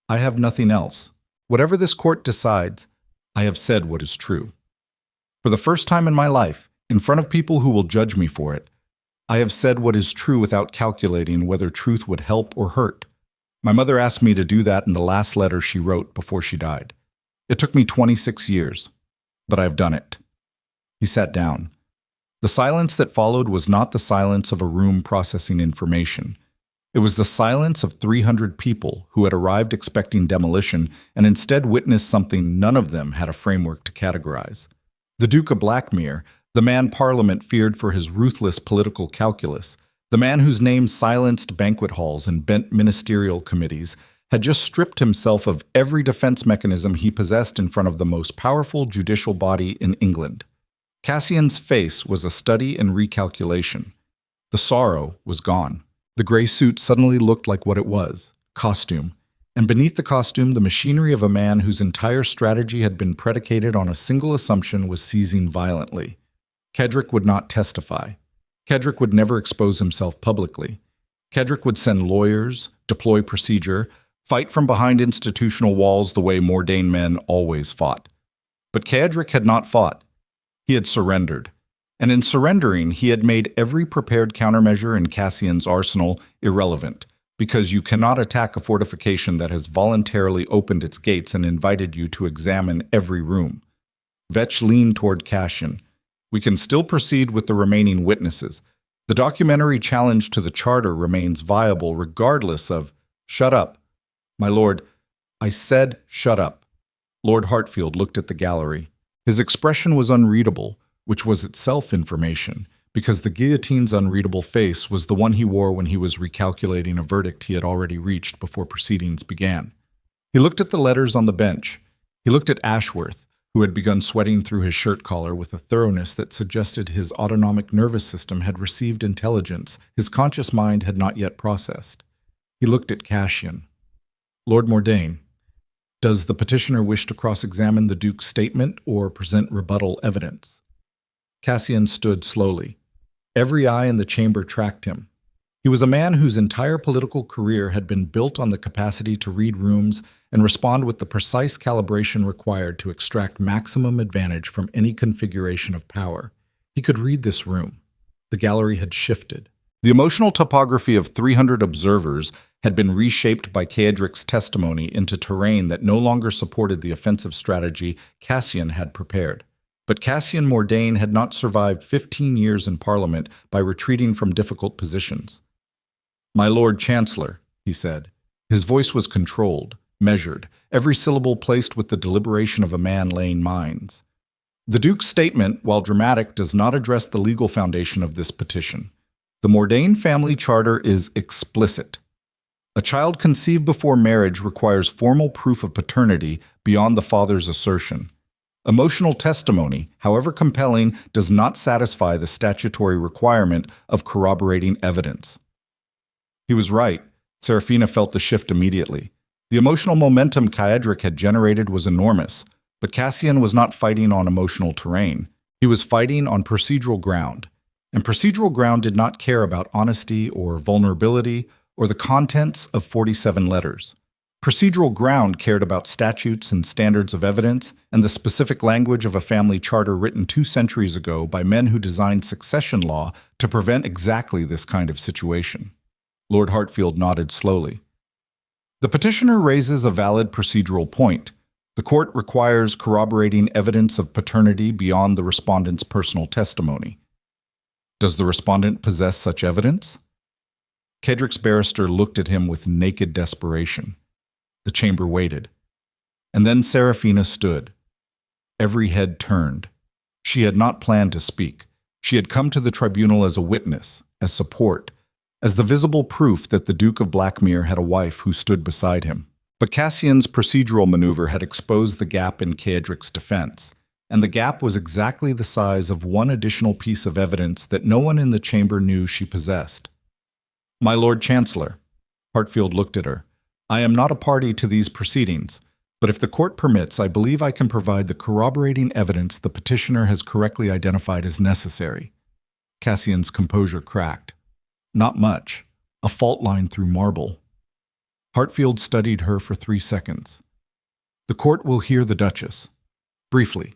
"I have nothing else. Whatever this court decides, I have said what is true. For the first time in my life, in front of people who will judge me for it, I have said what is true without calculating whether truth would help or hurt. My mother asked me to do that in the last letter she wrote before she died. It took me 26 years, but I have done it." He sat down. The silence that followed was not the silence of a room processing information. It was the silence of 300 people who had arrived expecting demolition and instead witnessed something none of them had a framework to categorize. The Duke of Blackmere, the man Parliament feared for his ruthless political calculus, the man whose name silenced banquet halls and bent ministerial committees, had just stripped himself of every defense mechanism he possessed in front of the most powerful judicial body in England. Cassian's face was a study in recalculation. The sorrow was gone. The gray suit suddenly looked like what it was, costume, and beneath the costume, the machinery of a man whose entire strategy had been predicated on a single assumption was seizing violently. Kedrick would not testify. Kedrick would never expose himself publicly. Kedrick would send lawyers, deploy procedure, fight from behind institutional walls the way Mordain men always fought. But Kedrick had not fought. He had surrendered. And in surrendering, he had made every prepared countermeasure in Cassian's arsenal irrelevant, because you cannot attack a fortification that has voluntarily opened its gates and invited you to examine every room. Vetch leaned toward Cassian. "We can still proceed with the remaining witnesses. The documentary challenge to the charter remains viable regardless of—" "Shut up. My lord, I said shut up." Lord Hartfield looked at the gallery. His expression was unreadable, which was itself information, because the guillotine's unreadable face was the one he wore when he was recalculating a verdict he had already reached before proceedings began. He looked at the letters on the bench. He looked at Ashworth, who had begun sweating through his shirt collar with a thoroughness that suggested his autonomic nervous system had received intelligence his conscious mind had not yet processed. He looked at Cassian. "Lord Mordain, does the petitioner wish to cross-examine the Duke's statement or present rebuttal evidence?" Cassian stood slowly. Every eye in the chamber tracked him. He was a man whose entire political career had been built on the capacity to read rooms and respond with the precise calibration required to extract maximum advantage from any configuration of power. He could read this room. The gallery had shifted. The emotional topography of 300 observers had been reshaped by Kedrick's testimony into terrain that no longer supported the offensive strategy Cassian had prepared. But Cassian Mordain had not survived 15 years in Parliament by retreating from difficult positions. "My Lord Chancellor," he said. His voice was controlled, measured, every syllable placed with the deliberation of a man laying mines. "The Duke's statement, while dramatic, does not address the legal foundation of this petition. The Mordain family charter is explicit. A child conceived before marriage requires formal proof of paternity beyond the father's assertion. Emotional testimony, however compelling, does not satisfy the statutory requirement of corroborating evidence." He was right. Seraphina felt the shift immediately. The emotional momentum Kedrick had generated was enormous, but Cassian was not fighting on emotional terrain. He was fighting on procedural ground. And procedural ground did not care about honesty or vulnerability or the contents of 47 letters. Procedural ground cared about statutes and standards of evidence and the specific language of a family charter written 2 centuries ago by men who designed succession law to prevent exactly this kind of situation. Lord Hartfield nodded slowly. "The petitioner raises a valid procedural point. The court requires corroborating evidence of paternity beyond the respondent's personal testimony. Does the respondent possess such evidence?" Kedrick's barrister looked at him with naked desperation. The chamber waited. And then Seraphina stood. Every head turned. She had not planned to speak. She had come to the tribunal as a witness, as support, as the visible proof that the Duke of Blackmere had a wife who stood beside him. But Cassian's procedural maneuver had exposed the gap in Kedrick's defense, and the gap was exactly the size of one additional piece of evidence that no one in the chamber knew she possessed. "My Lord Chancellor," Hartfield looked at her, "I am not a party to these proceedings. But if the court permits, I believe I can provide the corroborating evidence the petitioner has correctly identified as necessary. Cassian's composure cracked. Not much. A fault line through marble. Hartfield studied her for 3 seconds. The court will hear the Duchess. Briefly.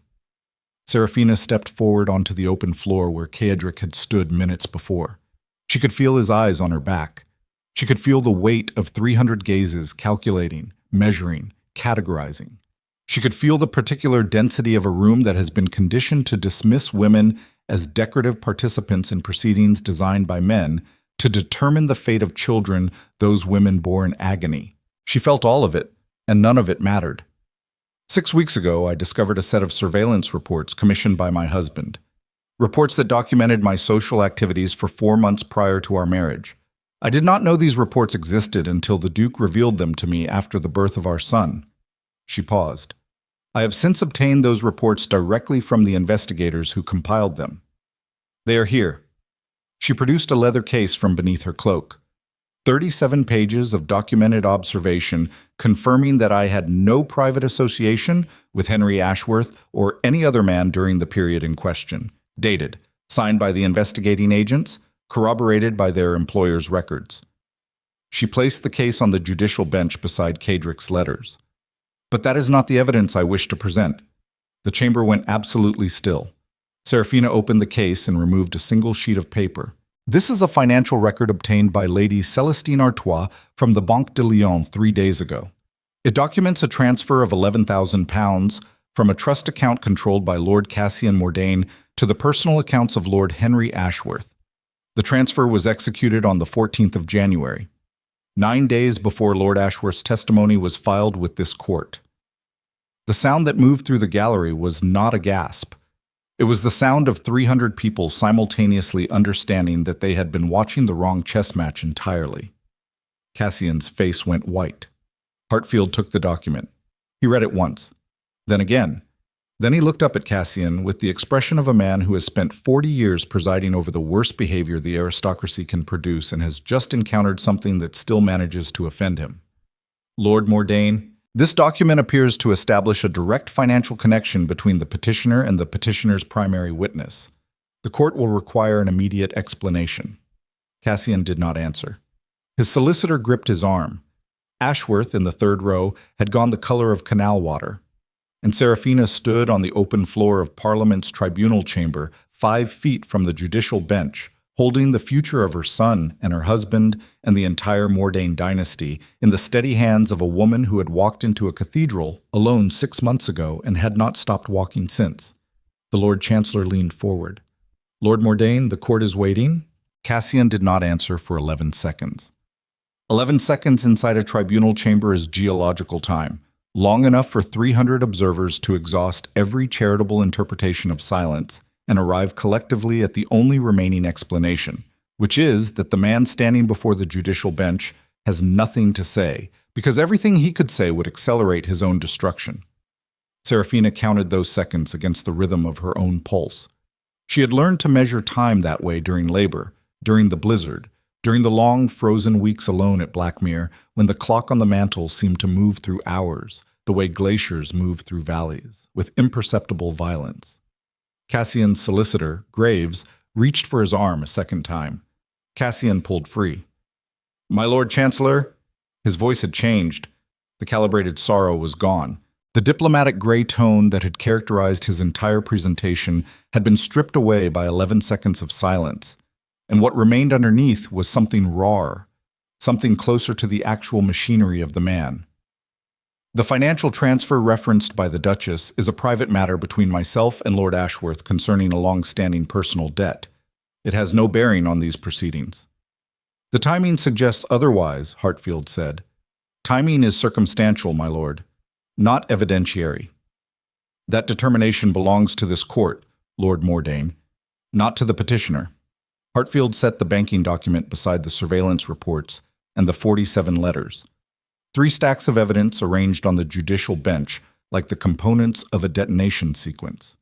Seraphina stepped forward onto the open floor where Caedric had stood minutes before. She could feel his eyes on her back. She could feel the weight of 300 gazes calculating, measuring, categorizing. She could feel the particular density of a room that has been conditioned to dismiss women as decorative participants in proceedings designed by men to determine the fate of children those women bore in agony. She felt all of it, and none of it mattered. 6 weeks ago, I discovered a set of surveillance reports commissioned by my husband. Reports that documented my social activities for 4 months prior to our marriage. I did not know these reports existed until the Duke revealed them to me after the birth of our son. She paused. I have since obtained those reports directly from the investigators who compiled them. They are here. She produced a leather case from beneath her cloak. 37 pages of documented observation confirming that I had no private association with Henry Ashworth or any other man during the period in question. Dated, signed by the investigating agents, corroborated by their employer's records. She placed the case on the judicial bench beside Caedric's letters. But that is not the evidence I wish to present. The chamber went absolutely still. Seraphina opened the case and removed a single sheet of paper. This is a financial record obtained by Lady Celestine Artois from the Banque de Lyon 3 days ago. It documents a transfer of £11,000 from a trust account controlled by Lord Cassian Mordain to the personal accounts of Lord Henry Ashworth. The transfer was executed on the 14th of January, 9 days before Lord Ashworth's testimony was filed with this court. The sound that moved through the gallery was not a gasp. It was the sound of 300 people simultaneously understanding that they had been watching the wrong chess match entirely. Cassian's face went white. Hartfield took the document. He read it once, then again. Then he looked up at Cassian with the expression of a man who has spent 40 years presiding over the worst behavior the aristocracy can produce and has just encountered something that still manages to offend him. Lord Mordain, this document appears to establish a direct financial connection between the petitioner and the petitioner's primary witness. The court will require an immediate explanation. Cassian did not answer. His solicitor gripped his arm. Ashworth, in the third row, had gone the color of canal water, and Seraphina stood on the open floor of Parliament's tribunal chamber 5 feet from the judicial bench, holding the future of her son and her husband and the entire Mordain dynasty in the steady hands of a woman who had walked into a cathedral alone 6 months ago and had not stopped walking since. The Lord Chancellor leaned forward. Lord Mordain, the court is waiting. Cassian did not answer for 11 seconds. 11 seconds inside a tribunal chamber is geological time. Long enough for 300 observers to exhaust every charitable interpretation of silence and arrive collectively at the only remaining explanation, which is that the man standing before the judicial bench has nothing to say, because everything he could say would accelerate his own destruction. Seraphina counted those seconds against the rhythm of her own pulse. She had learned to measure time that way during labor, during the blizzard, during the long frozen weeks alone at Blackmere, when the clock on the mantel seemed to move through hours, the way glaciers move through valleys, with imperceptible violence. Cassian's solicitor, Graves, reached for his arm a second time. Cassian pulled free. "My Lord Chancellor," his voice had changed. The calibrated sorrow was gone. The diplomatic gray tone that had characterized his entire presentation had been stripped away by 11 seconds of silence, and what remained underneath was something rawer, something closer to the actual machinery of the man. The financial transfer referenced by the Duchess is a private matter between myself and Lord Ashworth concerning a long-standing personal debt. It has no bearing on these proceedings. The timing suggests otherwise, Hartfield said. Timing is circumstantial, my lord, not evidentiary. That determination belongs to this court, Lord Mordain, not to the petitioner. Hartfield set the banking document beside the surveillance reports and the 47 letters. 3 stacks of evidence arranged on the judicial bench like the components of a detonation sequence.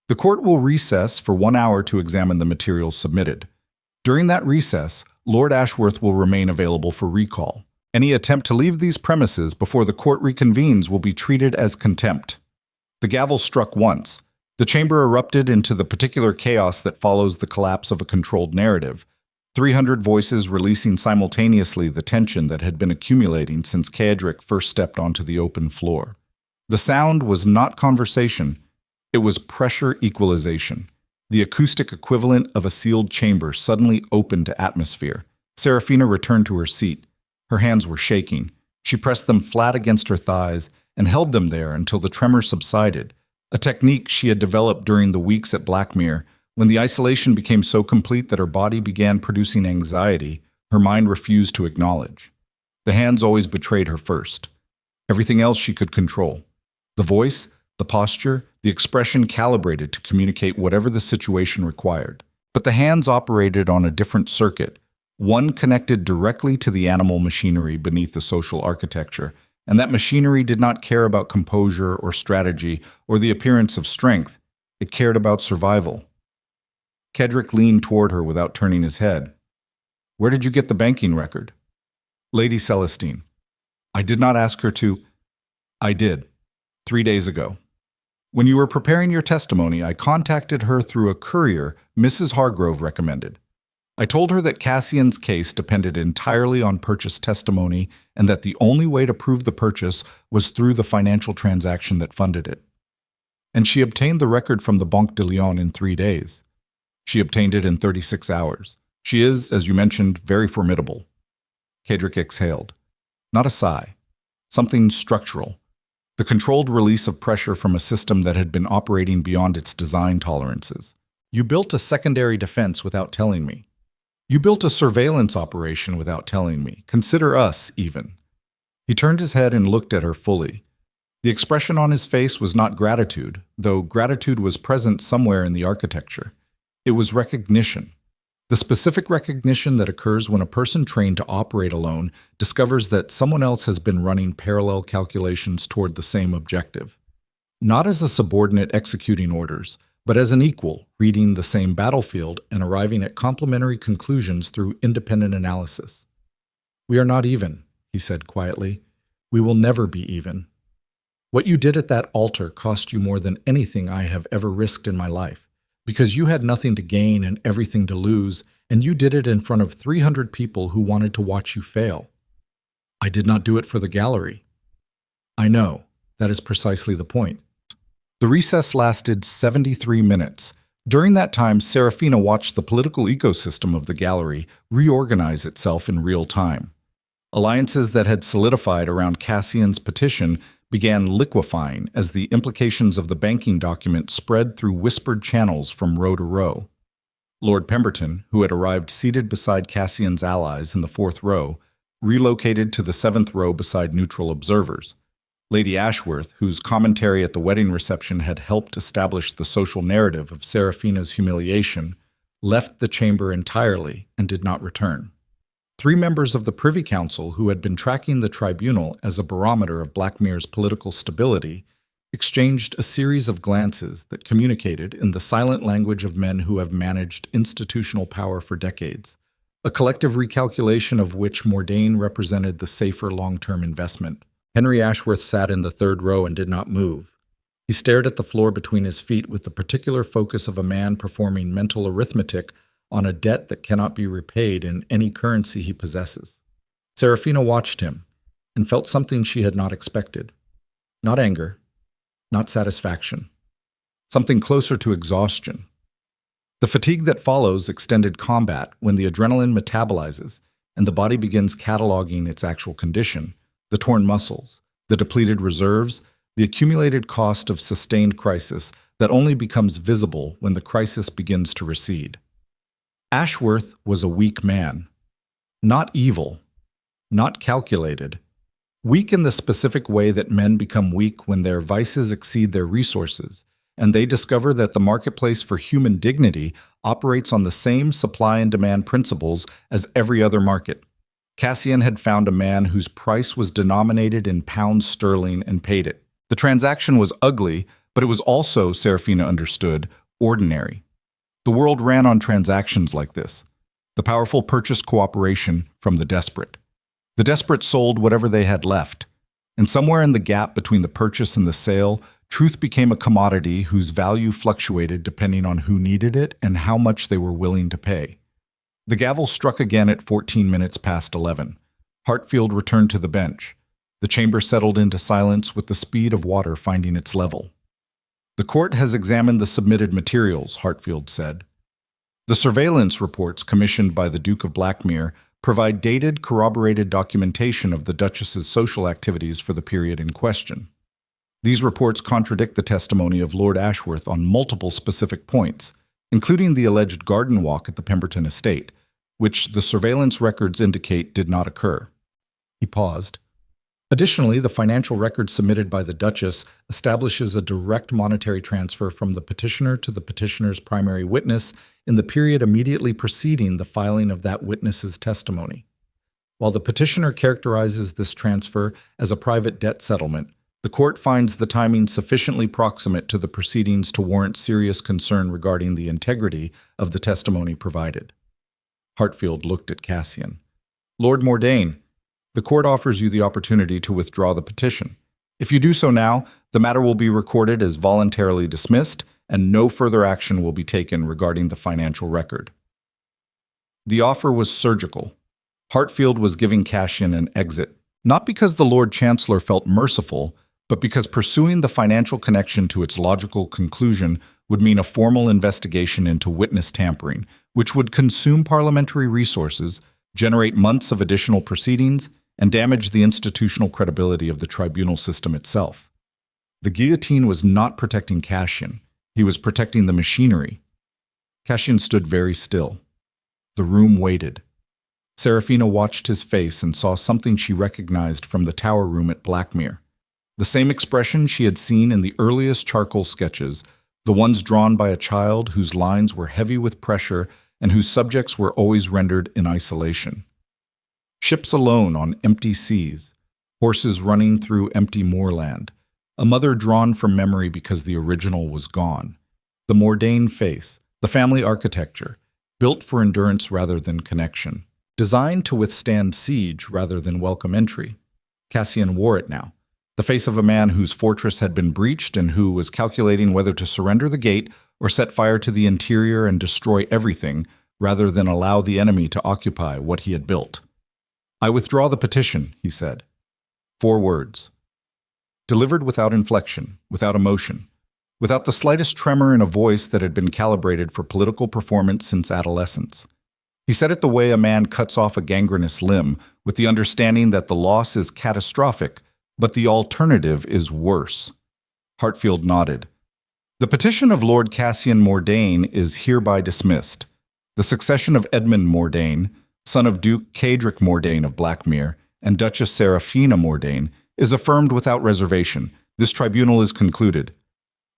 The court will recess for 1 hour to examine the materials submitted. During that recess, Lord Ashworth will remain available for recall. Any attempt to leave these premises before the court reconvenes will be treated as contempt. The gavel struck once. The chamber erupted into the particular chaos that follows the collapse of a controlled narrative, 300 voices releasing simultaneously the tension that had been accumulating since Cedric first stepped onto the open floor. The sound was not conversation, it was pressure equalization. The acoustic equivalent of a sealed chamber suddenly opened to atmosphere. Seraphina returned to her seat. Her hands were shaking. She pressed them flat against her thighs and held them there until the tremor subsided, a technique she had developed during the weeks at Blackmere. When the isolation became so complete that her body began producing anxiety, her mind refused to acknowledge. The hands always betrayed her first. Everything else she could control. The voice, the posture, the expression calibrated to communicate whatever the situation required. But the hands operated on a different circuit, one connected directly to the animal machinery beneath the social architecture, and that machinery did not care about composure or strategy or the appearance of strength. It cared about survival. Cedric leaned toward her without turning his head. "Where did you get the banking record?" "Lady Celestine." "I did not ask her to." "I did. 3 days ago. When you were preparing your testimony, I contacted her through a courier Mrs. Hargrove recommended. I told her that Cassian's case depended entirely on purchase testimony and that the only way to prove the purchase was through the financial transaction that funded it. And she obtained the record from the Banque de Lyon in 3 days. She obtained it in 36 hours. She is, as you mentioned, very formidable." Cedric exhaled. Not a sigh. Something structural. The controlled release of pressure from a system that had been operating beyond its design tolerances. "You built a secondary defense without telling me. You built a surveillance operation without telling me. Consider us, even." He turned his head and looked at her fully. The expression on his face was not gratitude, though gratitude was present somewhere in the architecture. It was recognition. The specific recognition that occurs when a person trained to operate alone discovers that someone else has been running parallel calculations toward the same objective. Not as a subordinate executing orders, but as an equal, reading the same battlefield and arriving at complementary conclusions through independent analysis. "We are not even," he said quietly. "We will never be even. What you did at that altar cost you more than anything I have ever risked in my life, because you had nothing to gain and everything to lose, and you did it in front of 300 people who wanted to watch you fail. I did not do it for the gallery." "I know. That is precisely the point." The recess lasted 73 minutes. During that time, Seraphina watched the political ecosystem of the gallery reorganize itself in real time. Alliances that had solidified around Cassian's petition began liquefying as the implications of the banking document spread through whispered channels from row to row. Lord Pemberton, who had arrived seated beside Cassian's allies in the 4th row, relocated to the 7th row beside neutral observers. Lady Ashworth, whose commentary at the wedding reception had helped establish the social narrative of Seraphina's humiliation, left the chamber entirely and did not return. 3 members of the Privy Council, who had been tracking the tribunal as a barometer of Blackmere's political stability, exchanged a series of glances that communicated in the silent language of men who have managed institutional power for decades, a collective recalculation of which Mordain represented the safer long-term investment. Henry Ashworth sat in the 3rd row and did not move. He stared at the floor between his feet with the particular focus of a man performing mental arithmetic on a debt that cannot be repaid in any currency he possesses. Seraphina watched him and felt something she had not expected. Not anger, not satisfaction. Something closer to exhaustion. The fatigue that follows extended combat when the adrenaline metabolizes and the body begins cataloging its actual condition. The torn muscles, the depleted reserves, the accumulated cost of sustained crisis that only becomes visible when the crisis begins to recede. Ashworth was a weak man. Not evil, not calculated. Weak in the specific way that men become weak when their vices exceed their resources, and they discover that the marketplace for human dignity operates on the same supply and demand principles as every other market. Cassian had found a man whose price was denominated in pounds sterling and paid it. The transaction was ugly, but it was also, Seraphina understood, ordinary. The world ran on transactions like this. The powerful purchase cooperation from the desperate. The desperate sold whatever they had left, and somewhere in the gap between the purchase and the sale, truth became a commodity whose value fluctuated depending on who needed it and how much they were willing to pay. The gavel struck again at 14 minutes past 11. Hartfield returned to the bench. The chamber settled into silence with the speed of water finding its level. "The court has examined the submitted materials," Hartfield said. "The surveillance reports commissioned by the Duke of Blackmere provide dated, corroborated documentation of the Duchess's social activities for the period in question. These reports contradict the testimony of Lord Ashworth on multiple specific points, including the alleged garden walk at the Pemberton estate, which the surveillance records indicate did not occur." He paused. "Additionally, the financial record submitted by the Duchess establishes a direct monetary transfer from the petitioner to the petitioner's primary witness in the period immediately preceding the filing of that witness's testimony. While the petitioner characterizes this transfer as a private debt settlement, the court finds the timing sufficiently proximate to the proceedings to warrant serious concern regarding the integrity of the testimony provided." Hartfield looked at Cassian. "Lord Mordain, the court offers you the opportunity to withdraw the petition. If you do so now, the matter will be recorded as voluntarily dismissed, and no further action will be taken regarding the financial record." The offer was surgical. Hartfield was giving Cassian an exit, not because the Lord Chancellor felt merciful, but because pursuing the financial connection to its logical conclusion would mean a formal investigation into witness tampering, which would consume parliamentary resources, generate months of additional proceedings, and damage the institutional credibility of the tribunal system itself. The guillotine was not protecting Cassian. He was protecting the machinery. Cassian stood very still. The room waited. Seraphina watched his face and saw something she recognized from the tower room at Blackmere. The same expression she had seen in the earliest charcoal sketches, the ones drawn by a child whose lines were heavy with pressure and whose subjects were always rendered in isolation. Ships alone on empty seas, horses running through empty moorland, a mother drawn from memory because the original was gone. The Mordain face, the family architecture, built for endurance rather than connection, designed to withstand siege rather than welcome entry. Cassian wore it now, the face of a man whose fortress had been breached and who was calculating whether to surrender the gate or set fire to the interior and destroy everything rather than allow the enemy to occupy what he had built. "I withdraw the petition," he said. 4 words. Delivered without inflection, without emotion, without the slightest tremor in a voice that had been calibrated for political performance since adolescence. He said it the way a man cuts off a gangrenous limb, with the understanding that the loss is catastrophic, but the alternative is worse. Hartfield nodded. "The petition of Lord Cassian Mordain is hereby dismissed. The succession of Edmund Mordain, son of Duke Cedric Mordain of Blackmere, and Duchess Seraphina Mordain, is affirmed without reservation. This tribunal is concluded."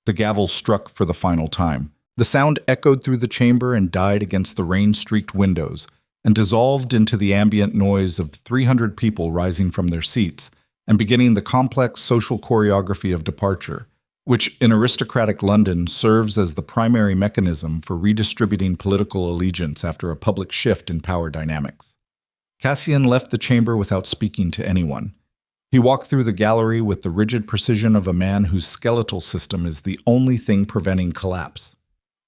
The gavel struck for the final time. The sound echoed through the chamber and died against the rain-streaked windows, and dissolved into the ambient noise of 300 people rising from their seats, and beginning the complex social choreography of departure, which in aristocratic London serves as the primary mechanism for redistributing political allegiance after a public shift in power dynamics. Cassian left the chamber without speaking to anyone. He walked through the gallery with the rigid precision of a man whose skeletal system is the only thing preventing collapse.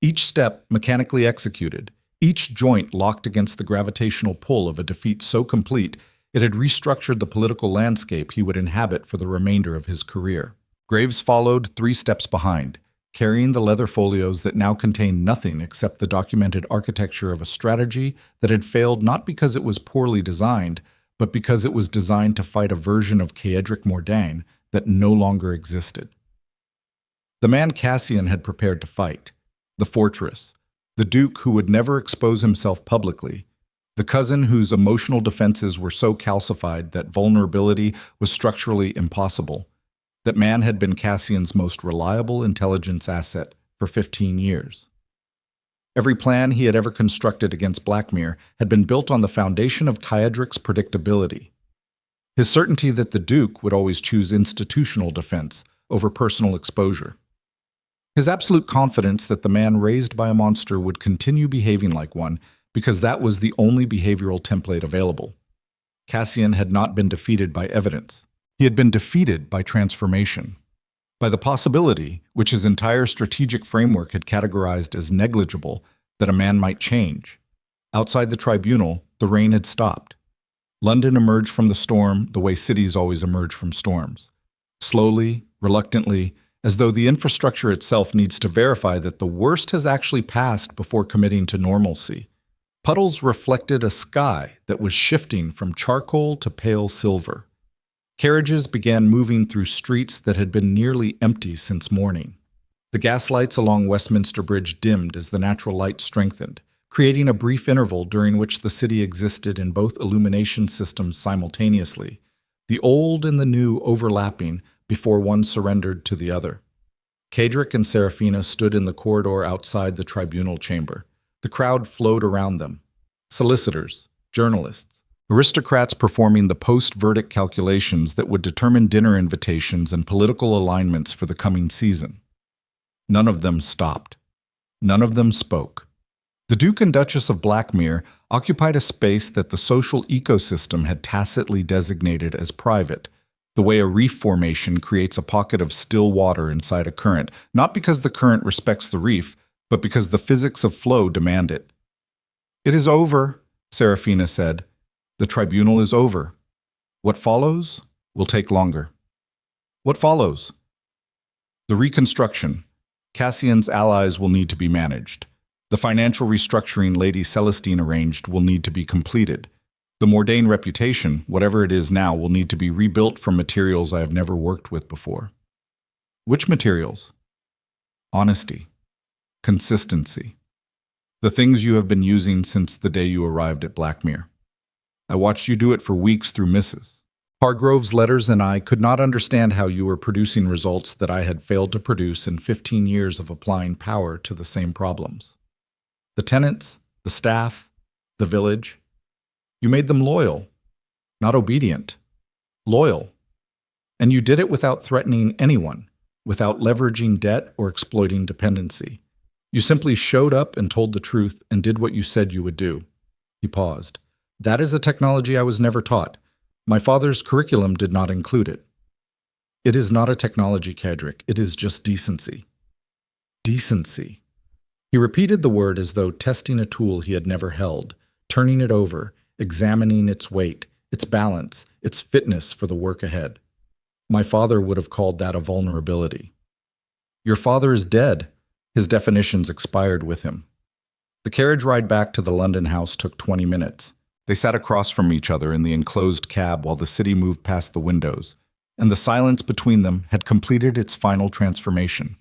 Each step mechanically executed, each joint locked against the gravitational pull of a defeat so complete it had restructured the political landscape he would inhabit for the remainder of his career. Graves followed 3 steps behind, carrying the leather folios that now contained nothing except the documented architecture of a strategy that had failed not because it was poorly designed, but because it was designed to fight a version of Cedric Mordain that no longer existed. The man Cassian had prepared to fight, the fortress, the Duke who would never expose himself publicly, the cousin whose emotional defenses were so calcified that vulnerability was structurally impossible. That man had been Cassian's most reliable intelligence asset for 15 years. Every plan he had ever constructed against Blackmere had been built on the foundation of Cedric's predictability. His certainty that the Duke would always choose institutional defense over personal exposure. His absolute confidence that the man raised by a monster would continue behaving like one because that was the only behavioral template available. Cassian had not been defeated by evidence. He had been defeated by transformation, by the possibility, which his entire strategic framework had categorized as negligible, that a man might change. Outside the tribunal, the rain had stopped. London emerged from the storm the way cities always emerge from storms. Slowly, reluctantly, as though the infrastructure itself needs to verify that the worst has actually passed before committing to normalcy. Puddles reflected a sky that was shifting from charcoal to pale silver. Carriages began moving through streets that had been nearly empty since morning. The gas lights along Westminster Bridge dimmed as the natural light strengthened, creating a brief interval during which the city existed in both illumination systems simultaneously, the old and the new overlapping before one surrendered to the other. Cadric and Seraphina stood in the corridor outside the tribunal chamber. The crowd flowed around them. Solicitors, journalists, aristocrats performing the post-verdict calculations that would determine dinner invitations and political alignments for the coming season. None of them stopped. None of them spoke. The Duke and Duchess of Blackmere occupied a space that the social ecosystem had tacitly designated as private, the way a reef formation creates a pocket of still water inside a current, not because the current respects the reef, but because the physics of flow demand it. "It is over," Seraphina said. "The tribunal is over. What follows will take longer." "What follows?" "The reconstruction. Cassian's allies will need to be managed. The financial restructuring Lady Celestine arranged will need to be completed. The Mordain reputation, whatever it is now, will need to be rebuilt from materials I have never worked with before." "Which materials?" "Honesty. Consistency. The things you have been using since the day you arrived at Blackmere. I watched you do it for weeks through Mrs. Hargrove's letters, and I could not understand how you were producing results that I had failed to produce in 15 years of applying power to the same problems. The tenants, the staff, the village. You made them loyal, not obedient. Loyal. And you did it without threatening anyone, without leveraging debt or exploiting dependency. You simply showed up and told the truth and did what you said you would do." He paused. "That is a technology I was never taught. My father's curriculum did not include it." "It is not a technology, Cadric. It is just decency." Decency. He repeated the word as though testing a tool he had never held, turning it over, examining its weight, its balance, its fitness for the work ahead. "My father would have called that a vulnerability." "Your father is dead." His definitions expired with him. The carriage ride back to the London house took 20 minutes. They sat across from each other in the enclosed cab while the city moved past the windows, and the silence between them had completed its final transformation.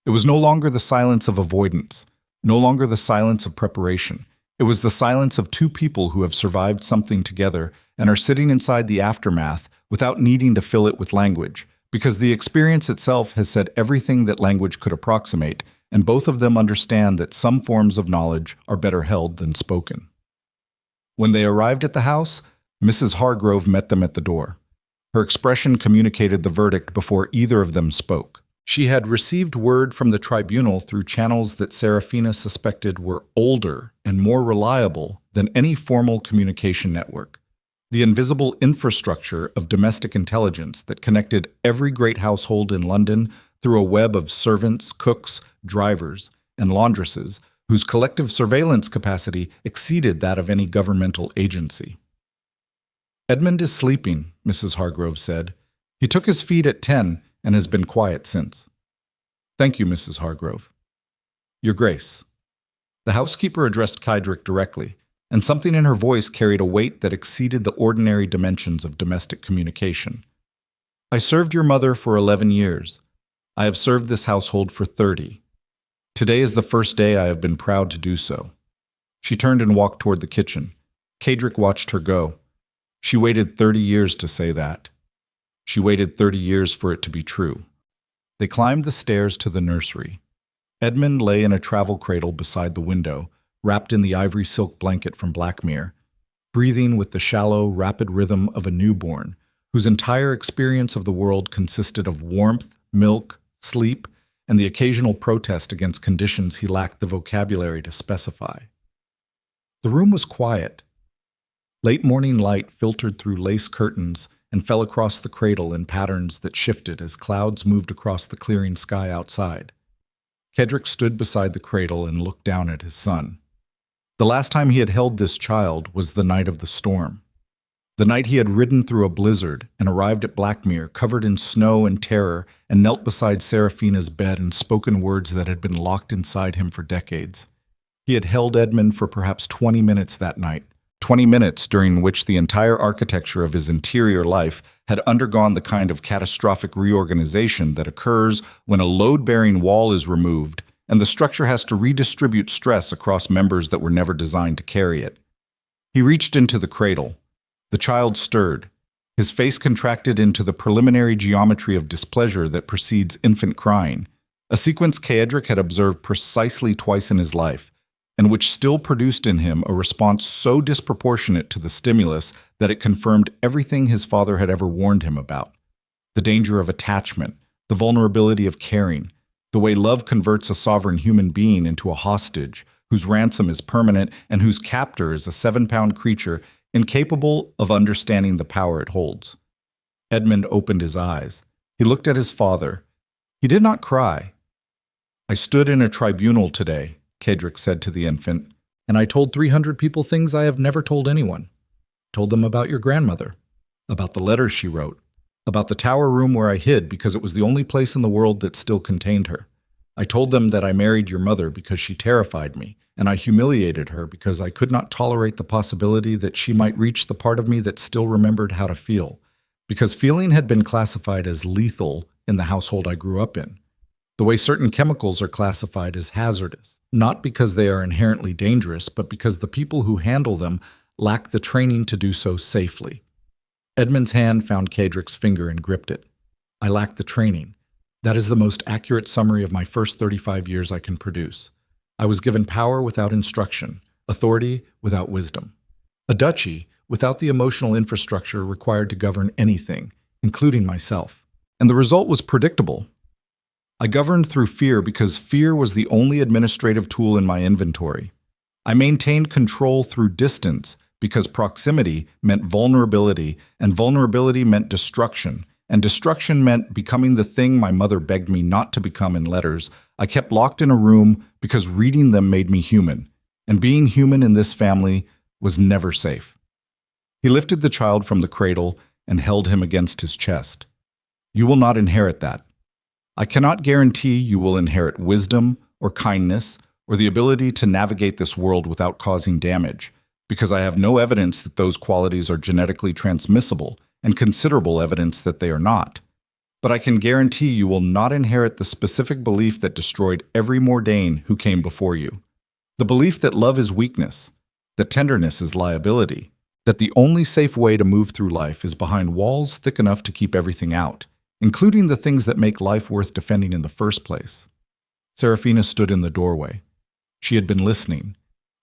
It was no longer the silence of avoidance, no longer the silence of preparation. It was the silence of two people who have survived something together and are sitting inside the aftermath without needing to fill it with language, because the experience itself has said everything that language could approximate, and both of them understand that some forms of knowledge are better held than spoken. When they arrived at the house, Mrs. Hargrove met them at the door. Her expression communicated the verdict before either of them spoke. She had received word from the tribunal through channels that Seraphina suspected were older and more reliable than any formal communication network. The invisible infrastructure of domestic intelligence that connected every great household in London through a web of servants, cooks, drivers, and laundresses whose collective surveillance capacity exceeded that of any governmental agency. "Edmund is sleeping," Mrs. Hargrove said. "He took his feed at 10 and has been quiet since." "Thank you, Mrs. Hargrove." "Your Grace." The housekeeper addressed Cadric directly, and something in her voice carried a weight that exceeded the ordinary dimensions of domestic communication. "I served your mother for 11 years. I have served this household for 30. Today is the first day I have been proud to do so." She turned and walked toward the kitchen. Cadric watched her go. She waited 30 years to say that. She waited 30 years for it to be true. They climbed the stairs to the nursery. Edmund lay in a travel cradle beside the window, wrapped in the ivory silk blanket from Blackmere, breathing with the shallow, rapid rhythm of a newborn, whose entire experience of the world consisted of warmth, milk, sleep, and the occasional protest against conditions he lacked the vocabulary to specify. The room was quiet. Late morning light filtered through lace curtains and fell across the cradle in patterns that shifted as clouds moved across the clearing sky outside. Kedrick stood beside the cradle and looked down at his son. The last time he had held this child was the night of the storm. The night he had ridden through a blizzard and arrived at Blackmere covered in snow and terror and knelt beside Seraphina's bed and spoken words that had been locked inside him for decades. He had held Edmund for perhaps 20 minutes that night, 20 minutes during which the entire architecture of his interior life had undergone the kind of catastrophic reorganization that occurs when a load-bearing wall is removed and the structure has to redistribute stress across members that were never designed to carry it. He reached into the cradle. The child stirred. His face contracted into the preliminary geometry of displeasure that precedes infant crying, a sequence Kedrick had observed precisely twice in his life, and which still produced in him a response so disproportionate to the stimulus that it confirmed everything his father had ever warned him about: the danger of attachment, the vulnerability of caring, the way love converts a sovereign human being into a hostage, whose ransom is permanent and whose captor is a 7-pound creature incapable of understanding the power it holds. Edmund opened his eyes. He looked at his father. He did not cry. "I stood in a tribunal today," Kedrick said to the infant, "and I told 300 people things I have never told anyone. Told them about your grandmother, about the letters she wrote, about the tower room where I hid because it was the only place in the world that still contained her. I told them that I married your mother because she terrified me, and I humiliated her because I could not tolerate the possibility that she might reach the part of me that still remembered how to feel, because feeling had been classified as lethal in the household I grew up in. The way certain chemicals are classified as hazardous, not because they are inherently dangerous, but because the people who handle them lack the training to do so safely." Edmund's hand found Kedrick's finger and gripped it. "I lack the training. That is the most accurate summary of my first 35 years I can produce. I was given power without instruction, authority without wisdom. A duchy without the emotional infrastructure required to govern anything, including myself. And the result was predictable. I governed through fear because fear was the only administrative tool in my inventory. I maintained control through distance because proximity meant vulnerability, and vulnerability meant destruction, and destruction meant becoming the thing my mother begged me not to become in letters I kept locked in a room because reading them made me human, and being human in this family was never safe." He lifted the child from the cradle and held him against his chest. "You will not inherit that. I cannot guarantee you will inherit wisdom or kindness or the ability to navigate this world without causing damage, because I have no evidence that those qualities are genetically transmissible and considerable evidence that they are not. But I can guarantee you will not inherit the specific belief that destroyed every Mordain who came before you. The belief that love is weakness, that tenderness is liability, that the only safe way to move through life is behind walls thick enough to keep everything out, including the things that make life worth defending in the first place." Seraphina stood in the doorway. She had been listening.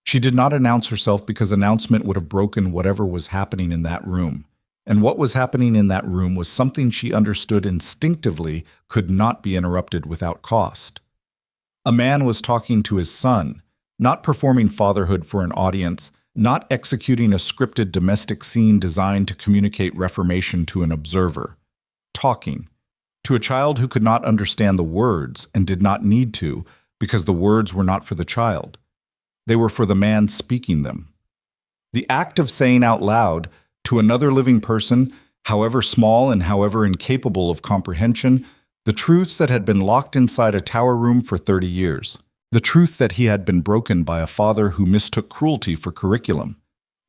She did not announce herself because announcement would have broken whatever was happening in that room. And what was happening in that room was something she understood instinctively could not be interrupted without cost. A man was talking to his son, not performing fatherhood for an audience, not executing a scripted domestic scene designed to communicate reformation to an observer. Talking to a child who could not understand the words and did not need to, because the words were not for the child. They were for the man speaking them. The act of saying out loud to another living person, however small and however incapable of comprehension, the truths that had been locked inside a tower room for 30 years. The truth that he had been broken by a father who mistook cruelty for curriculum.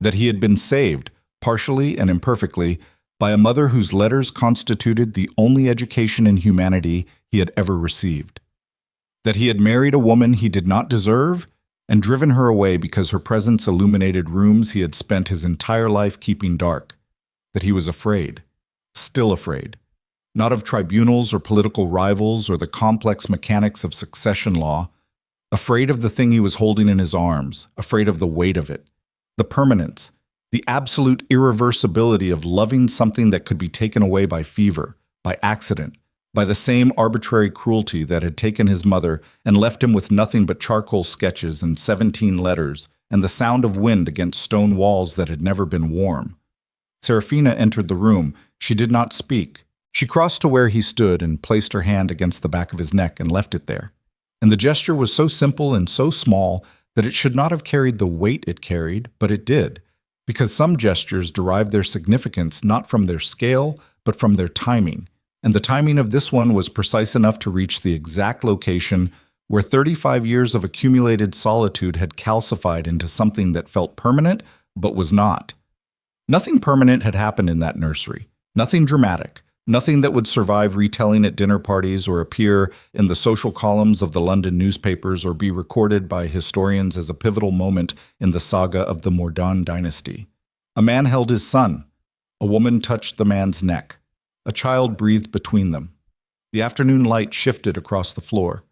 That he had been saved, partially and imperfectly, by a mother whose letters constituted the only education in humanity he had ever received. That he had married a woman he did not deserve and driven her away because her presence illuminated rooms he had spent his entire life keeping dark. That he was afraid, still afraid, not of tribunals or political rivals or the complex mechanics of succession law, afraid of the thing he was holding in his arms, afraid of the weight of it, the permanence, the absolute irreversibility of loving something that could be taken away by fever, by accident, by the same arbitrary cruelty that had taken his mother and left him with nothing but charcoal sketches and 17 letters, and the sound of wind against stone walls that had never been warm. Seraphina entered the room. She did not speak. She crossed to where he stood and placed her hand against the back of his neck and left it there. And the gesture was so simple and so small that it should not have carried the weight it carried, but it did, because some gestures derive their significance not from their scale, but from their timing. And the timing of this one was precise enough to reach the exact location where 35 years of accumulated solitude had calcified into something that felt permanent, but was not. Nothing permanent had happened in that nursery. Nothing dramatic. Nothing that would survive retelling at dinner parties or appear in the social columns of the London newspapers or be recorded by historians as a pivotal moment in the saga of the Mordaunt dynasty. A man held his son. A woman touched the man's neck. A child breathed between them. The afternoon light shifted across the floor.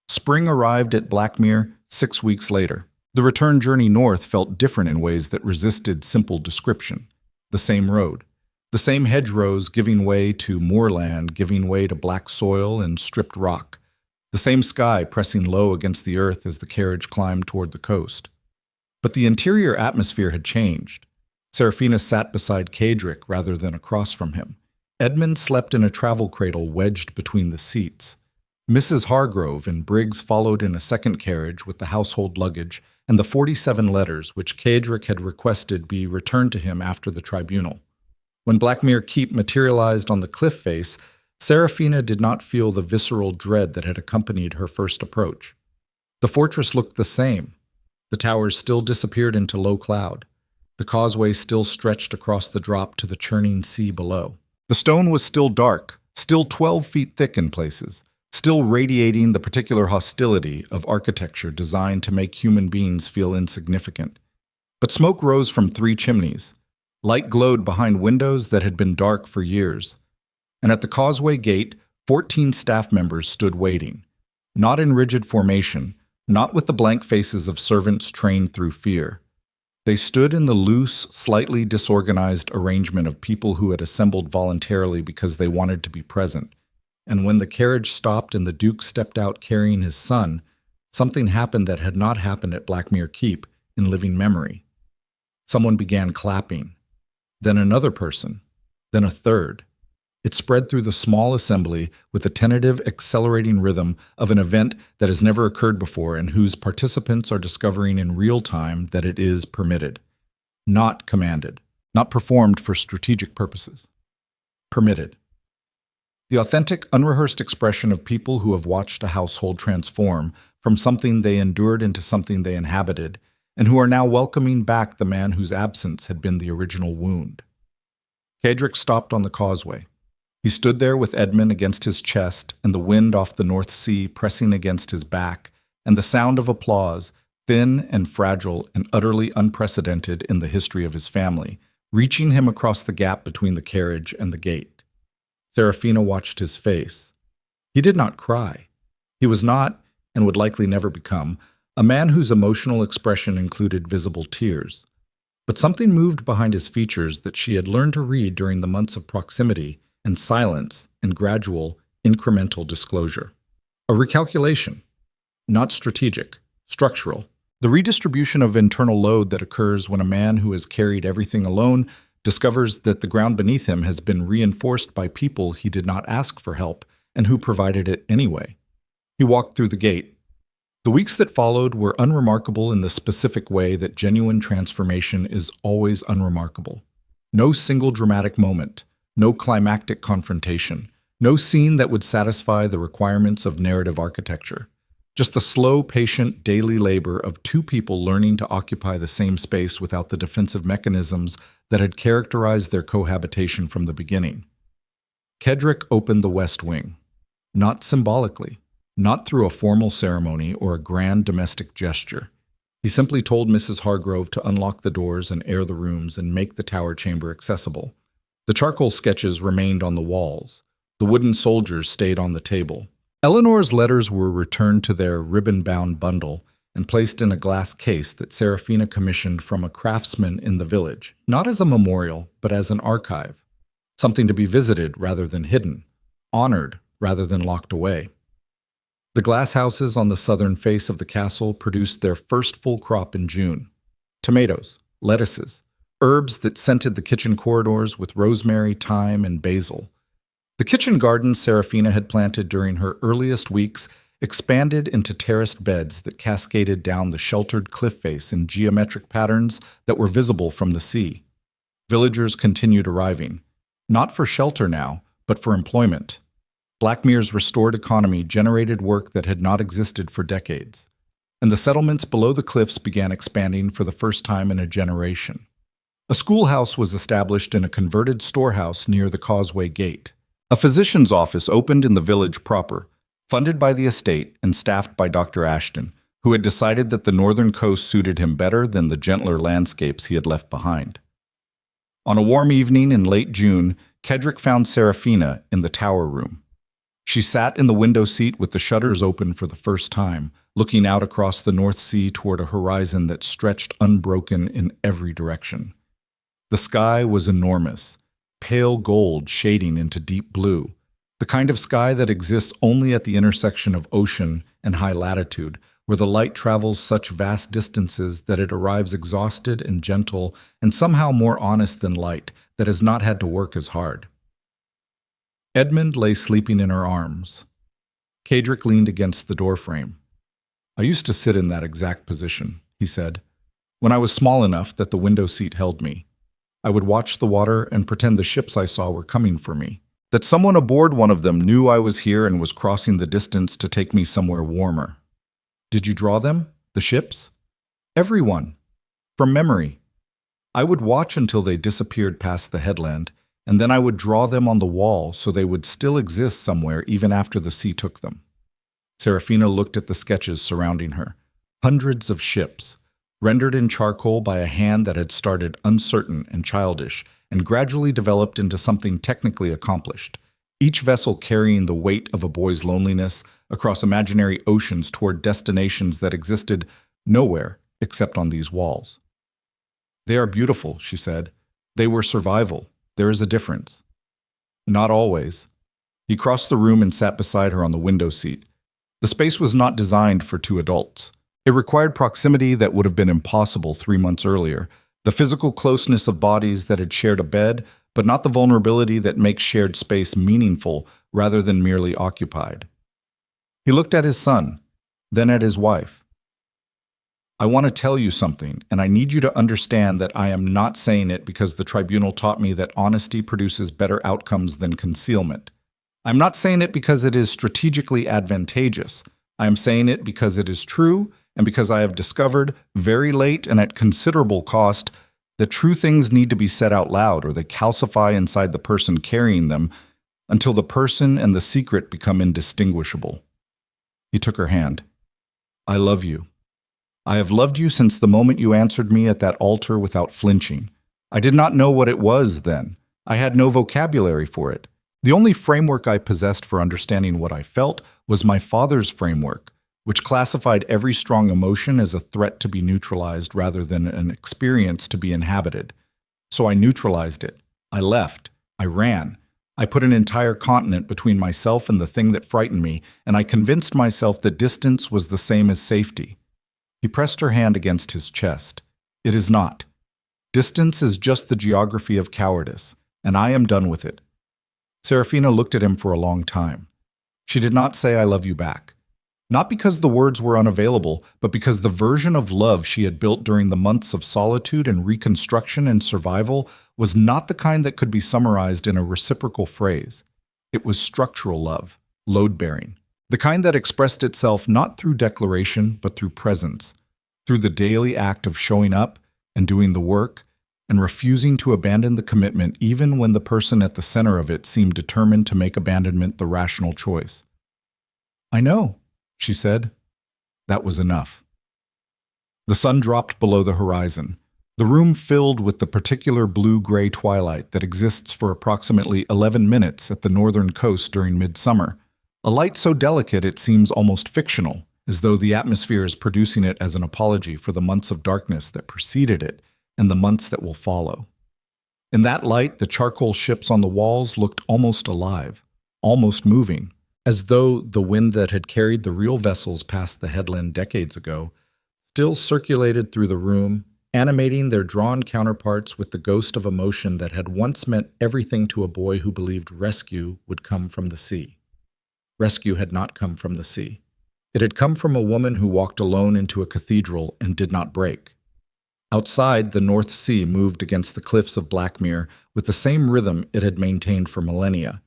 Spring arrived at Blackmere 6 weeks later. The return journey north felt different in ways that resisted simple description. The same road. The same hedgerows giving way to moorland, giving way to black soil and stripped rock. The same sky pressing low against the earth as the carriage climbed toward the coast. But the interior atmosphere had changed. Seraphina sat beside Cedric rather than across from him. Edmund slept in a travel cradle wedged between the seats. Mrs. Hargrove and Briggs followed in a second carriage with the household luggage and the 47 letters which Cedric had requested be returned to him after the tribunal. When Blackmere Keep materialized on the cliff face, Seraphina did not feel the visceral dread that had accompanied her first approach. The fortress looked the same. The towers still disappeared into low cloud. The causeway still stretched across the drop to the churning sea below. The stone was still dark, still 12 feet thick in places, still radiating the particular hostility of architecture designed to make human beings feel insignificant. But smoke rose from 3 chimneys. Light glowed behind windows that had been dark for years. And at the causeway gate, 14 staff members stood waiting, not in rigid formation, not with the blank faces of servants trained through fear. They stood in the loose, slightly disorganized arrangement of people who had assembled voluntarily because they wanted to be present. And when the carriage stopped and the Duke stepped out carrying his son, something happened that had not happened at Blackmere Keep in living memory. Someone began clapping. Then another person, then a third. It spread through the small assembly with the tentative, accelerating rhythm of an event that has never occurred before and whose participants are discovering in real time that it is permitted. Not commanded, not performed for strategic purposes. Permitted. The authentic, unrehearsed expression of people who have watched a household transform from something they endured into something they inhabited, and who are now welcoming back the man whose absence had been the original wound. Cedric stopped on the causeway. He stood there with Edmund against his chest and the wind off the North Sea pressing against his back, and the sound of applause, thin and fragile and utterly unprecedented in the history of his family, reaching him across the gap between the carriage and the gate. Seraphina watched his face. He did not cry. He was not, and would likely never become, a man whose emotional expression included visible tears. But something moved behind his features that she had learned to read during the months of proximity and silence and gradual, incremental disclosure. A recalculation. Not strategic, structural. The redistribution of internal load that occurs when a man who has carried everything alone discovers that the ground beneath him has been reinforced by people he did not ask for help and who provided it anyway. He walked through the gate. The weeks that followed were unremarkable in the specific way that genuine transformation is always unremarkable. No single dramatic moment, no climactic confrontation, no scene that would satisfy the requirements of narrative architecture. Just the slow, patient, daily labor of 2 people learning to occupy the same space without the defensive mechanisms that had characterized their cohabitation from the beginning. Cedric opened the west wing, not symbolically, not through a formal ceremony or a grand domestic gesture. He simply told Mrs. Hargrove to unlock the doors and air the rooms and make the tower chamber accessible. The charcoal sketches remained on the walls. The wooden soldiers stayed on the table. Eleanor's letters were returned to their ribbon-bound bundle and placed in a glass case that Seraphina commissioned from a craftsman in the village, not as a memorial, but as an archive, something to be visited rather than hidden, honored rather than locked away. The glass houses on the southern face of the castle produced their first full crop in June. tomatoes, lettuces, herbs that scented the kitchen corridors with rosemary, thyme, and basil. The kitchen garden Seraphina had planted during her earliest weeks expanded into terraced beds that cascaded down the sheltered cliff face in geometric patterns that were visible from the sea. Villagers continued arriving, not for shelter now, but for employment. Blackmere's restored economy generated work that had not existed for decades, and the settlements below the cliffs began expanding for the first time in a generation. A schoolhouse was established in a converted storehouse near the Causeway Gate. A physician's office opened in the village proper, funded by the estate and staffed by Dr. Ashton, who had decided that the northern coast suited him better than the gentler landscapes he had left behind. On a warm evening in late June, Kedrick found Seraphina in the tower room. She sat in the window seat with the shutters open for the first time, looking out across the North Sea toward a horizon that stretched unbroken in every direction. The sky was enormous, pale gold shading into deep blue, the kind of sky that exists only at the intersection of ocean and high latitude, where the light travels such vast distances that it arrives exhausted and gentle and somehow more honest than light that has not had to work as hard. Edmund lay sleeping in her arms. Kedrick leaned against the doorframe. "I used to sit in that exact position," he said, "when I was small enough that the window seat held me. I would watch the water and pretend the ships I saw were coming for me, that someone aboard one of them knew I was here and was crossing the distance to take me somewhere warmer." "Did you draw them? The ships?" "Every one. From memory. I would watch until they disappeared past the headland, and then I would draw them on the wall so they would still exist somewhere even after the sea took them." Seraphina looked at the sketches surrounding her. Hundreds of ships, rendered in charcoal by a hand that had started uncertain and childish and gradually developed into something technically accomplished, each vessel carrying the weight of a boy's loneliness across imaginary oceans toward destinations that existed nowhere except on these walls. "They are beautiful," she said. "They were survival. There is a difference." "Not always." He crossed the room and sat beside her on the window seat. The space was not designed for two adults. It required proximity that would have been impossible 3 months earlier, the physical closeness of bodies that had shared a bed, but not the vulnerability that makes shared space meaningful rather than merely occupied. He looked at his son, then at his wife. "I want to tell you something, and I need you to understand that I am not saying it because the tribunal taught me that honesty produces better outcomes than concealment. I'm not saying it because it is strategically advantageous. I am saying it because it is true, and because I have discovered, very late and at considerable cost, that true things need to be said out loud or they calcify inside the person carrying them until the person and the secret become indistinguishable." He took her hand. "I love you. I have loved you since the moment you answered me at that altar without flinching. I did not know what it was then. I had no vocabulary for it. The only framework I possessed for understanding what I felt was my father's framework, which classified every strong emotion as a threat to be neutralized rather than an experience to be inhabited. So I neutralized it. I left. I ran. I put an entire continent between myself and the thing that frightened me, and I convinced myself that distance was the same as safety." He pressed her hand against his chest. "It is not. Distance is just the geography of cowardice, and I am done with it." Seraphina looked at him for a long time. She did not say, "I love you back." Not because the words were unavailable, but because the version of love she had built during the months of solitude and reconstruction and survival was not the kind that could be summarized in a reciprocal phrase. It was structural love, load-bearing, the kind that expressed itself not through declaration, but through presence, through the daily act of showing up and doing the work and refusing to abandon the commitment even when the person at the center of it seemed determined to make abandonment the rational choice. "I know," she said. That was enough. The sun dropped below the horizon, the room filled with the particular blue-gray twilight that exists for approximately 11 minutes at the northern coast during midsummer, a light so delicate it seems almost fictional, as though the atmosphere is producing it as an apology for the months of darkness that preceded it and the months that will follow. In that light, the charcoal ships on the walls looked almost alive, almost moving, as though the wind that had carried the real vessels past the headland decades ago still circulated through the room, animating their drawn counterparts with the ghost of emotion that had once meant everything to a boy who believed rescue would come from the sea. Rescue had not come from the sea. It had come from a woman who walked alone into a cathedral and did not break. Outside, the North Sea moved against the cliffs of Blackmere with the same rhythm it had maintained for millennia,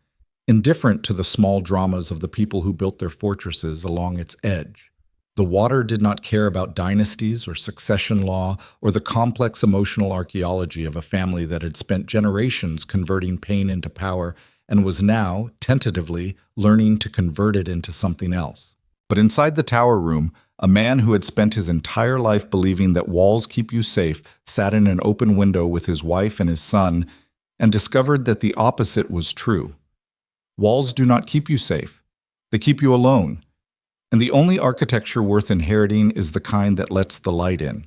indifferent to the small dramas of the people who built their fortresses along its edge. The water did not care about dynasties or succession law or the complex emotional archaeology of a family that had spent generations converting pain into power and was now, tentatively, learning to convert it into something else. But inside the tower room, a man who had spent his entire life believing that walls keep you safe sat in an open window with his wife and his son and discovered that the opposite was true. Walls do not keep you safe. They keep you alone. And the only architecture worth inheriting is the kind that lets the light in.